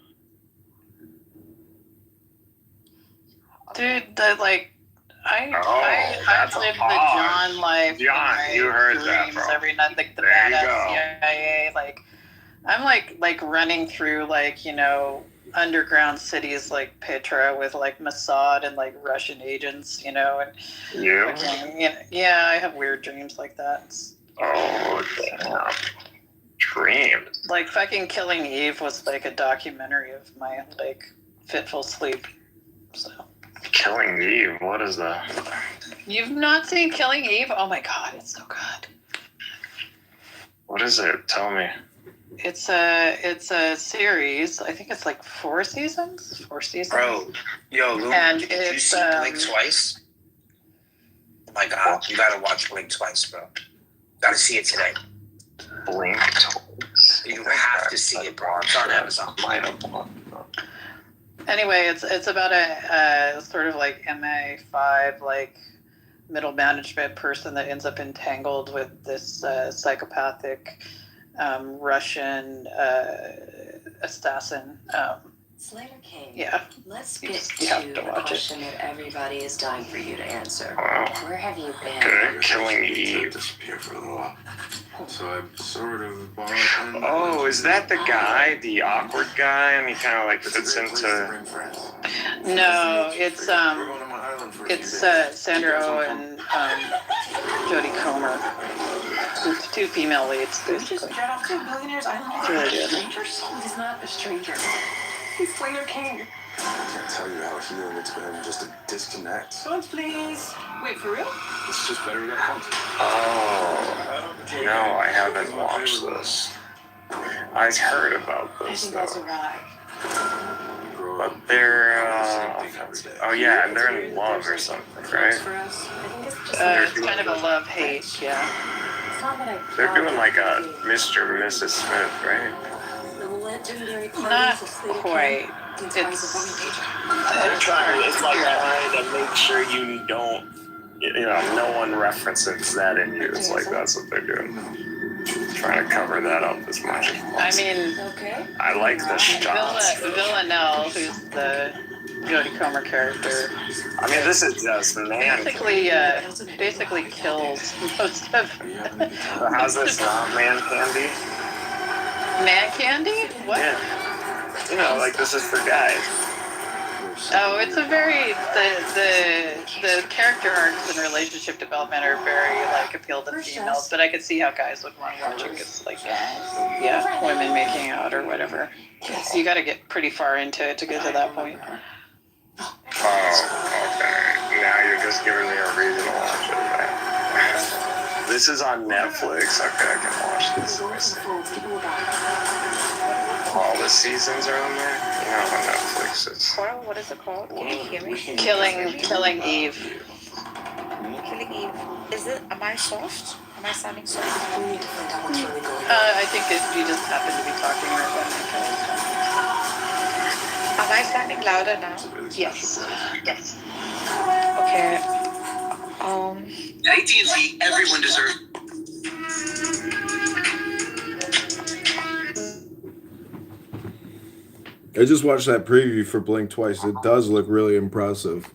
dude, I that's a lived the pause. John life. John, in my you heard that, dreams bro. every night, like the There you badass go. CIA. Like, I'm like running through underground cities like Petra with like Mossad and like Russian agents, and You? yeah, I have weird dreams like that. Oh, damn. Dreams. Like fucking Killing Eve was like a documentary of my like fitful sleep. So. Killing Eve? What is that? You've not seen Killing Eve? Oh my god, it's so good. What is it? Tell me. It's a series. I think it's like 4 seasons. 4 seasons. Bro, yo, Lou, And did you it's, see Blink twice? Oh my god, you gotta watch Blink twice, bro. Gotta see it today. Blink twice. You have to see it, bro. It's on Amazon. Anyway, it's about a sort of like MA5 like middle management person that ends up entangled with this psychopathic Russian assassin. Slater King. Yeah. Let's You get just to have to the watch it. question that everybody is dying for you to answer. Wow. Where have you been? Okay, Killing Eve. Disappear for a little while. So I sort of borrowed. Oh, is that the guy, the awkward guy, and he kind of like fits into? No, it's Sandra Oh and Jodie Comer, two female leads. You just jet off to a billionaire's island It's really with a good. stranger? He's not a stranger. He's Slater King. I can't tell you how healing it's been just to disconnect. Phones, please. Wait, for real? It's just better to get phones. Oh, no, I haven't watched this. I heard about I this think though. that's a ride. But they're, oh yeah, and they're in love or something, right? For us, I think it's just It's kind of a love-hate, yeah. It's not that I They're doing like a Mr. and Mrs. Smith, right? the legendary Not parties of Slater quite. King. It's like trying to make sure you don't, no one references that in you. It's like that's what they're doing. Trying to cover that up as much as possible. I mean, I like the shots. Villanelle, who's the Jodie Comer character. I mean, this is just Basically kills most of. How's this not man candy? Man candy? What? Yeah. Like this is for guys. Oh, it's a very the character arcs and relationship development are very appeal to females, but I could see how guys would want to watch it because women making out or whatever. So you got to get pretty far into it to get to that point. Oh, okay. Now you're just giving me a reason to watch it. Right? This is on Netflix. Okay, I can watch this. All the seasons are on there. On Netflix. Coral, what is it called? Can you hear me? Killing Eve. Killing Eve. Am I soft? Am I sounding soft? I think you just happen to be talking right now. Am I sounding louder now? Yes. Okay. At AT&T, everyone deserves. I just watched that preview for Blink Twice. It does look really impressive.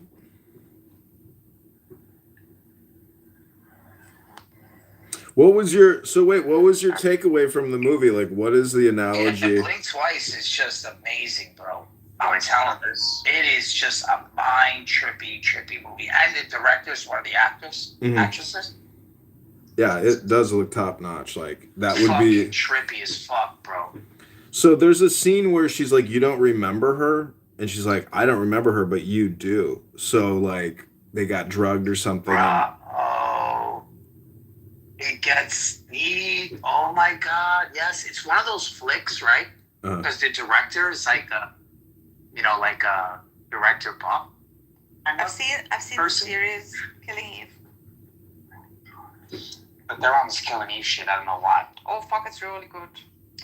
What was your takeaway from the movie? Like, what is the analogy? Blink Twice is just amazing, bro. I'm telling you, it is just a mind trippy movie. And the director's one of the actresses. Yeah, it does look top notch. Like that would be trippy as fuck, bro. So there's a scene where she's like, "You don't remember her," and she's like, "I don't remember her, but you do." So like they got drugged or something. It gets deep. Oh my god, yes, it's one of those flicks, right? Because the director is like a director pop. I've seen the series Killing Eve. But they're on this Killing Eve shit. I don't know why. Oh fuck, it's really good.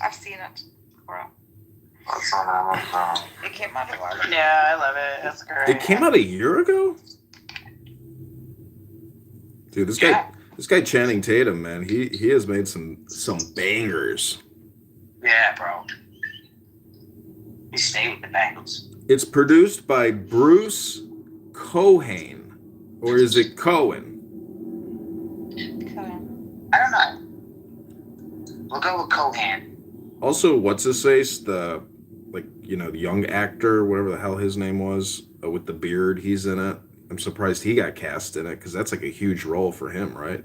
I've seen it. That's on Amazon. It came out a while ago. Yeah, I love it. It's great. It came out a year ago? Dude, this guy Channing Tatum, man, he has made some bangers. Yeah, bro. He stayed with the Bengals. It's produced by Bruce Cohane, or is it Cohen? I don't know. We'll go with Cohan. Also, what's his face? The young actor, whatever the hell his name was, with the beard, he's in it. I'm surprised he got cast in it because that's like a huge role for him, right?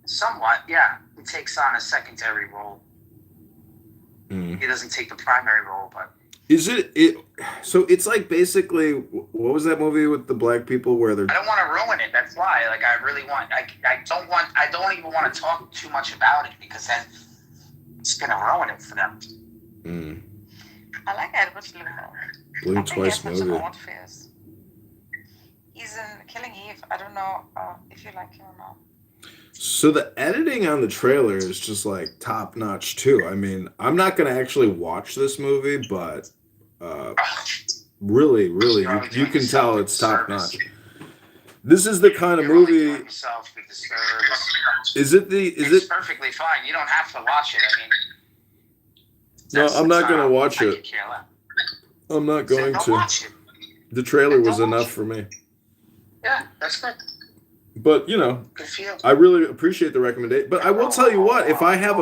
Somewhat, yeah. He takes on a secondary role. He doesn't take the primary role, but is it? So it's like basically, what was that movie with the black people where they're? I don't want to ruin it. That's why. Like, I really want. I don't even want to talk too much about it because then it's gonna ruin it for them. I like Edward Blink Twice movie. He's in Killing Eve. I don't know if you like him or not. So the editing on the trailer is just like top notch too. I mean, I'm not gonna actually watch this movie, but really, you can tell it's top notch. This is the kind of movie. Is it? It's perfectly fine. You don't have to watch it. I mean, no, I'm not gonna watch it. I'm not going to. The trailer was enough for me. Yeah, that's good. But I really appreciate the recommendation. But I will tell you what: if I have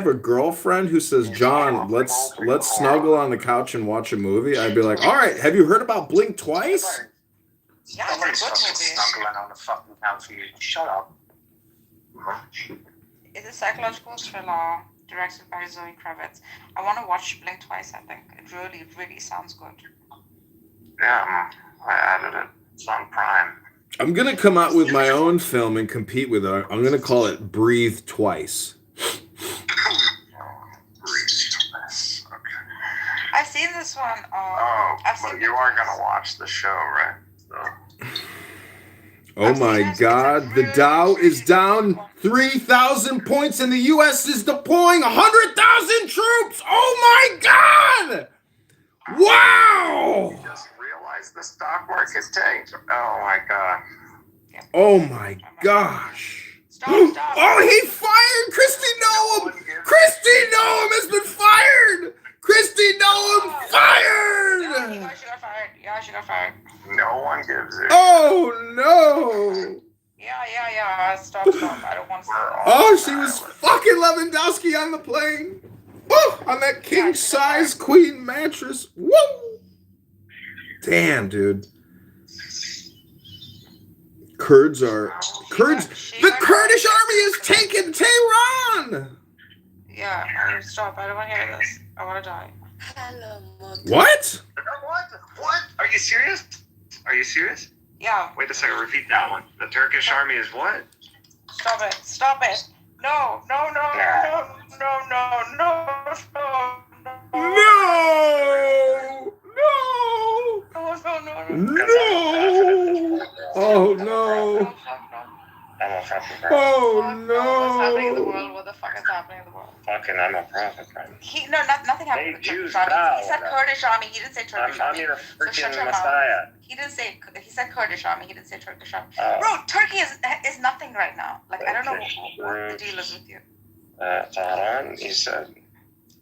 a girlfriend who says, "John, let's snuggle on the couch and watch a movie," I'd be like, "All right, have you heard about Blink Twice?" Yeah, it's a good movie. Snuggling on the fucking couch for you. Shut up. It's a psychological thriller directed by Zoe Kravitz. I want to watch Blink Twice. I think it really sounds good. Yeah, I added it. It's on Prime. I'm going to come out with my own film and compete with it. I'm going to call it Breathe Twice. I've seen this one. But you are going to watch the show, right? So. Oh my God, the Dow is down 3,000 points and the U.S. is deploying 100,000 troops. Oh my God! Wow! You just realized the stock market tanked. Oh my god. Oh my gosh. Stop. Oh, he fired Christy Noam! Christy Noam has been fired! Christy Noam fired! Yeah, she got fired. Yeah, she got fired. No one gives a Oh no! Yeah. Stop. I don't want to see that. Oh, she was fucking Lewandowski on the plane. Oh, on that king size queen mattress. Woo! Damn, dude. Kurds. The Kurdish army is taking Tehran. Yeah, stop. I don't want to hear this. I want to die. What? What? Are you serious? Are you serious? Yeah. Wait a second, repeat that one. The Turkish army is what? Stop it. No. Oh no. Oh no. What's happening in the world? What the fuck is happening in the world? Fucking, I'm a prophet, right? Nothing happened with the Turkish army. He said Kurdish army. He didn't say Turkish army. I'm your So shut freaking your Messiah. mouth. He said Kurdish army. He didn't say Turkish army. Oh. Bro, Turkey is nothing right now. Like, I don't know what the deal is with you. Tehran, he said.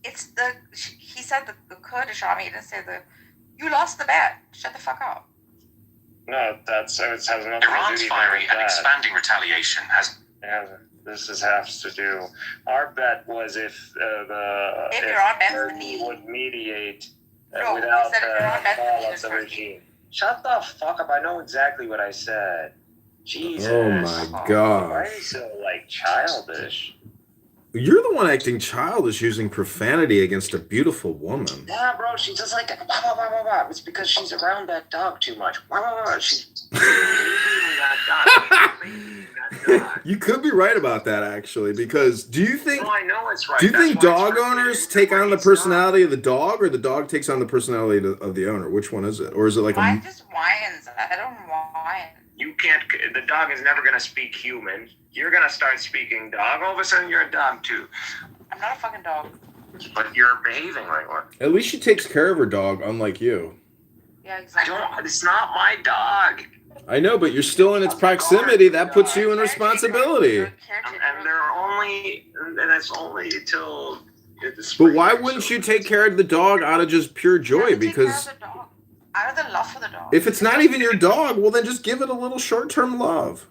He said the Kurdish army. He didn't say you lost the bet. Shut the fuck up. No, it has nothing Iran's to do firing with and that. expanding retaliation has. Yeah, has to do. Our bet was if Iran bends the Turkey knee. would mediate No, without we said if Iran bends the fall knee of to the Turkey. regime. Shut the fuck up! I know exactly what I said. Jesus. Oh my Why are gosh. you so childish? You're the one acting childish using profanity against a beautiful woman. Yeah, bro, she's just like blah, blah, blah, blah, blah. It's because she's around that dog too much. Blah, blah, blah. She's that dog. You could be right about that, actually, because do you think No, I know it's right. do you That's think why it's dog frustrating owners that take when on the he's personality of the dog, or the dog takes on the personality of the owner? Which one is it? Or is it like Mine just whines. I don't whine. You can't. The dog is never gonna speak human. You're gonna start speaking dog. All of a sudden, you're a dog too. I'm not a fucking dog. But you're behaving like one. At least she takes care of her dog, unlike you. Yeah, exactly. It's not my dog. I know, but you're still in its proximity. That puts you in responsibility. And they're only. And it's only till. But why wouldn't you take care of the dog out of just pure joy? Because Out of the love for the dog. if it's not even your dog, well, then just give it a little short-term love.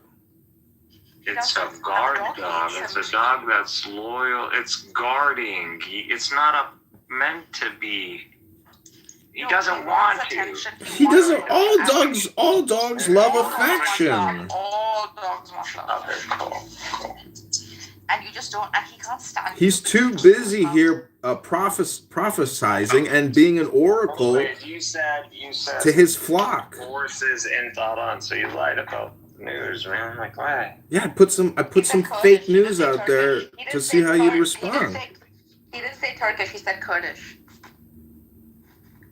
It's a guard dog. It's a dog that's loyal. It's guarding. It's not meant to be. He doesn't want to. He doesn't. All dogs love affection. All dogs want love. Okay, cool. And you just don't. And he can't stand. He's too busy here prophesizing and being an oracle Wait, you said to his flock. Horses in Tehran, so you lied about the news, man. Like, why? Yeah, I put some fake news out there to see how you'd respond. He didn't say Turkish. He said Kurdish.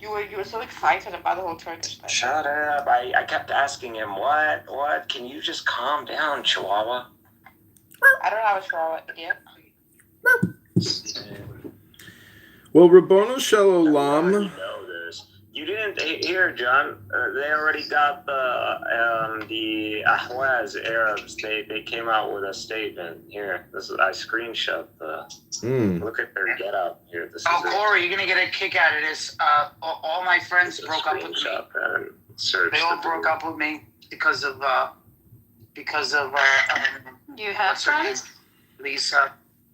You were so excited about the whole Turkish thing. Shut up. I kept asking him, what? Can you just calm down, Chihuahua? I don't have a Chihuahua, idiot. Well, Rabono Shalom. You didn't hear, John. They already got the Ahwaz Arabs. They came out with a statement here. I screenshot the. Look at their get up here. This Oh, is Corey, you're gonna get a kick out of this. All my friends broke up with me. They all broke up with me because of You have friends? Lisa.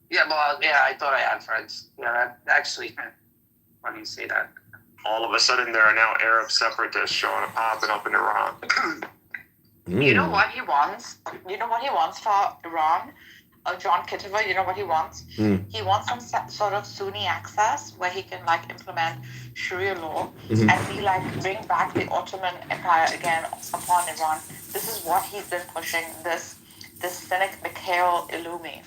Yeah, well, yeah, I thought I had friends. Yeah, actually, funny you say that. All of a sudden, there are now Arab separatists popping up in Iran. You know what he wants? You know what he wants for Iran? John Kitover, you know what he wants? He wants some sort of Sunni access where he can implement Sharia law and bring back the Ottoman Empire again upon Iran. This is what he's been pushing. This cynic Mikhail Illumi.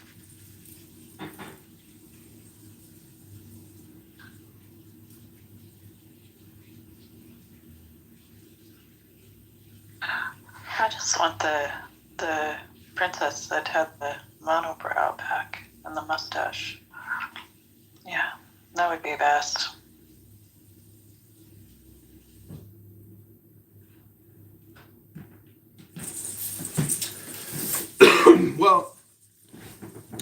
I just want the princess that had the monobrow back and the mustache. Yeah, that would be best. Well,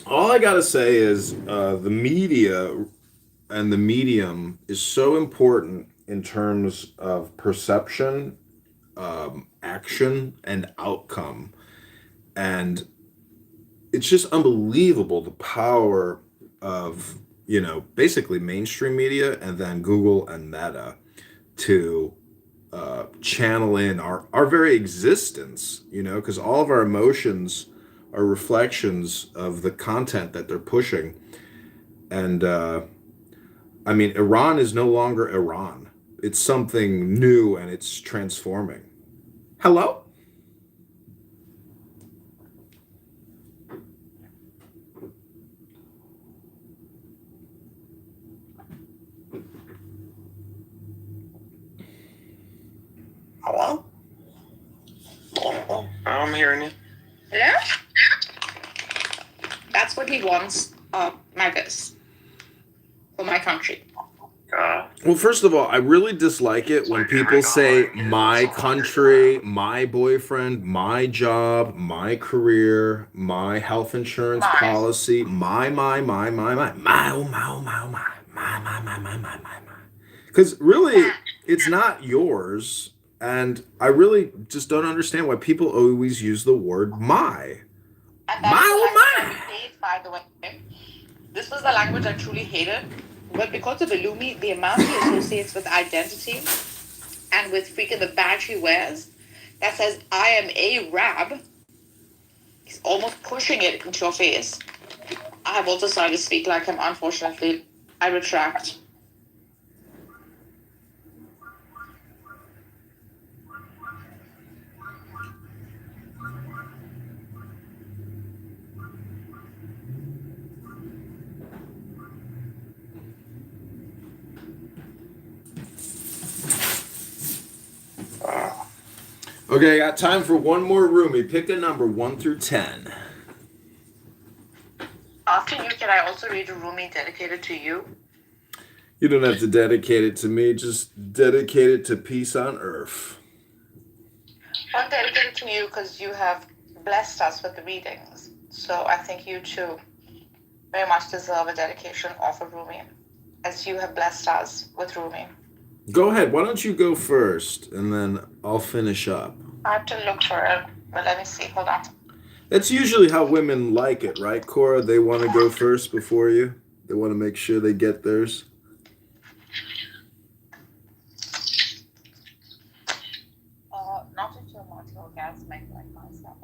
all I gotta say is the media and the medium is so important in terms of perception, action, and outcome. And it's just unbelievable the power of, basically mainstream media and then Google and Meta to channel in our very existence, because all of our emotions are reflections of the content that they're pushing. And I mean, Iran is no longer Iran. It's something new and it's transforming. Hello? Hello? Oh, I'm hearing you. Yeah? That's what he wants, MAGAs. For my country. Well, first of all, I really dislike it when people say my country, my boyfriend, my job, my career, my health insurance policy, my, because really, it's not yours. And I really just don't understand why people always use the word my. And that is the language I hate, by the way. This was the language I truly hated. But because of Illumi, the amount he associates with identity and with freaking the badge he wears that says, I am a Rab, he's almost pushing it into your face. I have also started to speak like him, unfortunately. I retract. Okay, I got time for one more roomie. Pick a number 1 through 10. After you, can I also read a roomie dedicated to you? You don't have to dedicate it to me, just dedicate it to peace on earth. One dedicated to you because you have blessed us with the readings. So I think you too very much deserve a dedication of a roomie, as you have blessed us with roomie. Go ahead, why don't you go first, and then I'll finish up. I have to look for it, but let me see. Hold on. That's usually how women like it, right, Cora? They want to go first before you. They want to make sure they get theirs. Not into a much orgasmic like myself.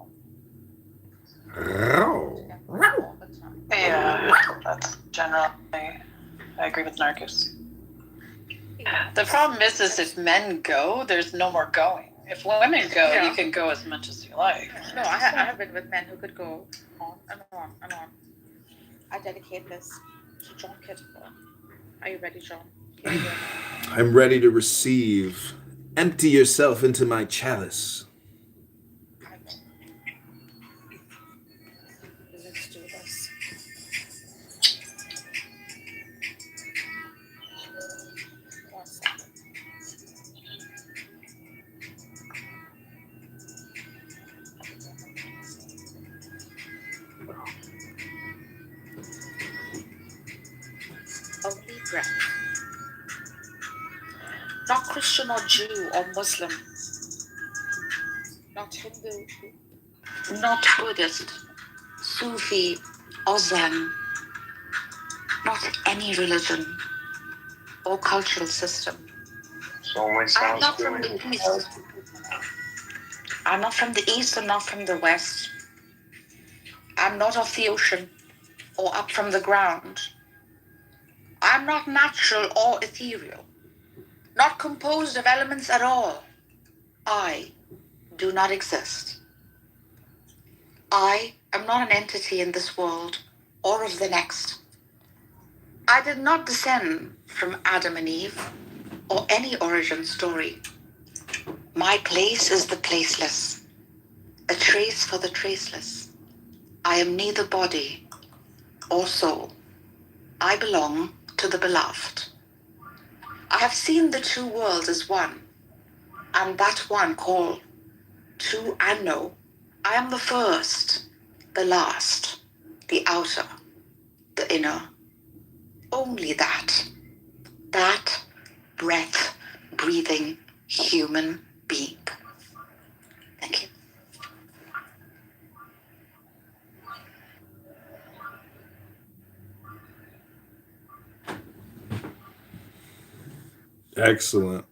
Yeah, that's generally. I agree with Narcus. The problem is if men go, there's no more going. If women go, you can go as much as you like. No, I have been with men who could go on and on and on. I dedicate this to John Kitover. Are you ready, John? I'm ready to receive. Empty yourself into my chalice. Let's do this. One second. Only breath. Not Christian or Jew or Muslim. Not Hindu. Not Buddhist, Sufi, or Zen. Not any religion or cultural system. I'm not from the East. I'm not from the East and not from the West. I'm not off the ocean or up from the ground. I'm not natural or ethereal. Not composed of elements at all. I do not exist. I am not an entity in this world or of the next. I did not descend from Adam and Eve or any origin story. My place is the placeless. a trace for the traceless. I am neither body or soul. I belong to the beloved. I have seen the two worlds as one, and that one call to and know. I am the first, the last, the outer, the inner. Only that breath, breathing human being. Thank you. Excellent.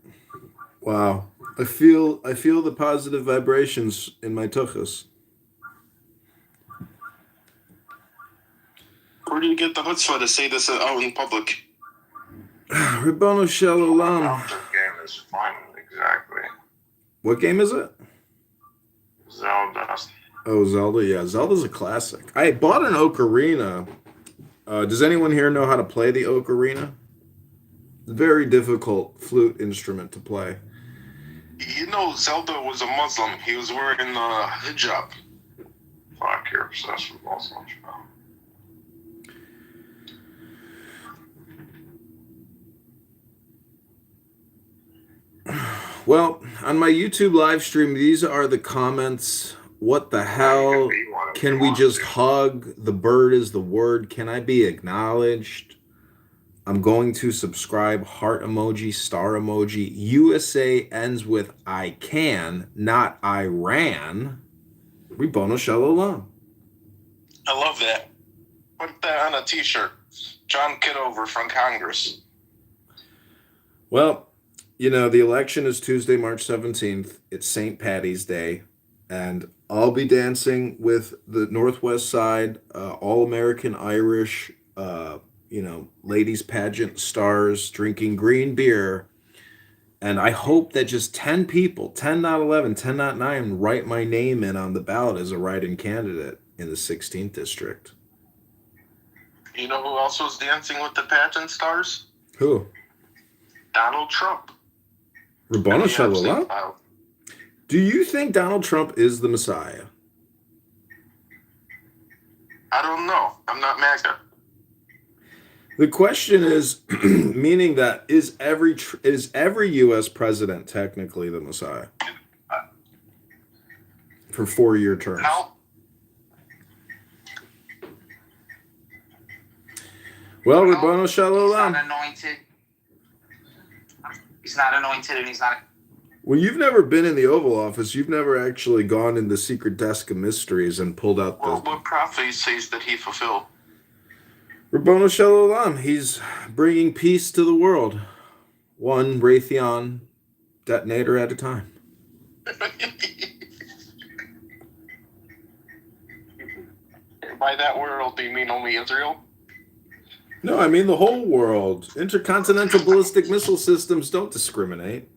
Wow. I feel the positive vibrations in my tuchus. Where do you get the chutzpah to say this out in public? Ribono Shel Olam. This game is fun, exactly. What game is it? Zelda. Oh, Zelda. Yeah, Zelda's a classic. I bought an ocarina. Does anyone here know how to play the ocarina? Very difficult flute instrument to play. You know, Zelda was a Muslim. He was wearing a hijab. Fuck, you're obsessed with Muslims, bro. Well, on my YouTube live stream, these are the comments. What the hell? Can we just hug? The bird is the word. Can I be acknowledged? I'm going to subscribe. Heart emoji, star emoji. USA ends with I can, not I ran. Ribono Shel Olam. I love that. Put that on a t-shirt. John Kitover from Congress. Well, you know, the election is Tuesday, March 17th. It's St. Patty's Day. And I'll be dancing with the Northwest Side, All-American Irish, ladies pageant stars drinking green beer. And I hope that just 10 people, 10 not 11, 10 not 9, write my name in on the ballot as a write-in candidate in the 16th district. You know who else was dancing with the pageant stars? Who? Donald Trump. Ribono Shel Olam? Do you think Donald Trump is the Messiah? I don't know. I'm not MAGA. The question is, meaning that is every U.S. president technically the Messiah for 4-year terms? No. Well, Ribono Shel Olam. He's not anointed. He's not anointed, and he's not. Well, you've never been in the Oval Office. You've never actually gone in the secret desk of mysteries and pulled out the. Well, what prophecy says that he fulfilled? Ribono Shel Olam. He's bringing peace to the world, one Raytheon detonator at a time. By that world, do you mean only Israel? No, I mean the whole world. Intercontinental ballistic missile systems don't discriminate.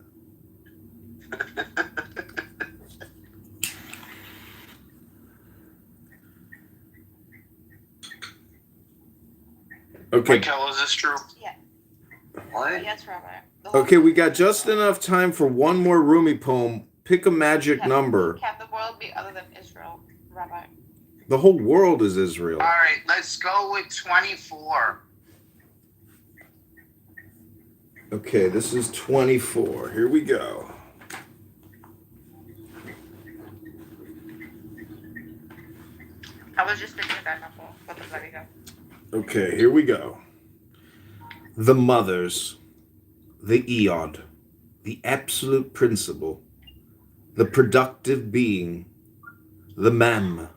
Okay. Michael, is this true? Yeah. What? Yes, Rabbi. Okay, we got just enough time for one more Rumi poem. Pick a magic number. Can the world be other than Israel, Rabbi? The whole world is Israel. All right, let's go with 24. Okay, this is 24. Here we go. I was just thinking that before, but there you go. Okay, here we go. The mothers, the Eod, the absolute principle, the productive being, the Mem,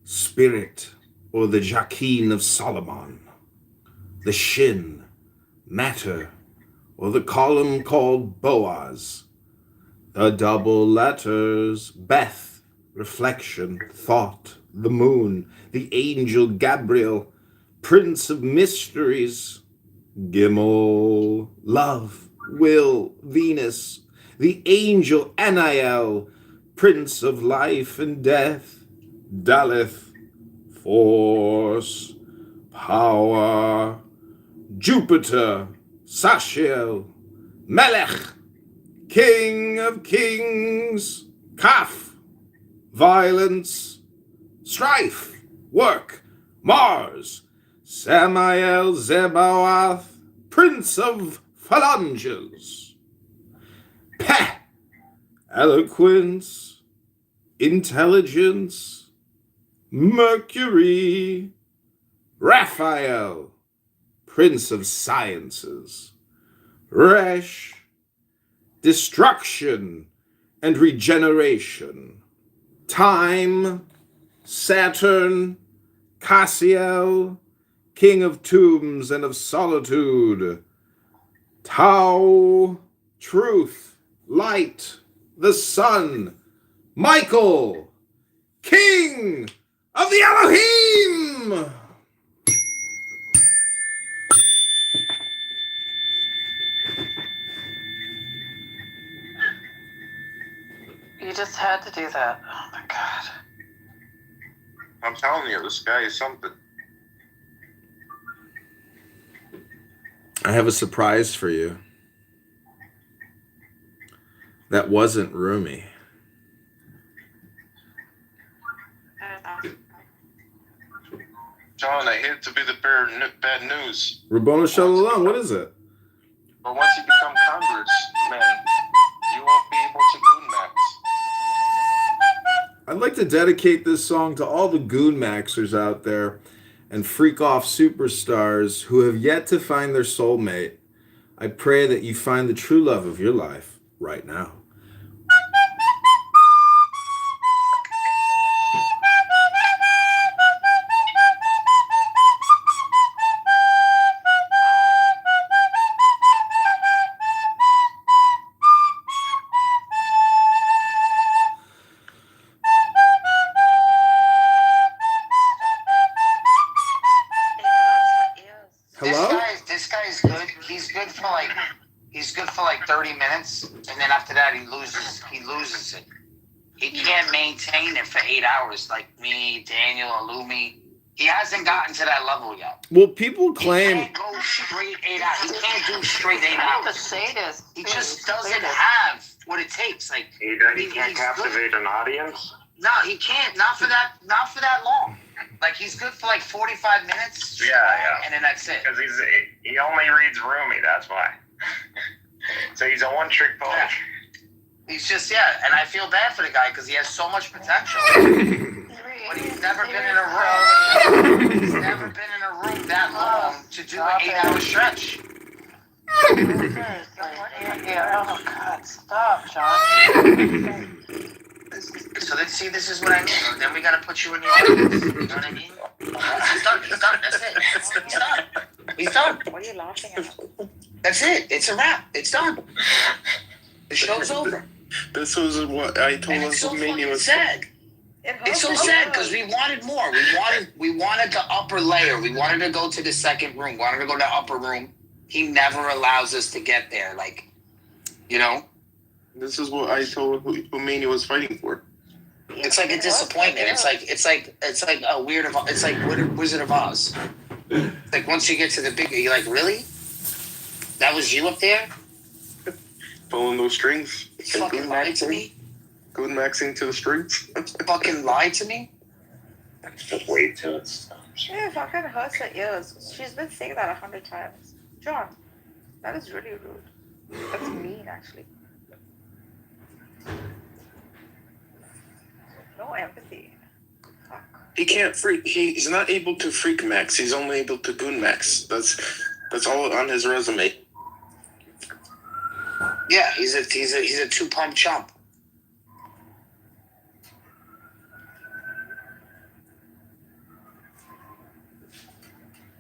spirit, or the Jachin of Solomon, the Shin, matter, or the column called Boaz, the double letters, Beth, reflection, thought, the moon, the angel Gabriel, prince of mysteries, Gimel, love, will, Venus, the angel Aniel, prince of life and death, Daleth, force, power, Jupiter, Sachiel, Melech, king of kings, Kaf, violence, strife, work, Mars, Samael Zebaoth, Prince of Phalanges. Peh! Eloquence, intelligence, Mercury, Raphael, Prince of Sciences, Resh, destruction and regeneration, Time, Saturn, Cassiel, King of Tombs and of Solitude, Tau, Truth, Light, the Sun, Michael, King of the Elohim! You just had to do that. Oh my god. I'm telling you, this guy is something. I have a surprise for you. That wasn't Rumi. John, I hate to be the bad news. Rabboni Shalom, what is it? But once you become Congressman, you won't be able to goon max. I'd like to dedicate this song to all the goon maxers out there and freak off superstars who have yet to find their soulmate. I pray that you find the true love of your life right now. This guy's good. He's good for like 30 minutes, and then after that he loses it. He can't maintain it for 8 hours like me, Daniel, Alumi. He hasn't gotten to that level yet. Well, people claim... He can't go straight 8 hours. He can't do straight 8 hours. The sadist. He just doesn't have what it takes. Like He can't captivate an audience? no, he can't. Not for that long. Like he's good for like 45 minutes. Yeah. And then that's it. Because he only reads Rumi, that's why. So he's a one-trick pony. Yeah. He's just, and I feel bad for the guy because he has so much potential. But he's never been in a room. He's never been in a room that long to do an 8-hour stretch. Oh God, stop, John. So let's see, this is what I mean. Then we gotta put you in the audience. You know what I mean? He's done. That's it. He's done. What are you laughing at? That's it. It's a wrap. It's done. The show's over. This was what I told And us. it's so Mania fucking was sad. It's so sad because we wanted more. We wanted the upper layer. We wanted to go to the second room. We wanted to go to the upper room. He never allows us to get there. Like, you know? This is what I told who Mania was fighting for. It's like a disappointment. It's like a weird. It's like Wizard of Oz. Like once you get to the big, you're like, really? That was you up there? Pulling those strings. You fucking lied to me. Goon maxing to the strings. Fucking lied to me. Wait till it's... She fucking hurts her ears. She's been saying that 100 times. John, that is really rude. That's mean, actually. No empathy. Fuck. He can't freak. He's not able to freak max. He's only able to goon max. That's all on his resume. Yeah, he's a 2-pump chump.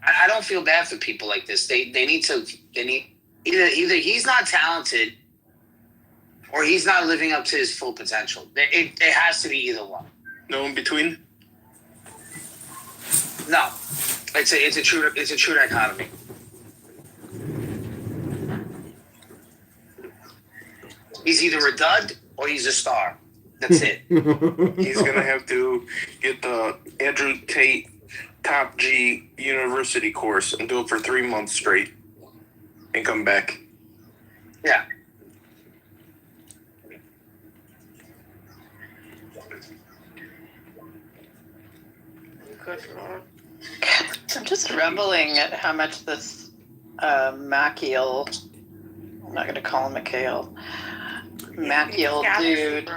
I don't feel bad for people like this. They need either he's not talented or he's not living up to his full potential. It has to be either one. No in between. No, it's a true dichotomy. He's either a dud or he's a star. That's it. He's gonna have to get the Andrew Tate Top G University course and do it for 3 months straight, and come back. Yeah. good lord. I'm just reveling at how much this Machiel, I'm not going to call him Mikhail, Machiel dude.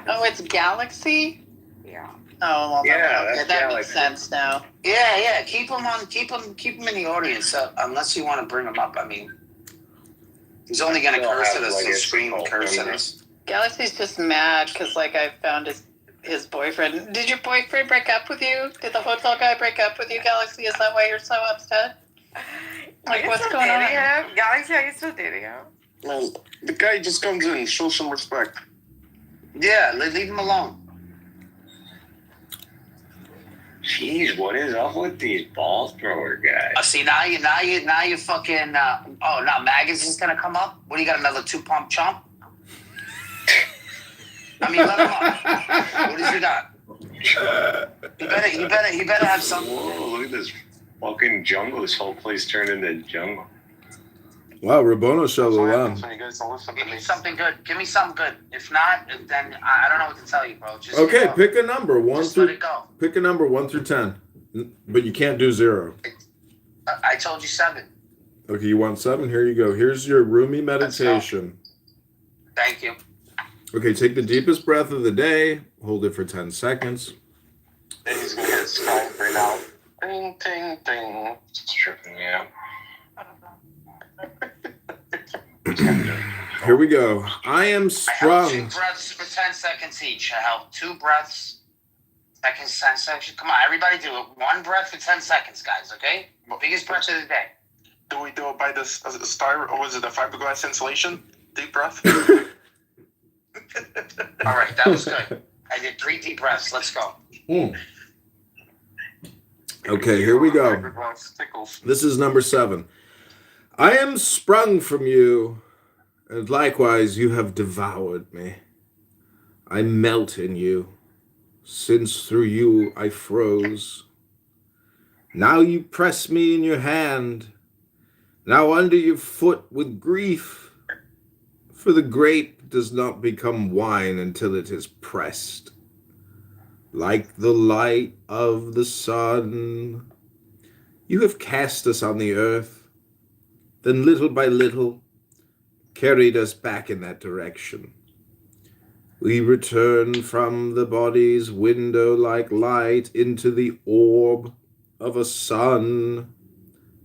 Oh, it's Galaxy? Yeah. Oh, well, Yeah, okay, that's that Galaxy. makes sense now. Yeah. Keep him in the audience, unless you want to bring him up. I mean, he's only going to curse at us and scream and curse at us. Galaxy's just mad because, like, I found his boyfriend. Did your boyfriend break up with you? Did the hotel guy break up with you, Galaxy? Is that why you're so upset? Like, what's going on? Galaxy, are you still dating him? Man, the guy just comes in, show some respect. Yeah, leave him alone. Jeez, what is up with these ball thrower guys? See, now you fucking. Now Maggie's is gonna come up. What do you got? Another 2-pump chump? I mean, let him up. What does he got? He better have something. Whoa, look at this fucking jungle. This whole place turned into jungle. Wow, Rabono Shalom. Give me something good. Give me something good. If not, then I don't know what to tell you, bro. Just Okay, pick a number. Just let it go. Pick a number 1 through 10. But you can't do 0. I told you 7. Okay, you want 7? Here you go. Here's your Rumi meditation. Thank you. Okay, take the deepest breath of the day. Hold it for 10 seconds. And he's gonna get Skype right now. Ding, ding, ding. It's tripping me out. Here we go. I am I held sprung. 2 breaths for 10 seconds each. I held 2 breaths. 10 seconds. Come on, everybody do it. 1 breath for 10 seconds, guys, okay? Biggest breath of the day. Do we do it by this star, or was it the fiberglass insulation? Deep breath? All right, that was good. I did 3 deep breaths. Let's go. Okay, here we go. Fiberglass tickles. This is number 7. I am sprung from you, and likewise you have devoured me. I melt in you, since through you I froze. Now you press me in your hand, now under your foot with grief. For the grape does not become wine until it is pressed. Like the light of the sun, you have cast us on the earth, then little by little carried us back in that direction. We return from the body's window like light into the orb of a sun,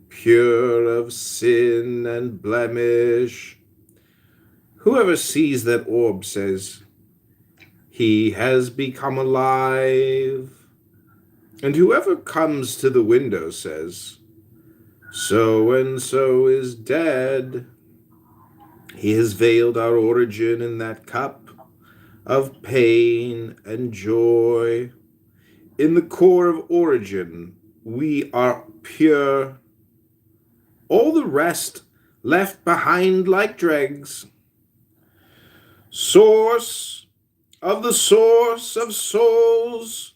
pure of sin and blemish. Whoever sees that orb says, he has become alive. And whoever comes to the window says, so-and-so is dead. He has veiled our origin in that cup of pain and joy. In the core of origin, we are pure. All the rest left behind like dregs. Source of the source of souls,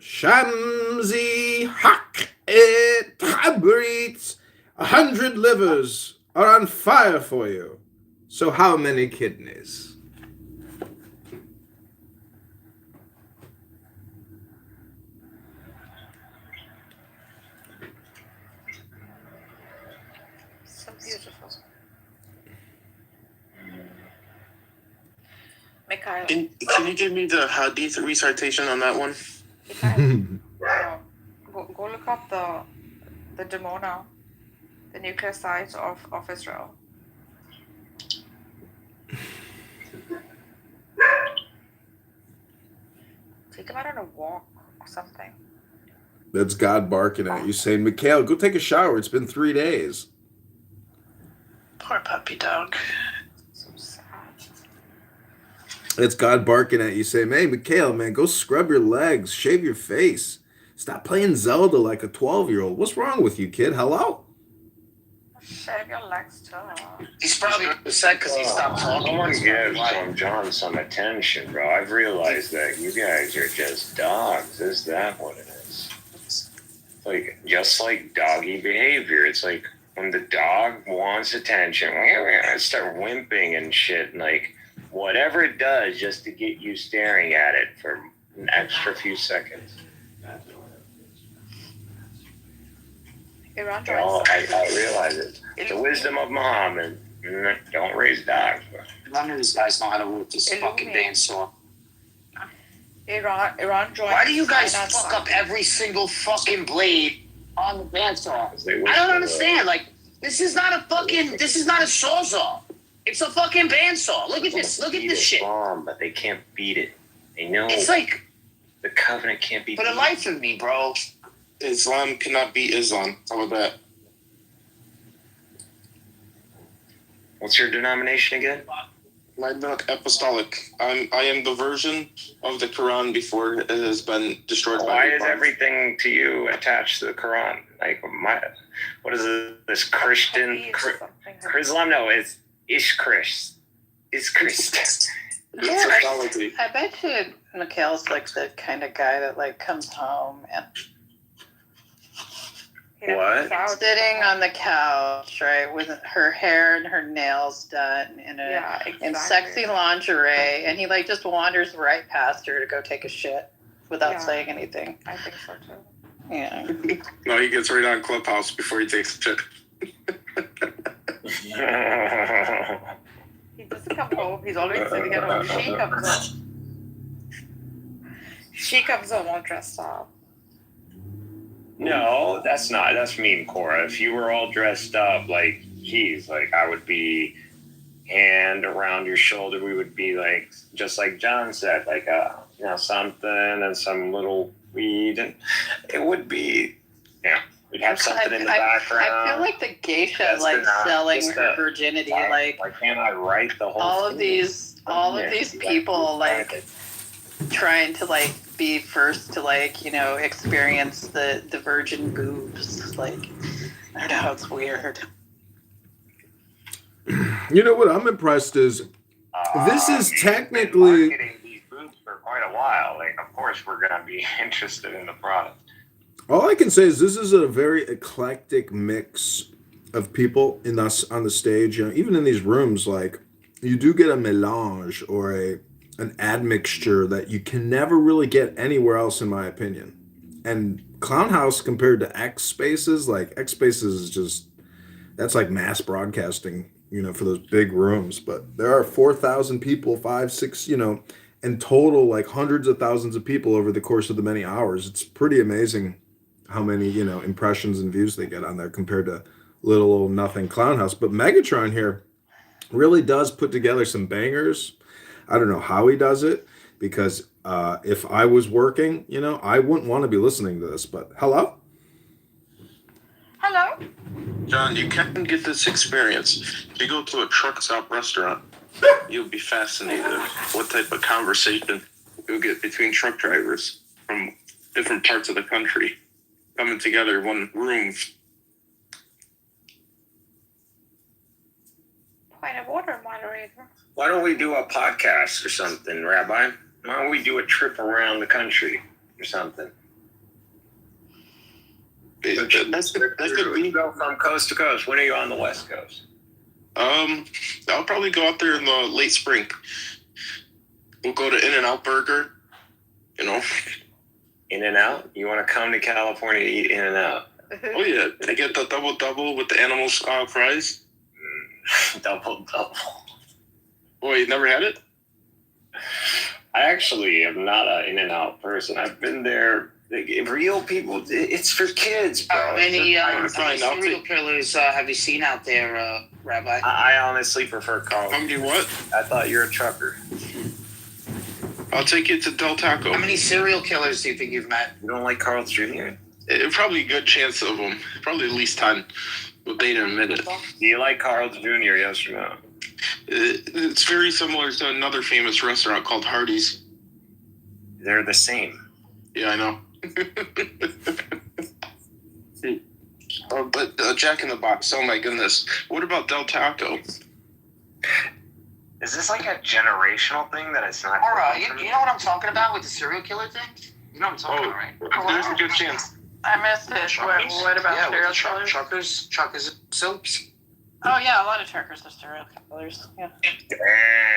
Shamsi Hak et Tabrit, 100 livers are on fire for you. So how many kidneys? So beautiful. Mikhail. Can you give me the hadith recitation on that one? Go look up the Dimona, the nuclear site of Israel. Take him out on a walk or something. That's God barking at you, saying, Mikhail, go take a shower. It's been 3 days. Poor puppy dog. So sad. It's God barking at you, saying, hey, Mikhail, man, go scrub your legs, shave your face. Stop playing Zelda like a 12-year-old. What's wrong with you, kid? Hello? Shave your legs too. He's probably upset because he stopped talking. Someone give John some attention, bro. I've realized that you guys are just dogs. Is that what it is? Like, just like doggy behavior. It's like when the dog wants attention, I start whimpering and shit. And like, whatever it does just to get you staring at it for an extra few seconds. Iran You know, joins. I realize it. The wisdom of Muhammad. Don't raise dogs. None of these guys know how to work this fucking bandsaw. Iran joins. Why do you guys China fuck up every single fucking blade on the bandsaw? They I don't understand. Like, this is not a sawzall. It's a fucking bandsaw. Look at this. Look at this shit. Bomb, but they can't beat it. They know. It's like the covenant can't be. for the life of me, bro. Islam cannot beat Islam. How about that? What's your denomination again? My apostolic. I am the version of the Quran before it has been destroyed. Why is everything to you attached to the Quran? Like, what is this Christian? Islam? No, it's Christ. It's Christ. Yeah, I bet you Mikhail's like the kind of guy that like comes home and What? sitting on the couch, right, with her hair and her nails done in sexy lingerie, and he like just wanders right past her to go take a shit without saying anything. I think so too. Yeah. No, he gets right on Clubhouse before he takes a check. He doesn't come home. He's always sitting at home. She comes home. She comes home all dressed up. No, that's mean, Cora. If you were all dressed up like he's like, I would be hand around your shoulder. We would be like, just like John said, like something and some little weed, and it would be, we'd have something in the background. I feel like the geisha like selling her virginity. Why can't I write the whole? All of these people like trying to like be first to like experience the virgin boobs. Like, I don't know, it's weird. You know what I'm impressed is this is technically Marketing these boobs for quite a while. Like, of course, we're gonna be interested in the product. all I can say is this is a very eclectic mix of people in us on the stage. You know, even in these rooms, like you do get a melange or an admixture that you can never really get anywhere else, in my opinion. And Clown House compared to X Spaces, like X Spaces is just, that's like mass broadcasting, for those big rooms. But there are 4,000 people, 5, 6, in total, like hundreds of thousands of people over the course of the many hours. It's pretty amazing how many, impressions and views they get on there compared to little old nothing Clown House. But Megatron here really does put together some bangers. I don't know how he does it, because if I was working, I wouldn't want to be listening to this. But hello? Hello? John, you can get this experience. If you go to a truck stop restaurant, you'll be fascinated what type of conversation you'll get between truck drivers from different parts of the country coming together in one room. Point of order, moderator. Why don't we do a podcast or something, Rabbi? Why don't we do a trip around the country or something? That's good. We go from coast to coast. When are you on the West Coast? I'll probably go out there in the late spring. We'll go to In-N-Out Burger. In-N-Out? You want to come to California to eat In-N-Out? Oh yeah, I get the double with the animal style fries. Double. Boy, you never had it? I actually am not an In-N-Out person. I've been there. Real people, it's for kids, bro. How many serial killers have you seen out there, Rabbi? I honestly prefer Carl. How many what? I thought you're a trucker. I'll take you to Del Taco. How many serial killers do you think you've met? You don't like Carl's Jr.? Probably a good chance of them. Probably at least 10. But they didn't admit it. Do you like Carl's Jr., yes or no? It's very similar to another famous restaurant called Hardee's. They're the same. Yeah, I know. But Jack in the Box, oh my goodness. What about Del Taco? Is this like a generational thing that it's not? Alright, you know what I'm talking about with the serial killer thing? You know what I'm talking about, right? There's a good chance. I missed it. What about serial killers? Truckers soaps. Oh yeah, a lot of truckers are serial killers. Yeah.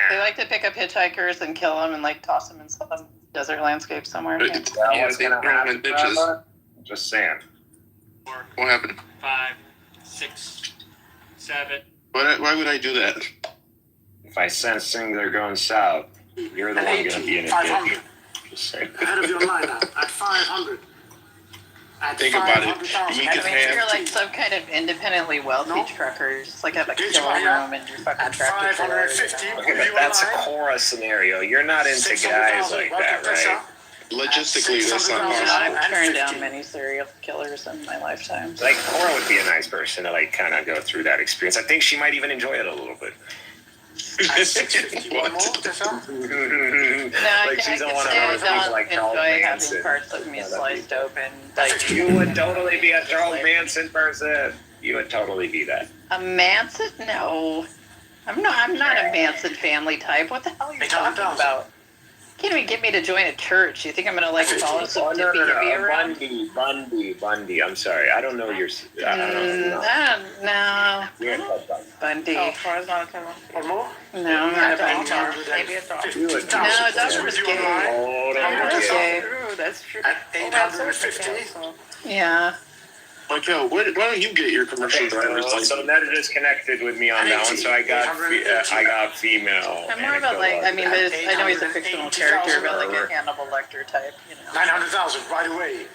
They like to pick up hitchhikers and kill them and like toss them in some desert landscape somewhere. Yeah. Just saying. What happened? 5, 6, 7. Why would I do that? If I sense things are going south, you're the one going to be in a 500. ditch. Just saying. Ahead of your line now, at 500. At Think about it. 500,000. You I could mean, have you're like some kind of independently wealthy trucker. Just like have a kill room and your fucking tractor trailer. 550. Okay, but that's a Cora scenario. You're not into guys like that, right? logistically that's not possible. I've turned down many serial killers in my lifetime. Like Cora would be a nice person to like kind of go through that experience. I think she might even enjoy it a little bit. No, Like she's on one of those things like Charles enjoy having Manson. parts of me sliced open. Like You would totally be a Charles Manson person. You would totally be that. a Manson? No, I'm not a Manson family type. What the hell are you talking about? You can't even get me to join a church. You think I'm gonna like follow some No, hippie around? Bundy. I'm sorry. I don't know your. I don't know. No. You're a Bundy. Oh, Cora's not a killer. Or more? No, I'm not a Bundy. Maybe a dog. You would. No, a dog was gay. Hold on. That's Okay. true. That's true. At 850. Yeah. Like, yo, why don't you get your commercial driver's license? So Ned just connected with me on that one. So I got female. I'm more of a like. I mean, I know he's a fictional character, but like a Hannibal Lecter type. You know. 900,000 right away.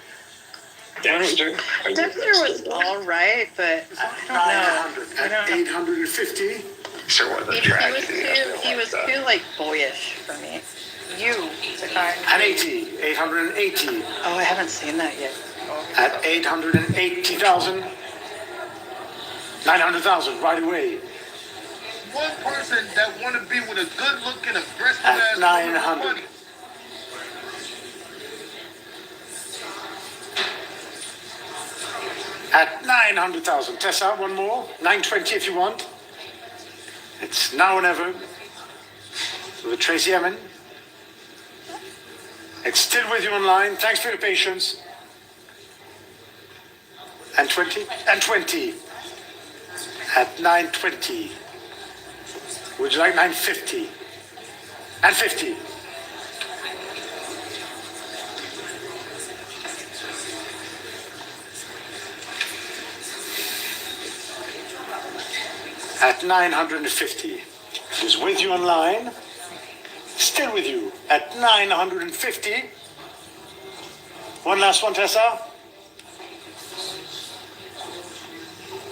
Dexter. Dexter was all right, but I don't know. I don't know. 850. Sure was a He was too like boyish for me. You, the kind. At 80. 880. Oh, I haven't seen that yet. At 880,000. 900,000 right away. One person that want to be with a good-looking, aggressive At ass 900. woman. At 900,000. Tessa, one more. 920 if you want. It's now or never. With Tracy Emin. It's still with you online. Thanks for your patience. And 20. And 20. At 920. Would you like 950? And 50. At 950. She's with you online. Still with you at 950. One last one, Tessa.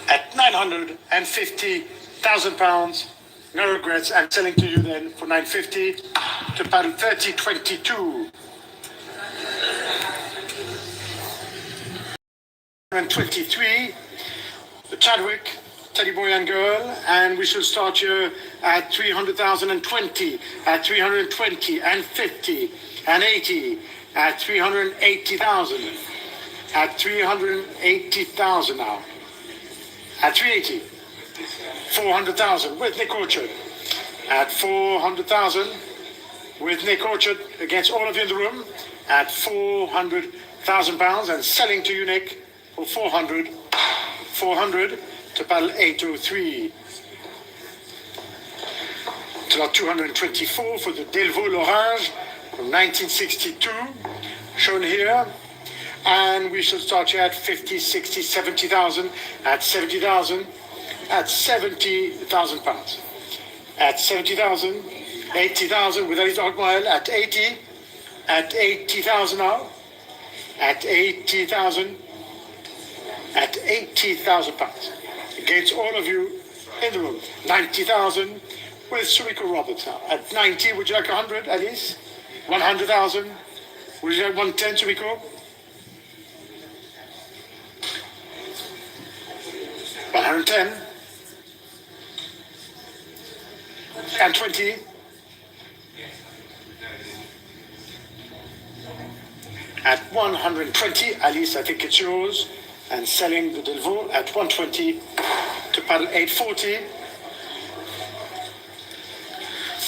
At 950,000 pounds. No regrets. I'm selling to you then for 950 to paddle 3022. And 23. The Chadwick. Teddy boy and girl, and we shall start here at 300,020, at 320 and 50 and 80, at 380,000, at 380,000 now, at 380, 400,000 with Nick Orchard, at 400,000 with Nick Orchard against all of you in the room, at 400,000 pounds and selling to you, Nick, for 400, to paddle 803. To lot 224 for the Delvaux L'Orange from 1962, shown here. And we shall start here at 50, 60, 70,000, at 70,000, at 70,000 pounds. At 70,000, 80,000 with Alice Dogmile at 80, at 80,000 now, at 80,000, at 80,000 pounds. Against all of you in the room. 90,000 with Sumiko Roberts now. At 90, would you like 100, Alice? 100,000. Would you like 110, Sumiko? 110. And 20. At 120, Alice, I think it's yours. And selling the Delvaux at 120 to paddle 840.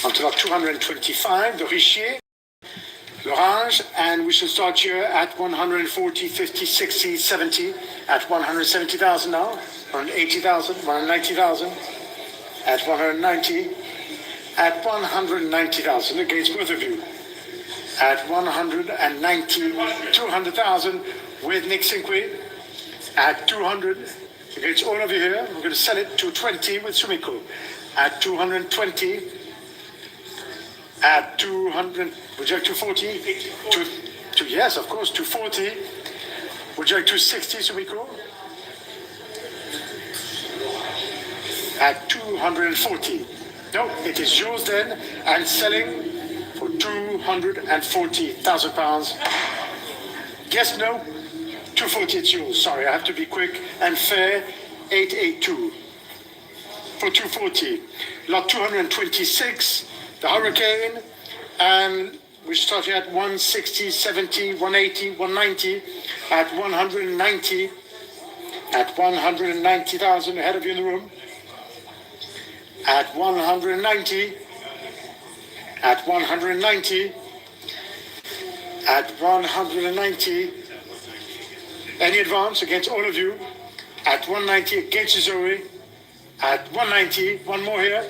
Until about 225, the Richier, L'Orange, and we shall start here at 140, 50, 60, 70, at 170,000 now, 180,000, 190,000, at 190, at 190,000 against both of you. At 190, 200,000 with Nick Cinque. At 200, against all of you here, we're going to sell it to 20 with Sumiko. At 220, at 200, would you like 240? Yes, of course, 240. Would you like 260, Sumiko? At 240. No, it is yours then, and selling for £240,000. Yes, no? 240, it's yours. Sorry, I have to be quick and fair. 882 for 240. Lot 226, the Hurricane, and we're starting at 160, 70, 180, 190, at 190, at 190,000 ahead of you in the room. At 190, at 190, at 190. Any advance against all of you? At 190 against Zoe. At 190, one more here.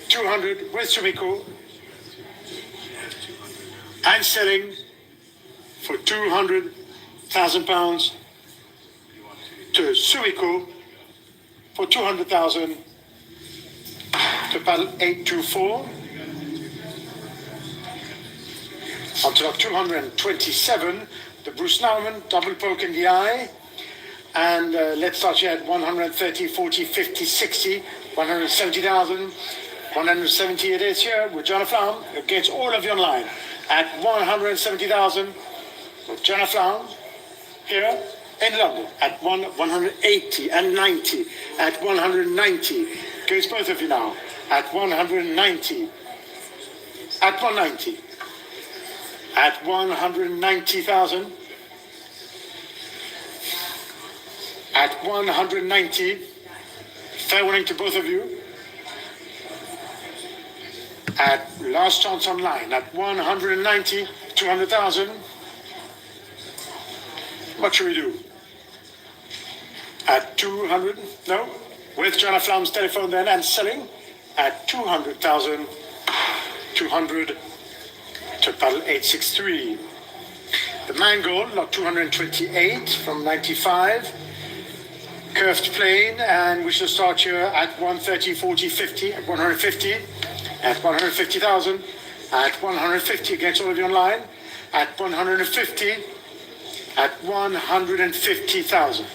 200 with Sumiko. And selling for £200,000 to Sumiko for 200,000 to paddle 824. On to lot 227, the Bruce Nauman, double poke in the eye. And let's start here at 130, 40, 50, 60, 170,000. 170 it is here with John Flam against all of you online. At 170,000 with John Flam here in London. At 180 and 90. At 190 against both of you now. At 190. At 190. At 190,000. At 190. Fair warning to both of you. At last chance online. At 190, 200,000. What should we do? At 200, no? With John Flam's telephone then and selling at 200,000. 200 to paddle 863. The Mangold, lot 228 from 95. Curved plane, and we shall start here at 130, 40, 50, at 150, at 150,000, at 150 against all of you online, at 150, at 150,000.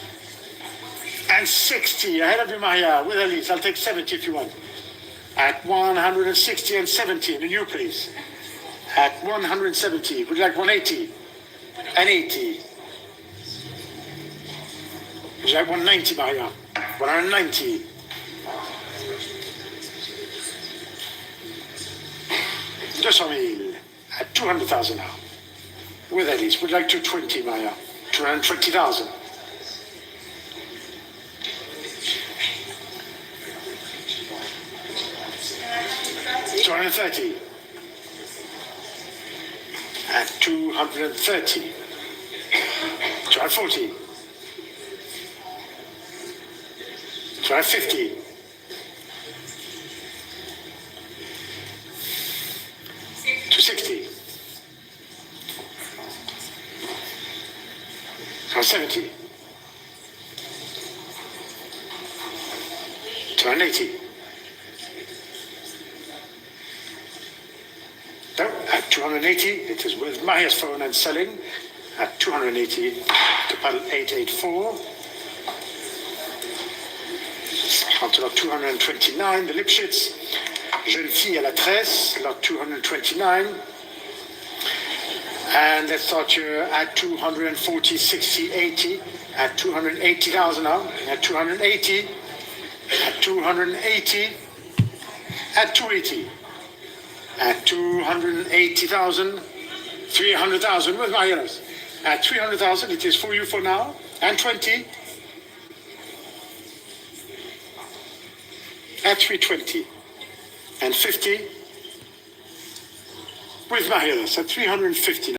And 60, ahead of you, Maya, with Elise. I'll take 70 if you want. At 160 and 70, the new place. At 170, would you like 180? And 80. Would you like 190, Maya? 190. At 200,000 now. With Elise, would you like 220, Maya? 220,000. $230. At 230. 240. 250. 260. 270. 280. No, at 280, it is with Maya's phone and selling at 280 to paddle 884. On to lot 229, the Lipschitz, Jeune Fille à la Tresse, lot 229. And let's start here at 240, 60, 80, at 280,000 now, at 280, at 280, at 280. At 280,000, 300,000 with my yellows. At 300,000, it is for you for now. And 20. At 320. And 50 with my yellows at 350.